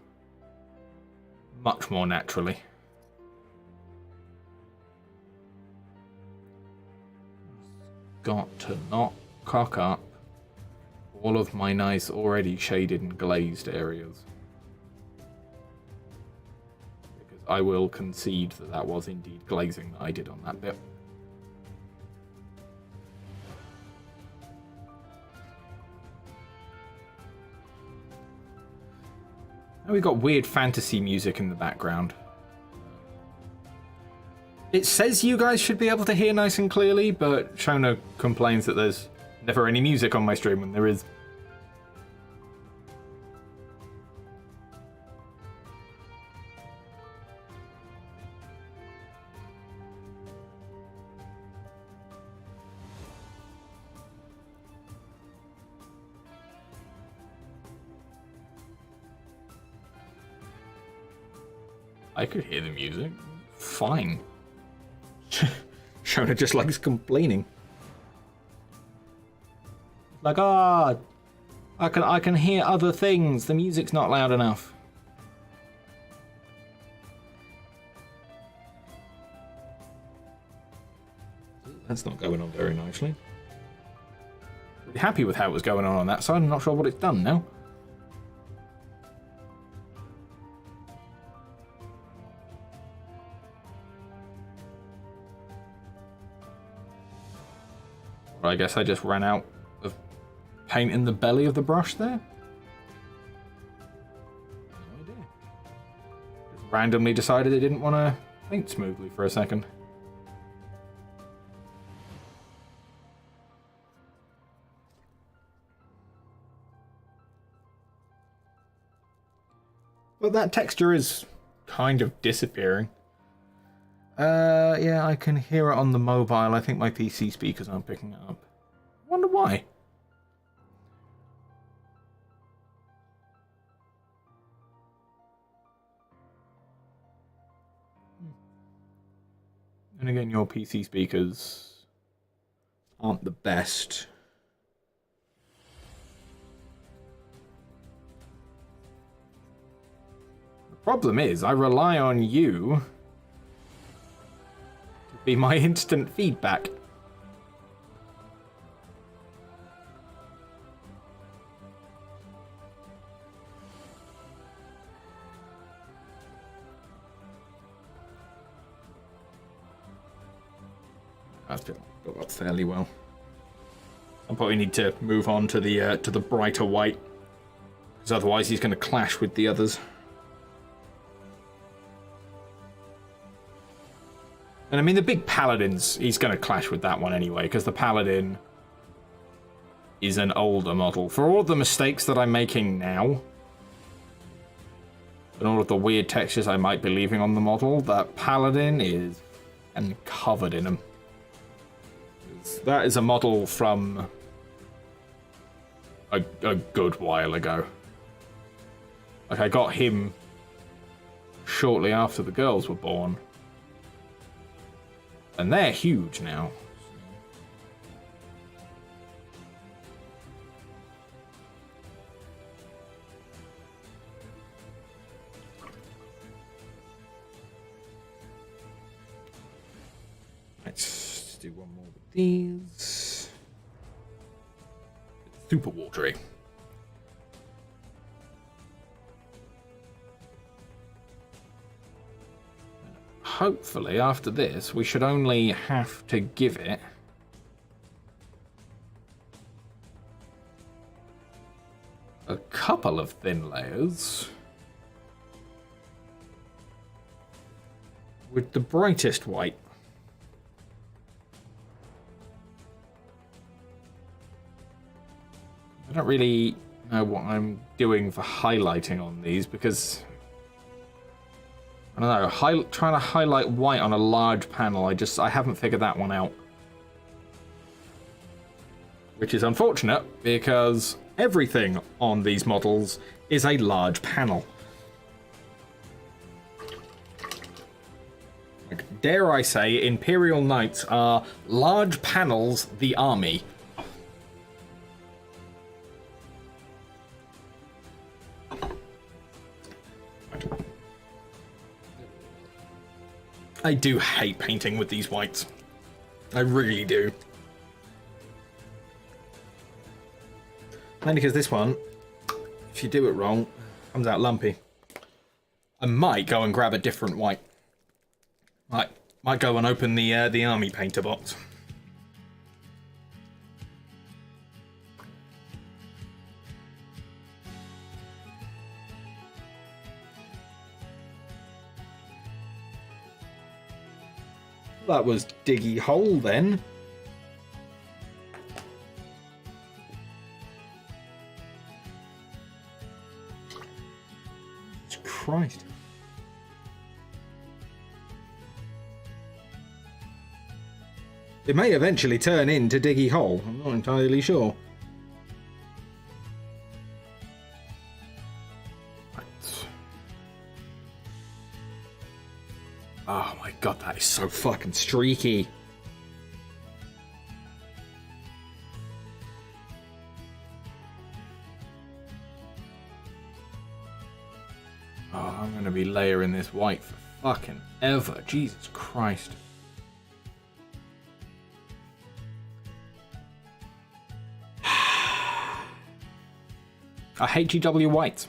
[SPEAKER 1] naturally. Got to not cock up all of my nice already shaded and glazed areas. Because I will concede that that was indeed glazing that I did on that bit. Now we've got weird fantasy music in the background. It says you guys should be able to hear nice and clearly, but Shona complains that there's never any music on my stream when there is. I could hear the music. Fine. Shona just likes complaining. Like, I can hear other things. The music's not loud enough. That's not going on very nicely. Pretty happy with how it was going on that side. I'm not sure what it's done now. I guess I just ran out of paint in the belly of the brush there. No idea. Just randomly decided it didn't want to paint smoothly for a second. But that texture is kind of disappearing. Yeah, I can hear it on the mobile. I think my PC speakers aren't picking it up. Wonder why. And again, your PC speakers aren't the best. The problem is, I rely on you be my instant feedback. That's built up fairly well. I probably need to move on to the brighter white, because otherwise he's going to clash with the others. And I mean, the big paladins, he's going to clash with that one anyway, because the paladin is an older model. For all of the mistakes that I'm making now, and all of the weird textures I might be leaving on the model, that paladin is covered in them. That is a model from a good while ago. Like, I got him shortly after the girls were born. And they're huge now. Let's do one more with these. Super watery. Hopefully, after this, we should only have to give it a couple of thin layers with the brightest white. I don't really know what I'm doing for highlighting on these, because I don't know, trying to highlight white on a large panel, I haven't figured that one out. Which is unfortunate, because everything on these models is a large panel. Like, dare I say, Imperial Knights are large panels the army. I do hate painting with these whites. I really do. Mainly because this one, if you do it wrong, comes out lumpy. I might go and grab a different white. Might go and open the army painter box. That was Diggy Hole then. Jesus Christ. It may eventually turn into Diggy Hole. I'm not entirely sure. Oh my god, that is so fucking streaky. Oh, I'm gonna be layering this white for fucking ever. Jesus Christ. I hate GW white.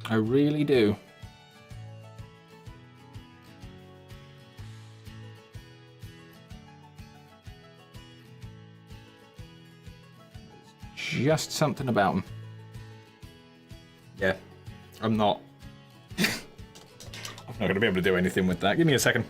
[SPEAKER 1] I really do. Just something about them. Yeah, I'm not. I'm not going to be able to do anything with that. Give me a second.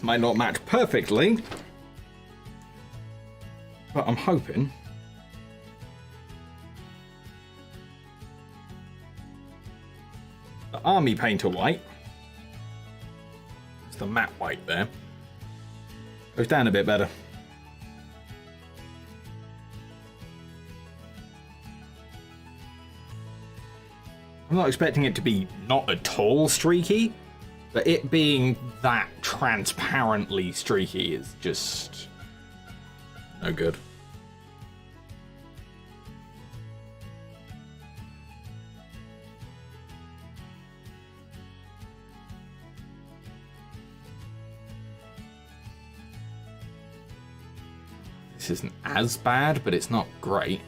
[SPEAKER 1] Might not match perfectly, but I'm hoping. The Army Painter white, it's the matte white there, goes down a bit better. I'm not expecting it to be not at all streaky, but it being that transparently streaky is just no good. This isn't as bad, but it's not great.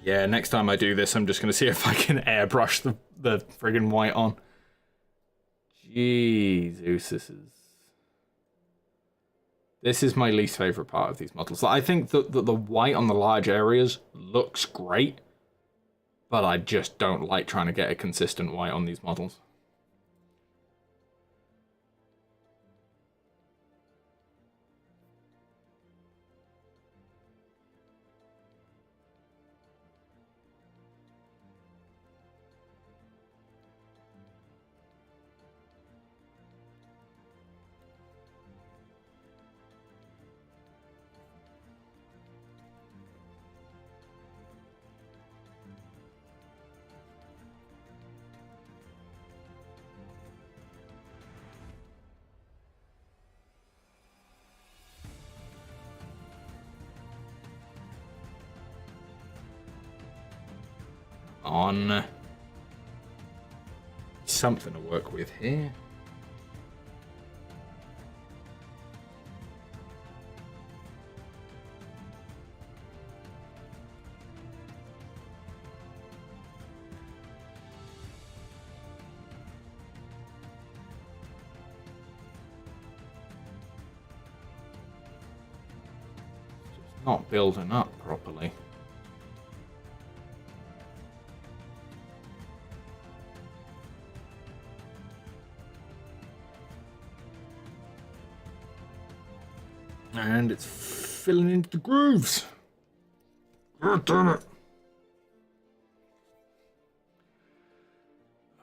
[SPEAKER 1] Yeah, next time I do this, I'm just going to see if I can airbrush the friggin' white on. Jesus, this is my least favorite part of these models. I think that the white on the large areas looks great, but I just don't like trying to get a consistent white on these models. On something to work with here. Just not building up properly. And it's filling into the grooves. God damn it.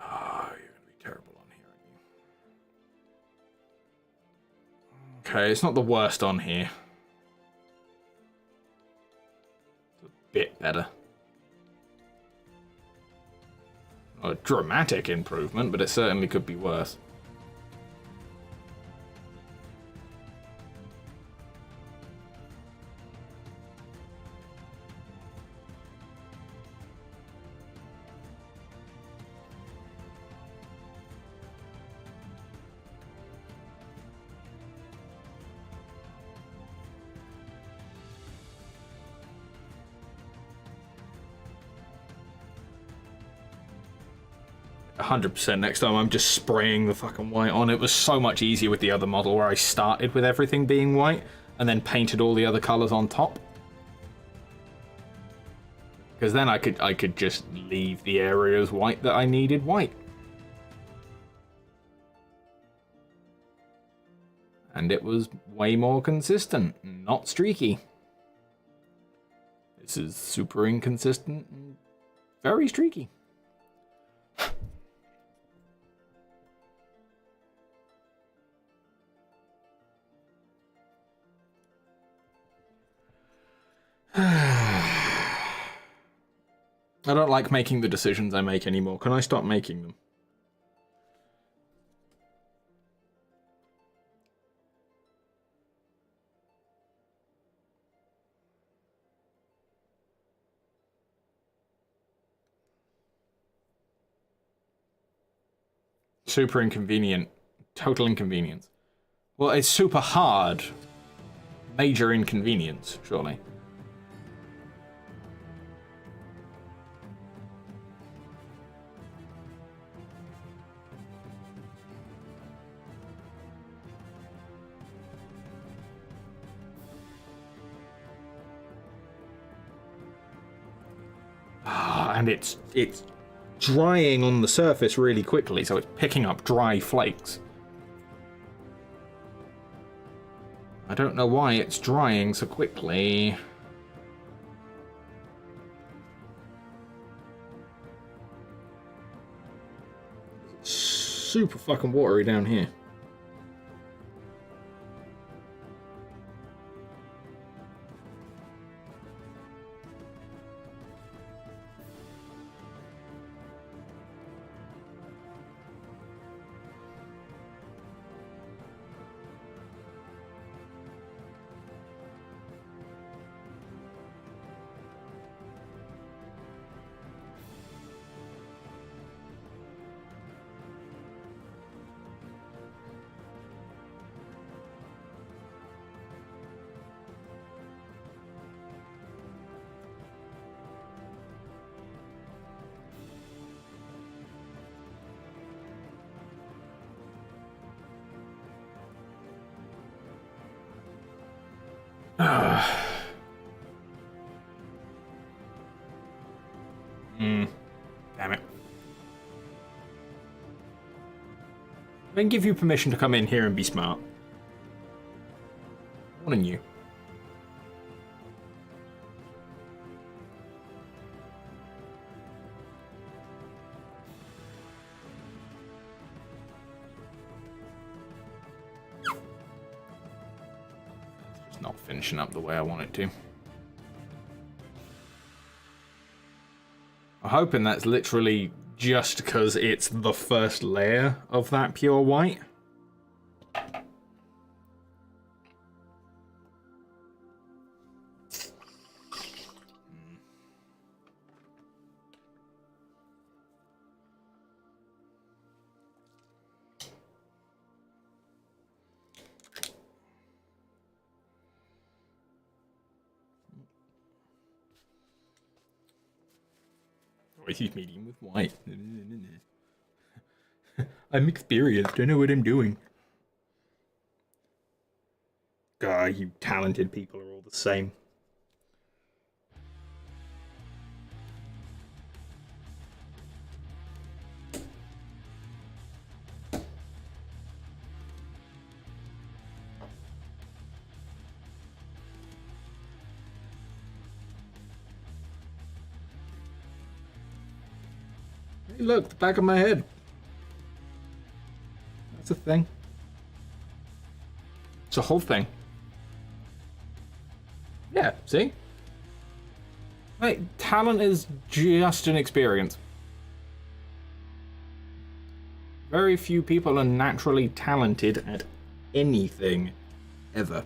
[SPEAKER 1] Ah, you're going to be terrible on here, aren't you? Okay, it's not the worst on here. It's a bit better. Not a dramatic improvement, but it certainly could be worse. 100% next time I'm just spraying the fucking white on. It was so much easier with the other model where I started with everything being white and then painted all the other colors on top. Because then I could just leave the areas white that I needed white. And it was way more consistent, not streaky. This is super inconsistent and very streaky. I don't like making the decisions I make anymore. Can I stop making them? Super inconvenient. Total inconvenience. Well, it's super hard. Major inconvenience, surely. And it's drying on the surface really quickly, so it's picking up dry flakes. I don't know why it's drying so quickly. It's super fucking watery down here. Damn it. I didn't give you permission to come in here and be smart. Warning you. It's just not finishing up the way I want it to. I'm hoping that's literally just because it's the first layer of that pure white. Always use medium with white. I'm experienced. I know what I'm doing. God, you talented people are all the same. Hey, look, the back of my head. That's a thing. It's a whole thing. Yeah, see? Like, talent is just an experience. Very few people are naturally talented at anything, ever.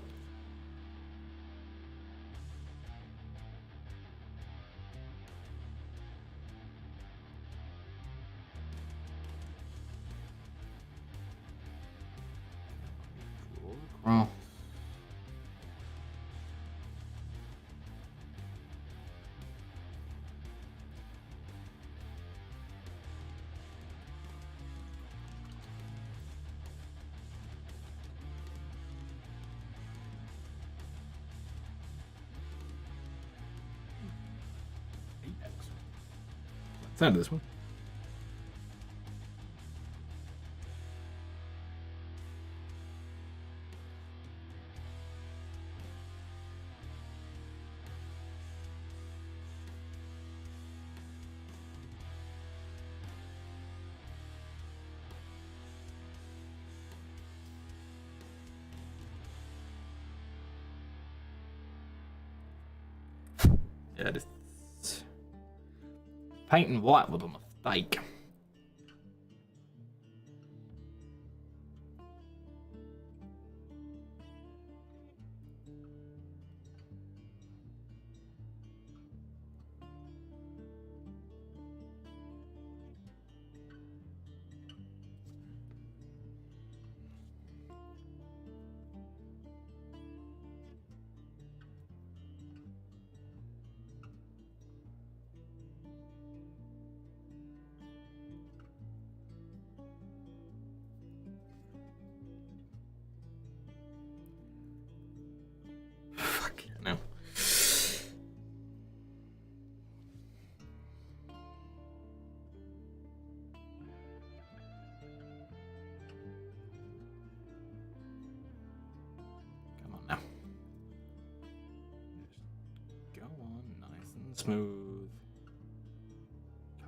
[SPEAKER 1] Well, let's add this one. Yeah, Painting white was a mistake. No. Come on now. Just go on nice and smooth.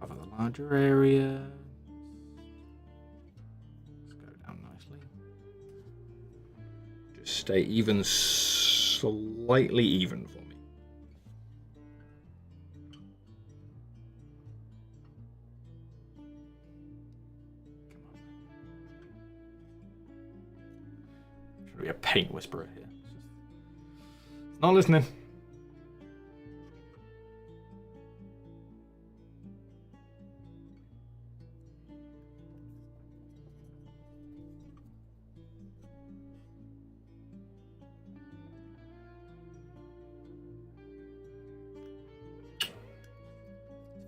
[SPEAKER 1] Cover the larger area. Just go down nicely. Just stay even slightly even for me. Come on. Should be a paint whisperer here. It's not listening.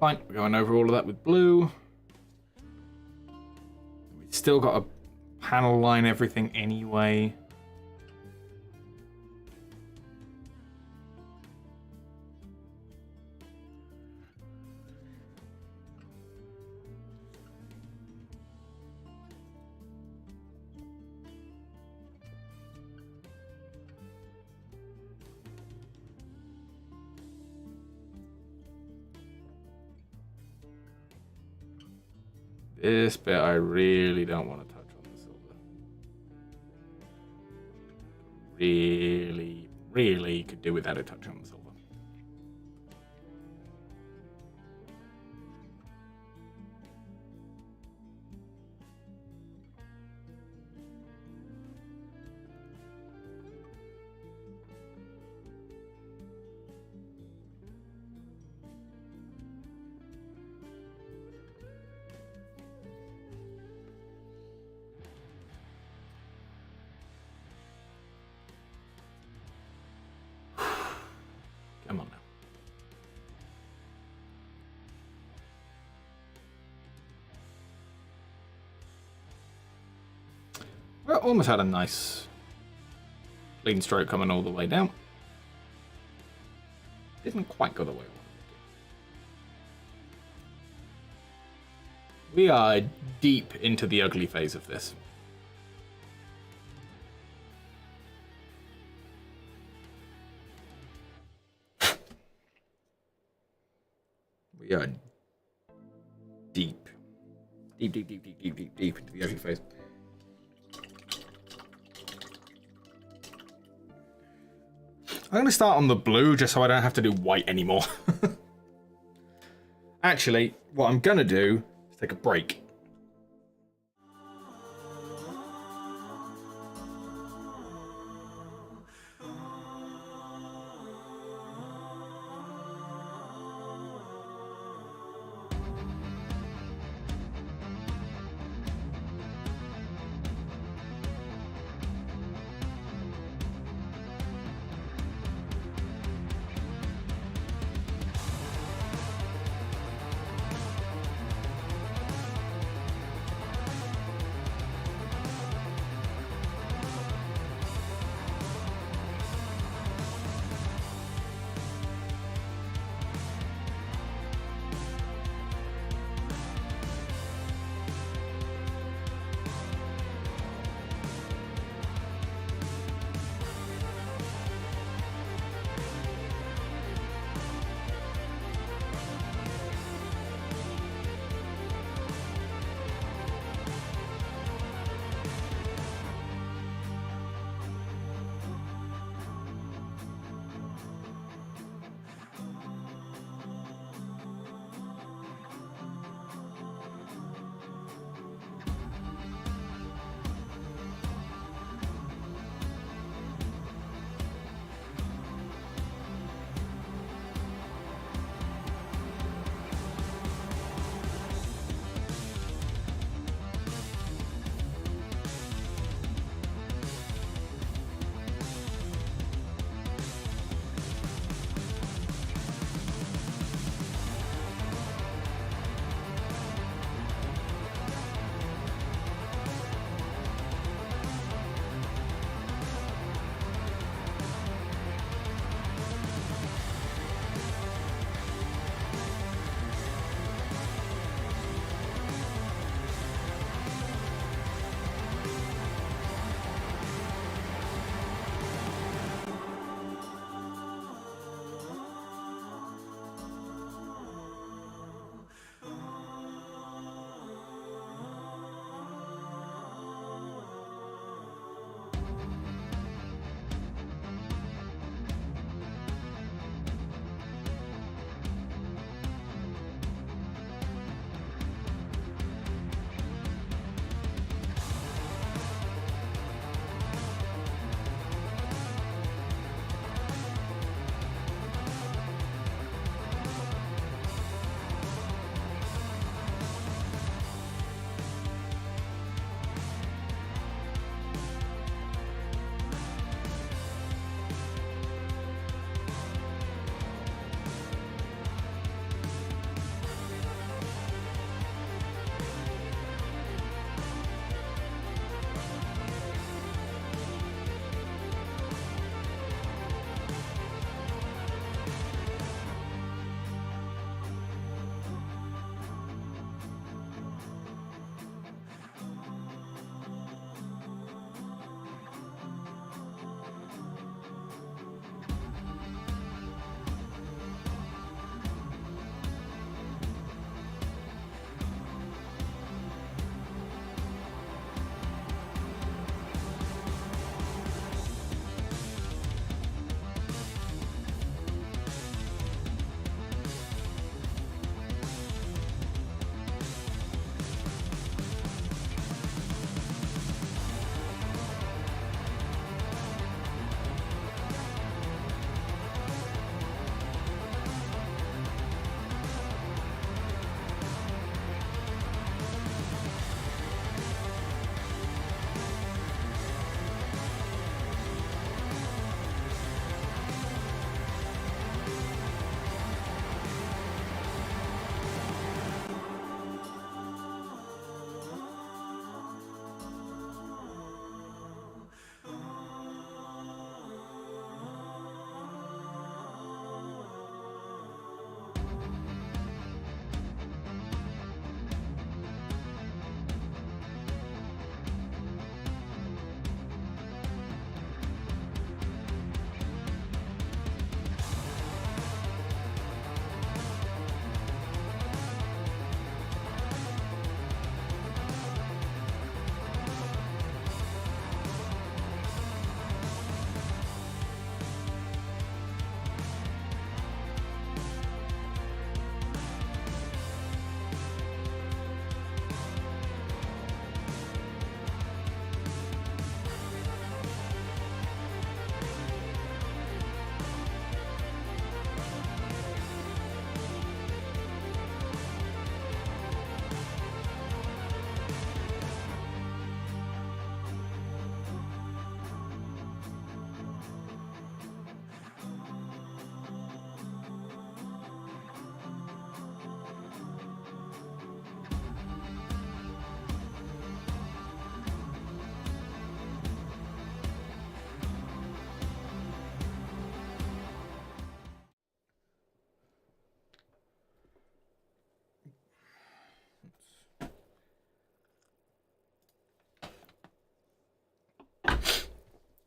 [SPEAKER 1] Fine, we're going over all of that with blue. We've still got to panel line everything anyway. This bit I really don't want to touch on the silver. Really could do without a touch on the silver. Come on now. Well, almost had a nice clean stroke coming all the way down. Didn't quite go the way I wanted it to. We are deep into the ugly phase of this. We are deep into the ugly phase. I'm going to start on the blue just so I don't have to do white anymore. Actually, what I'm going to do is take a break.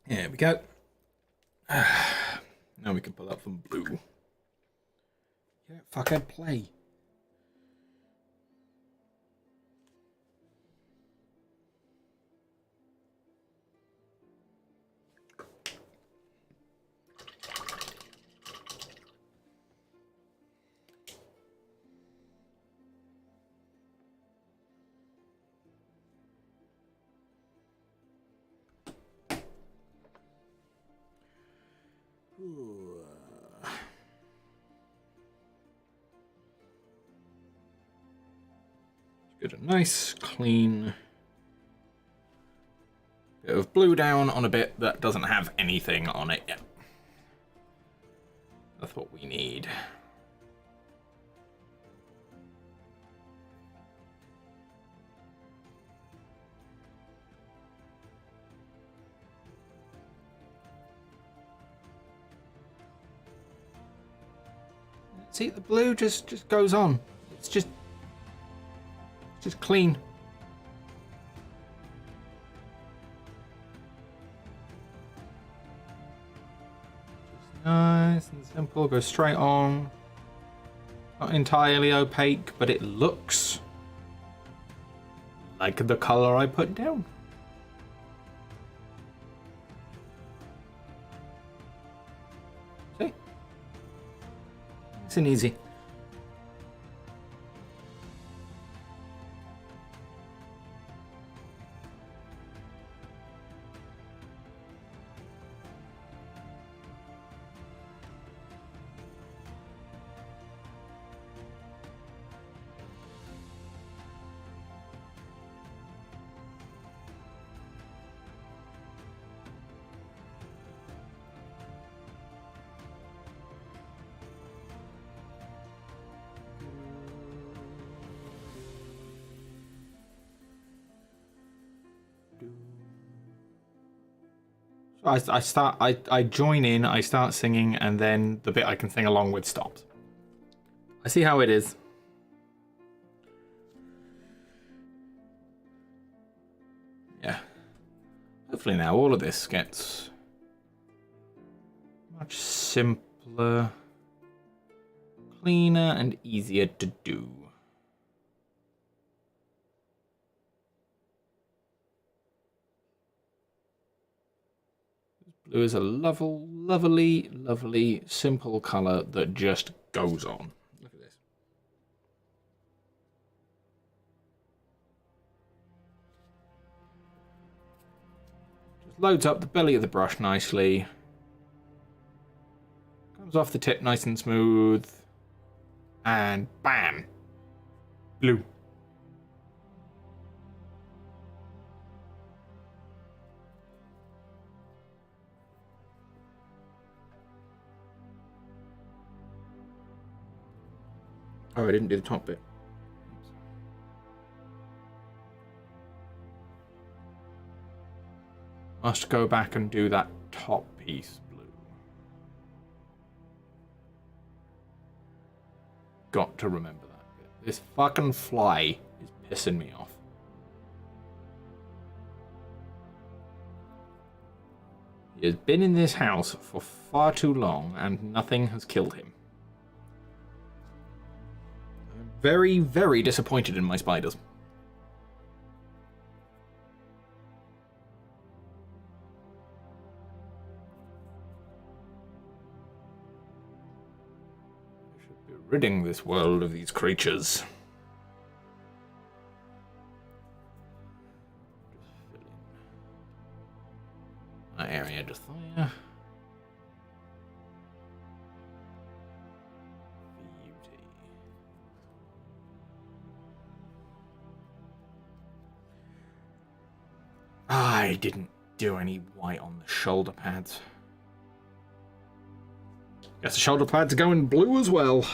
[SPEAKER 1] Here we go. Now we can pull up some blue. Yeah, fuckhead, play. Get a nice, clean bit of blue down on a bit that doesn't have anything on it yet. That's what we need. See, the blue just goes on. It's just clean. Just nice and simple. Go straight on. Not entirely opaque, but it looks like the color I put down. See? Nice and easy. I join in, I start singing, and then the bit I can sing along with stops. I see how it is. Yeah. Hopefully now all of this gets much simpler, cleaner, and easier to do. Blue is a lovely, simple colour that just goes on. Look at this. Just loads up the belly of the brush nicely. Comes off the tip nice and smooth. And bam! Blue. Oh, I didn't do the top bit. Must go back and do that top piece blue. Got to remember that bit. This fucking fly is pissing me off. He has been in this house for far too long and nothing has killed him. Very, very disappointed in my spiders. I should be ridding this world of these creatures. Just fill in that area just there. I didn't do any white on the shoulder pads. Guess the shoulder pads go in blue as well.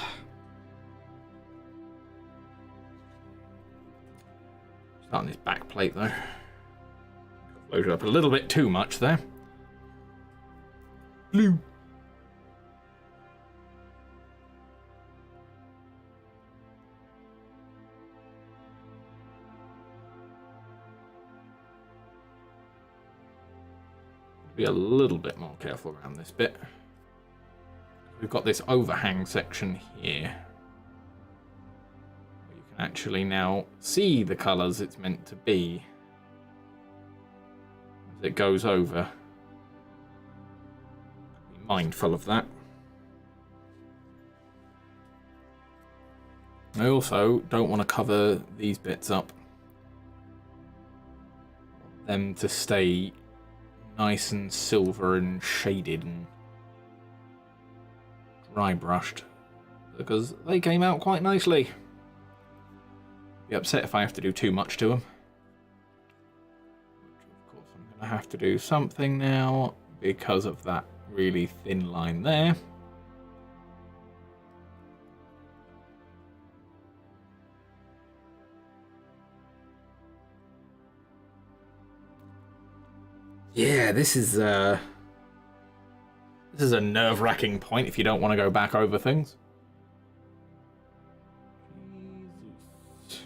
[SPEAKER 1] Starting this back plate though. Load it up a little bit too much there. Blue. Be a little bit more careful around this bit. We've got this overhang section here. Where you can actually now see the colours it's meant to be as it goes over. Be mindful of that. I also don't want to cover these bits up. I want them to stay nice and silver and shaded and dry brushed, because they came out quite nicely. Be upset if I have to do too much to them. Which of course I'm going to have to do something now because of that really thin line there. Yeah, this is a nerve-wracking point if you don't want to go back over things. Jesus.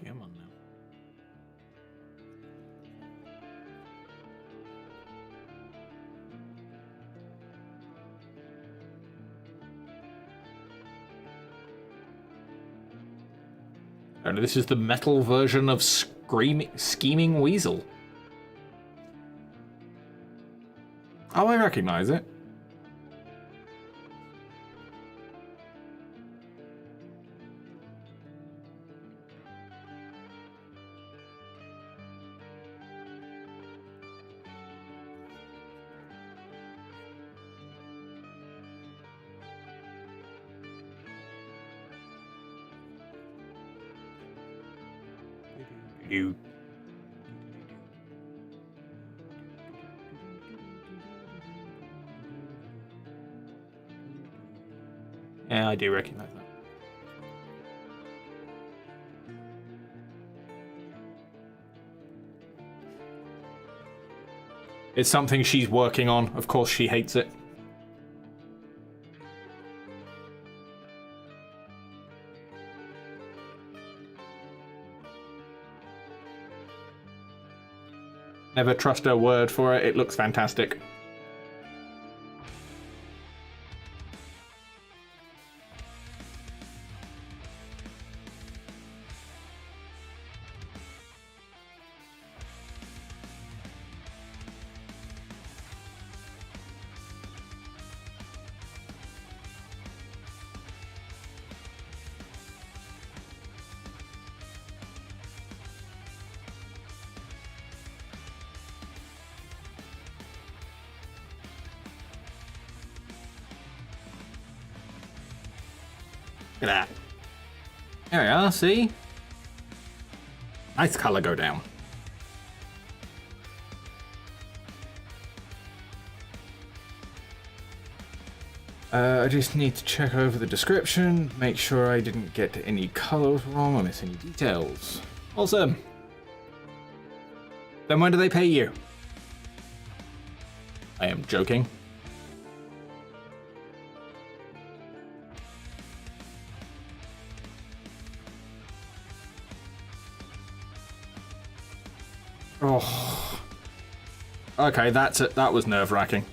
[SPEAKER 1] Come on now. And this is the metal version of Scheming Weasel. Oh, I recognize it. You. Yeah, I do recognize that. It's something she's working on. Of course, she hates it. Never trust her word for it. It looks fantastic. Look at that. There we are, see? Nice colour go down. I just need to check over the description, make sure I didn't get any colours wrong or miss any details. Awesome. Then when do they pay you? I am joking. Oh. Okay, that's it. That was nerve-wracking.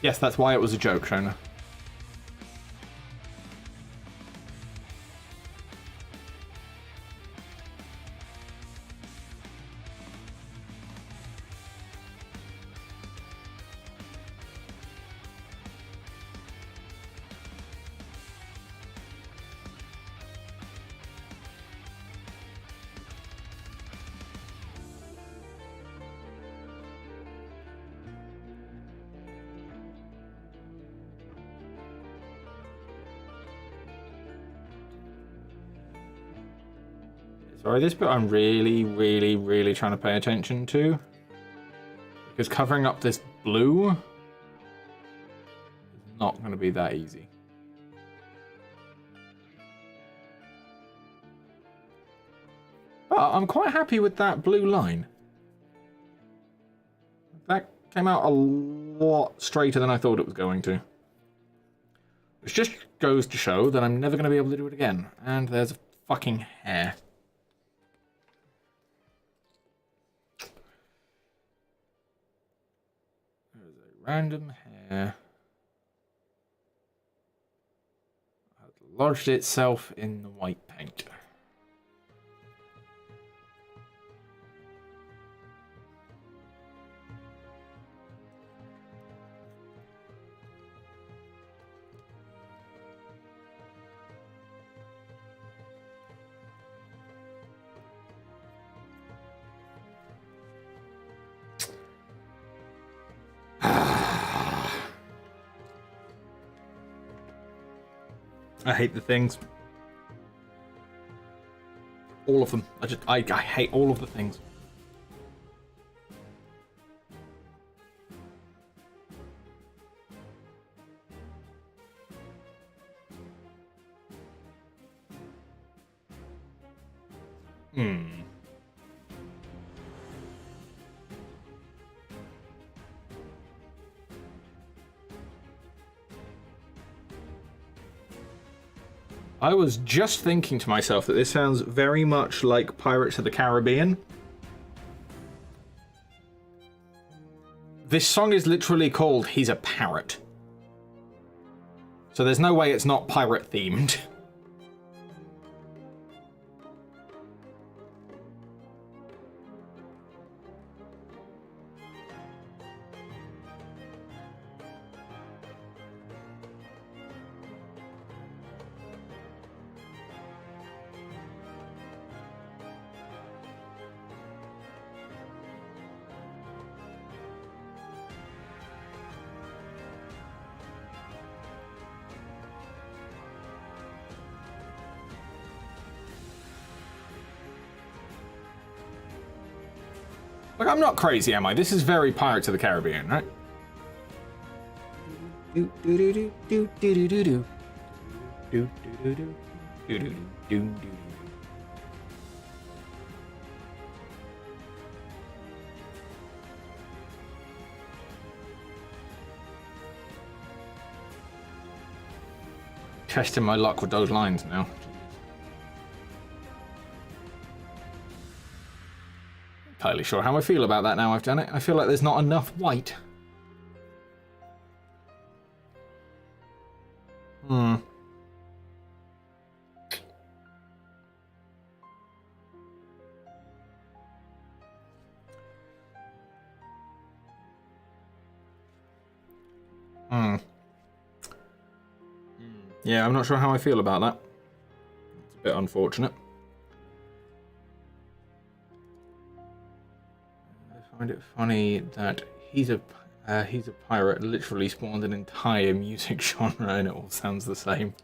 [SPEAKER 1] Yes, that's why it was a joke, Shona. Sorry, this bit I'm really trying to pay attention to. Because covering up this blue not going to be that easy. But I'm quite happy with that blue line. That came out a lot straighter than I thought it was going to. Which just goes to show that I'm never going to be able to do it again. And there's a fucking hair. There's a random hair. Has lodged itself in the white paint. I hate the things. All of them. I hate all of the things. I was just thinking to myself that this sounds very much like Pirates of the Caribbean. This song is literally called He's a Parrot. So there's no way it's not pirate themed. Like, I'm not crazy, am I? This is very Pirates of the Caribbean, right? Do do do do do do do do do do do do do do do. Testing my luck with those lines now. Entirely sure how I feel about that now I've done it. I feel like there's not enough white. Yeah, I'm not sure how I feel about that. It's a bit unfortunate. I find it funny that he's a pirate literally spawned an entire music genre and it all sounds the same.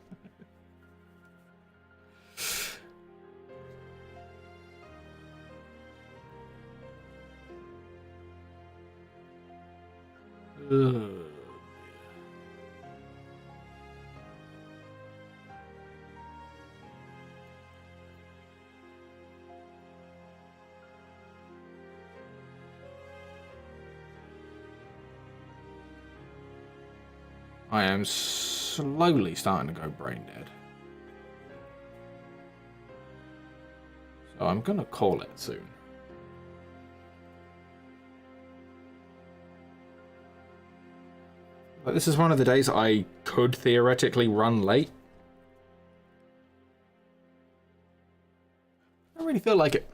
[SPEAKER 1] I am slowly starting to go brain dead. So I'm gonna call it soon. But this is one of the days I could theoretically run late. I don't really feel like it.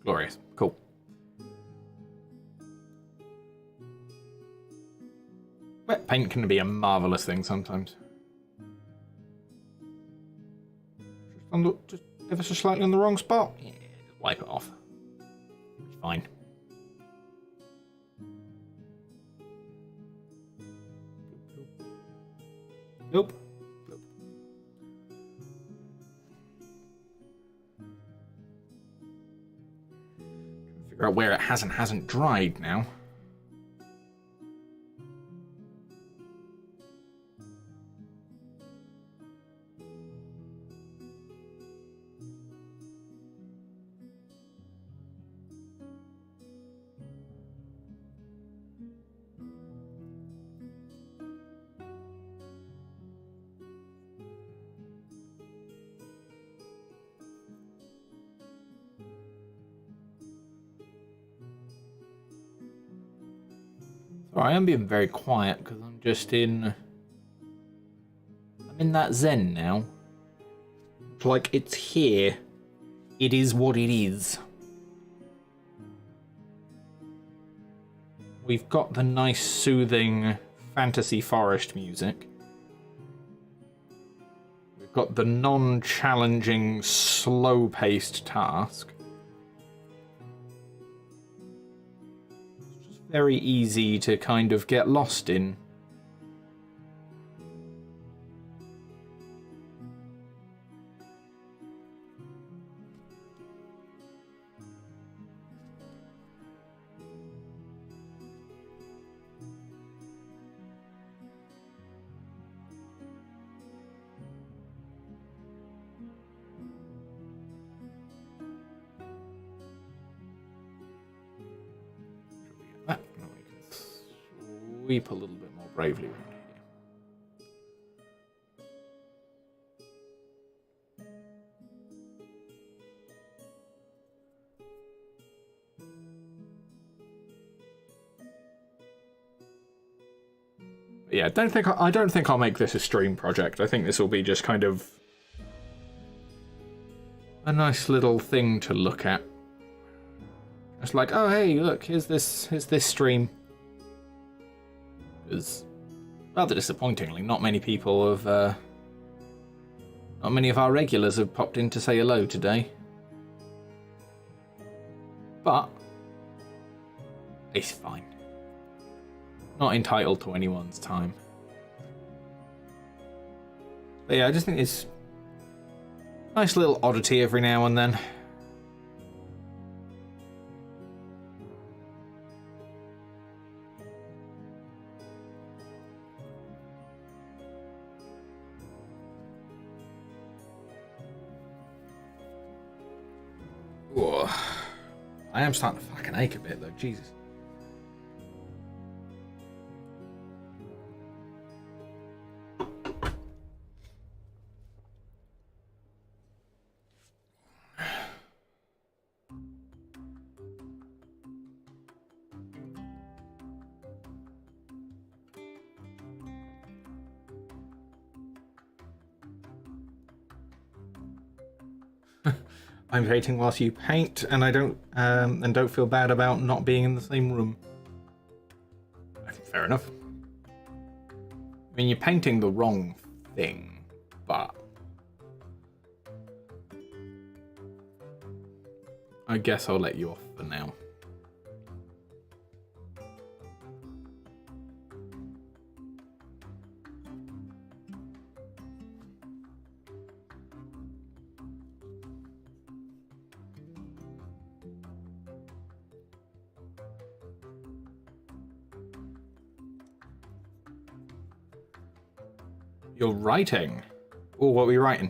[SPEAKER 1] Glorious. Cool. Wet paint can be a marvellous thing sometimes. Just ever so slightly on the wrong spot. Yeah, just wipe it off. Be fine. Nope. Figure out where it hasn't dried now. Sorry, I am being very quiet because I'm just I'm in that zen now. It's like, it's here. It is what it is. We've got the nice, soothing fantasy forest music. We've got the non-challenging, slow-paced task. Very easy to kind of get lost in. Sweep a little bit more bravely around here. Yeah, I don't think I'll make this a stream project. I think this will be just kind of a nice little thing to look at. It's like, oh hey, look, here's this stream. Because, rather disappointingly, not many of our regulars have popped in to say hello today. But it's fine. Not entitled to anyone's time. But yeah, I just think it's a nice little oddity every now and then. Whoa. I am starting to fucking ache a bit though, Jesus. I'm painting whilst you paint, and I don't feel bad about not being in the same room. Fair enough. I mean, you're painting the wrong thing, but I guess I'll let you off for now. You're writing? Oh, what were you writing?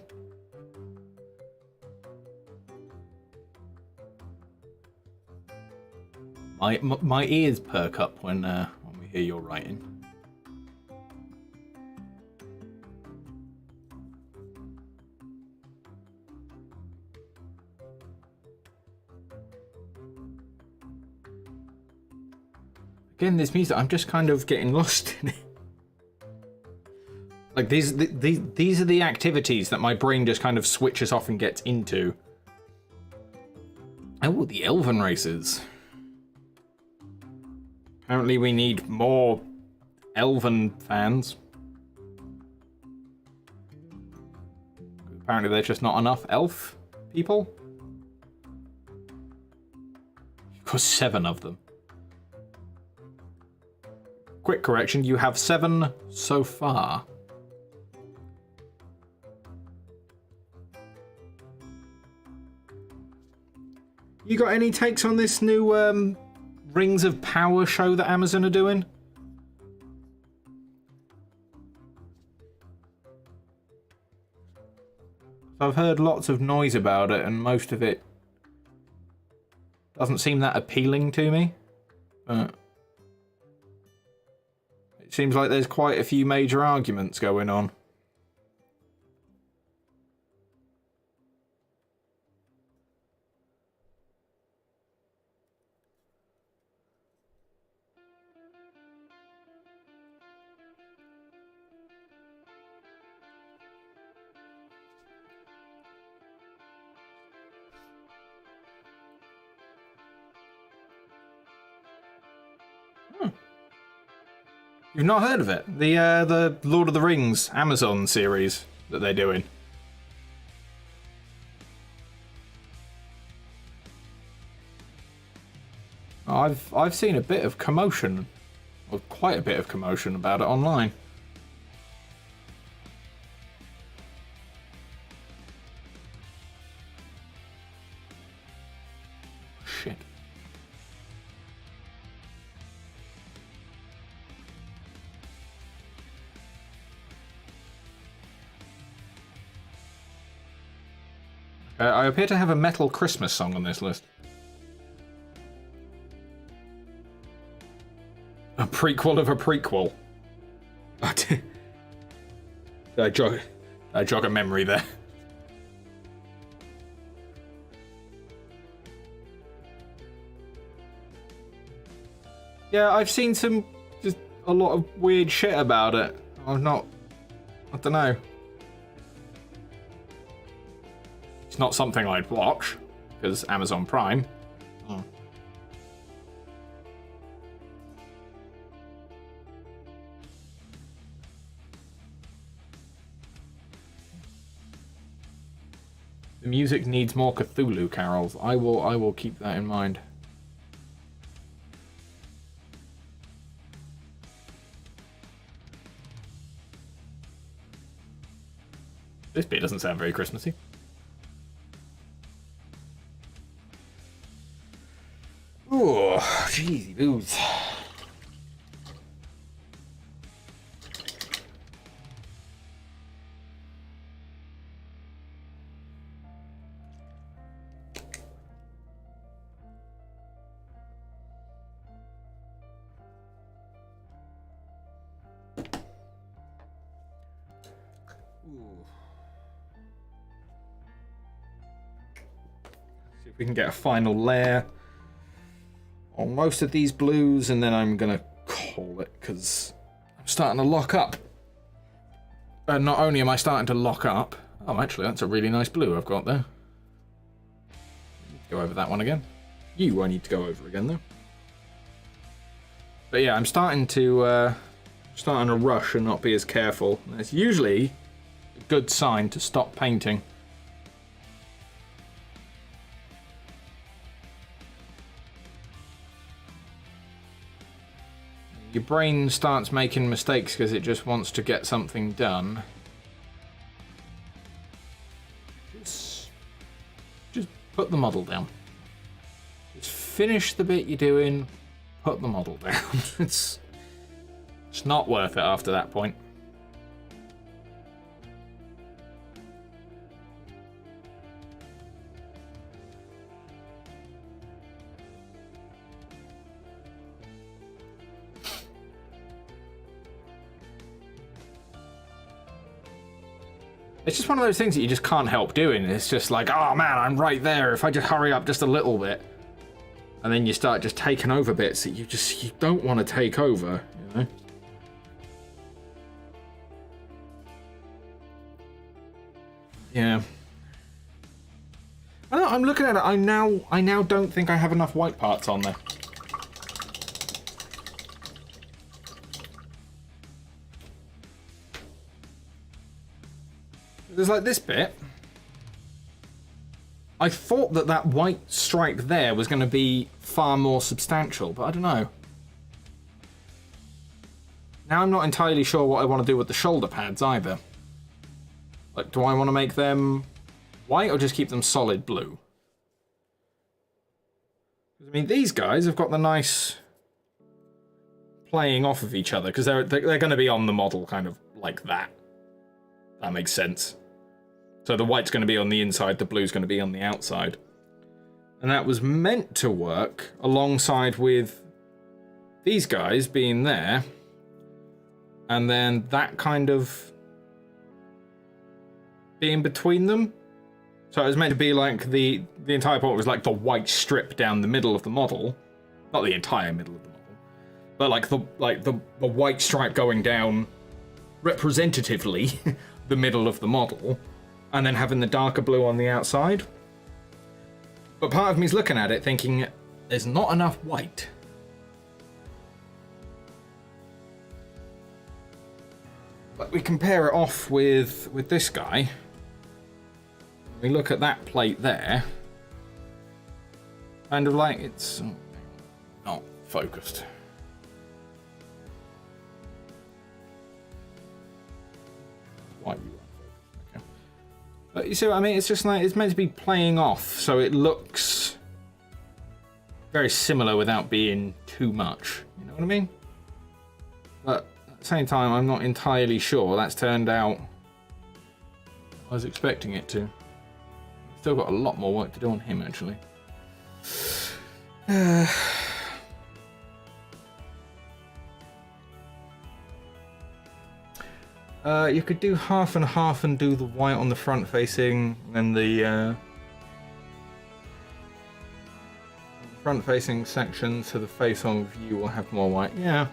[SPEAKER 1] My ears perk up when we hear your writing. Again, this music, I'm just kind of getting lost in it. Like, these are the activities that my brain just kind of switches off and gets into. Oh, the Elven races. Apparently we need more Elven fans. Apparently there's just not enough elf people. You've got 7 of them. Quick correction, you have 7 so far. You got any takes on this new Rings of Power show that Amazon are doing? I've heard lots of noise about it, and most of it doesn't seem that appealing to me. But it seems like there's quite a few major arguments going on. You've not heard of it? The Lord of the Rings Amazon series that they're doing. I've seen a bit of commotion, or quite a bit of commotion about it online. Shit. I appear to have a metal Christmas song on this list. A prequel of a prequel. Did I jog a memory there? Yeah, I've seen just a lot of weird shit about it. I don't know. It's not something I'd watch, because Amazon Prime. Oh. The music needs more Cthulhu carols. I will keep that in mind. This bit doesn't sound very Christmassy. Oh, jeez, booze. See if we can get a final layer on most of these blues, and then I'm gonna call it, because I'm starting to lock up. And not only am I starting to lock up, oh, actually, that's a really nice blue I've got there. Go over that one again. I need to go over again, though. But yeah, I'm starting to rush and not be as careful. It's usually a good sign to stop painting. Your brain starts making mistakes because it just wants to get something done. Just put the model down. Just finish the bit you're doing, put the model down. It's not worth it after that point. It's just one of those things that you just can't help doing. It's just like, oh man, I'm right there. If I just hurry up just a little bit. And then you start just taking over bits that you don't want to take over, you know? Yeah. I don't know, I'm looking at it, I now don't think I have enough white parts on there. There's like this bit. I thought that white stripe there was going to be far more substantial, but I don't know. Now I'm not entirely sure what I want to do with the shoulder pads either. Like, do I want to make them white or just keep them solid blue? I mean, these guys have got the nice playing off of each other, because they're going to be on the model kind of like that. That makes sense. So the white's going to be on the inside, the blue's going to be on the outside. And that was meant to work alongside with these guys being there. And then that kind of being between them. So it was meant to be like the entire part was like the white strip down the middle of the model. Not the entire middle of the model. But like the white stripe going down representatively the middle of the model. And then having the darker blue on the outside. But part of me's looking at it thinking, there's not enough white. But we compare it off with this guy. We look at that plate there. Kind of like it's not focused. Why you are focused? Okay. But you see what I mean? It's just like it's meant to be playing off, so it looks very similar without being too much. You know what I mean? But at the same time, I'm not entirely sure that's turned out I was expecting it to. Still got a lot more work to do on him, actually. You could do half and half and do the white on the front facing, and the front facing section to the face on view will have more white. Yeah.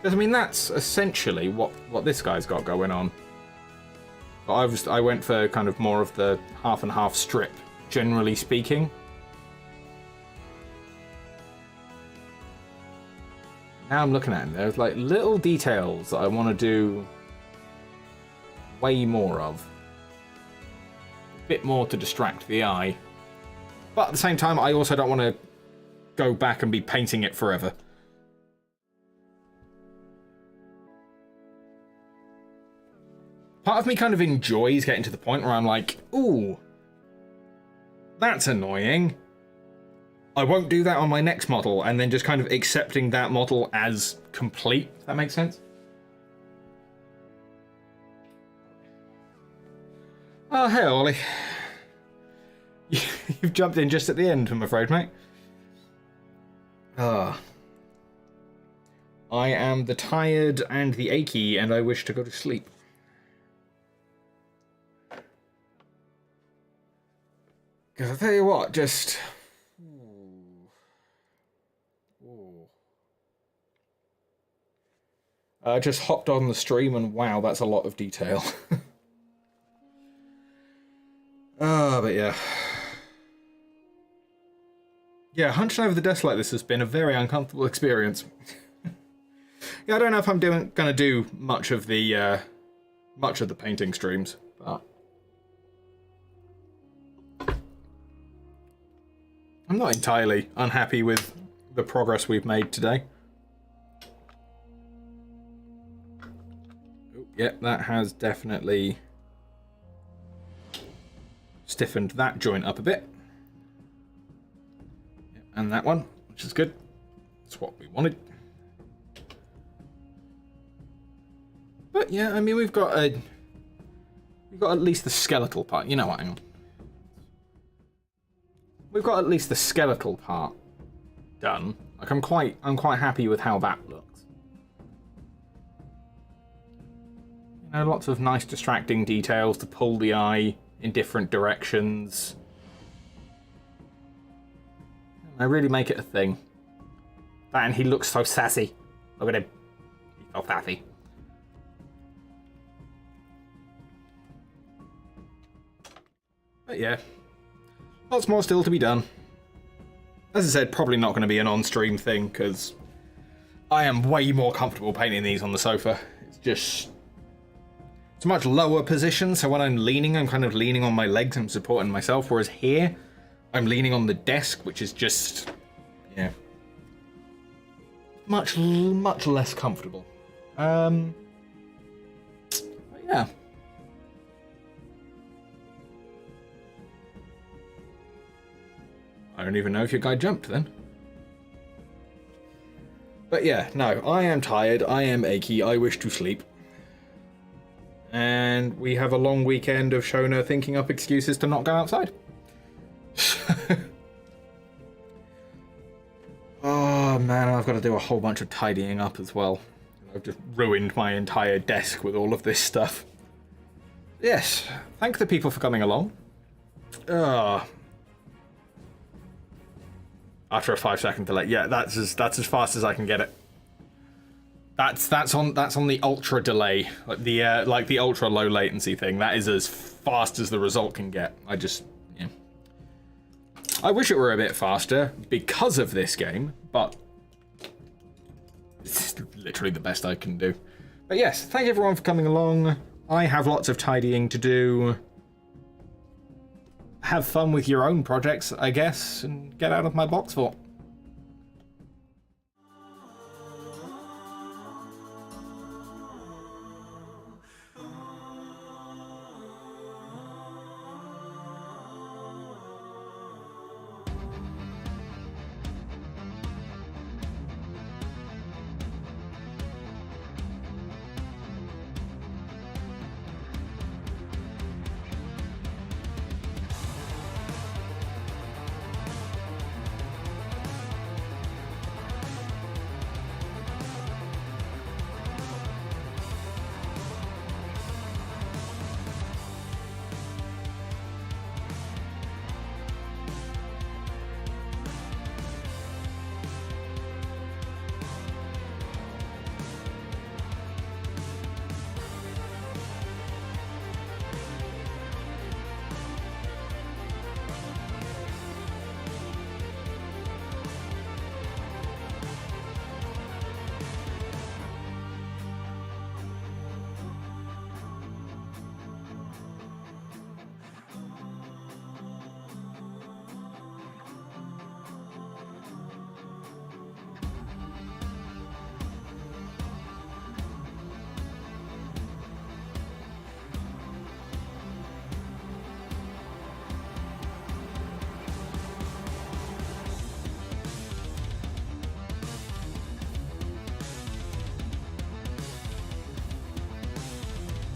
[SPEAKER 1] Because I mean that's essentially what this guy's got going on. But I went for kind of more of the half and half strip, generally speaking. Now I'm looking at him, there's like little details that I want to do way more of. A bit more to distract the eye. But at the same time, I also don't want to go back and be painting it forever. Part of me kind of enjoys getting to the point where I'm like, ooh, that's annoying. I won't do that on my next model, and then just kind of accepting that model as complete, if that makes sense. Oh, hey, Ollie. You've jumped in just at the end, I'm afraid, mate. I am the tired and the achy, and I wish to go to sleep. Because I'll tell you what, just... I just hopped on the stream and wow, that's a lot of detail. But yeah. Yeah, hunching over the desk like this has been a very uncomfortable experience. Yeah, I don't know if I'm gonna do much of the painting streams, but I'm not entirely unhappy with the progress we've made today. Oh, yeah, that has definitely stiffened that joint up a bit. Yeah, and that one, which is good. That's what we wanted. But yeah, I mean, we've got at least the skeletal part. You know what? Hang on. We've got at least the skeletal part done. Like I'm quite happy with how that looks. You know, lots of nice distracting details to pull the eye in different directions. I really make it a thing. That, and he looks so sassy. Look at him. He's so sassy. But yeah, lots more still to be done. As I said, probably not going to be an on-stream thing, because I am way more comfortable painting these on the sofa. It's a much lower position, so when I'm leaning, I'm kind of leaning on my legs and supporting myself, whereas here, I'm leaning on the desk, which is just, yeah, much less comfortable. But yeah. I don't even know if your guy jumped then. But yeah, no, I am tired, I am achy, I wish to sleep. And we have a long weekend of Shona thinking up excuses to not go outside. Oh man, I've got to do a whole bunch of tidying up as well. I've just ruined my entire desk with all of this stuff. Yes, thank the people for coming along. After a 5-second delay, yeah, that's as fast as I can get it. That's on the ultra delay, like the ultra low latency thing. That is as fast as the result can get. Yeah. I wish it were a bit faster because of this game, but it's literally the best I can do. But yes, thank everyone for coming along. I have lots of tidying to do. Have fun with your own projects, I guess, and get out of my box fort.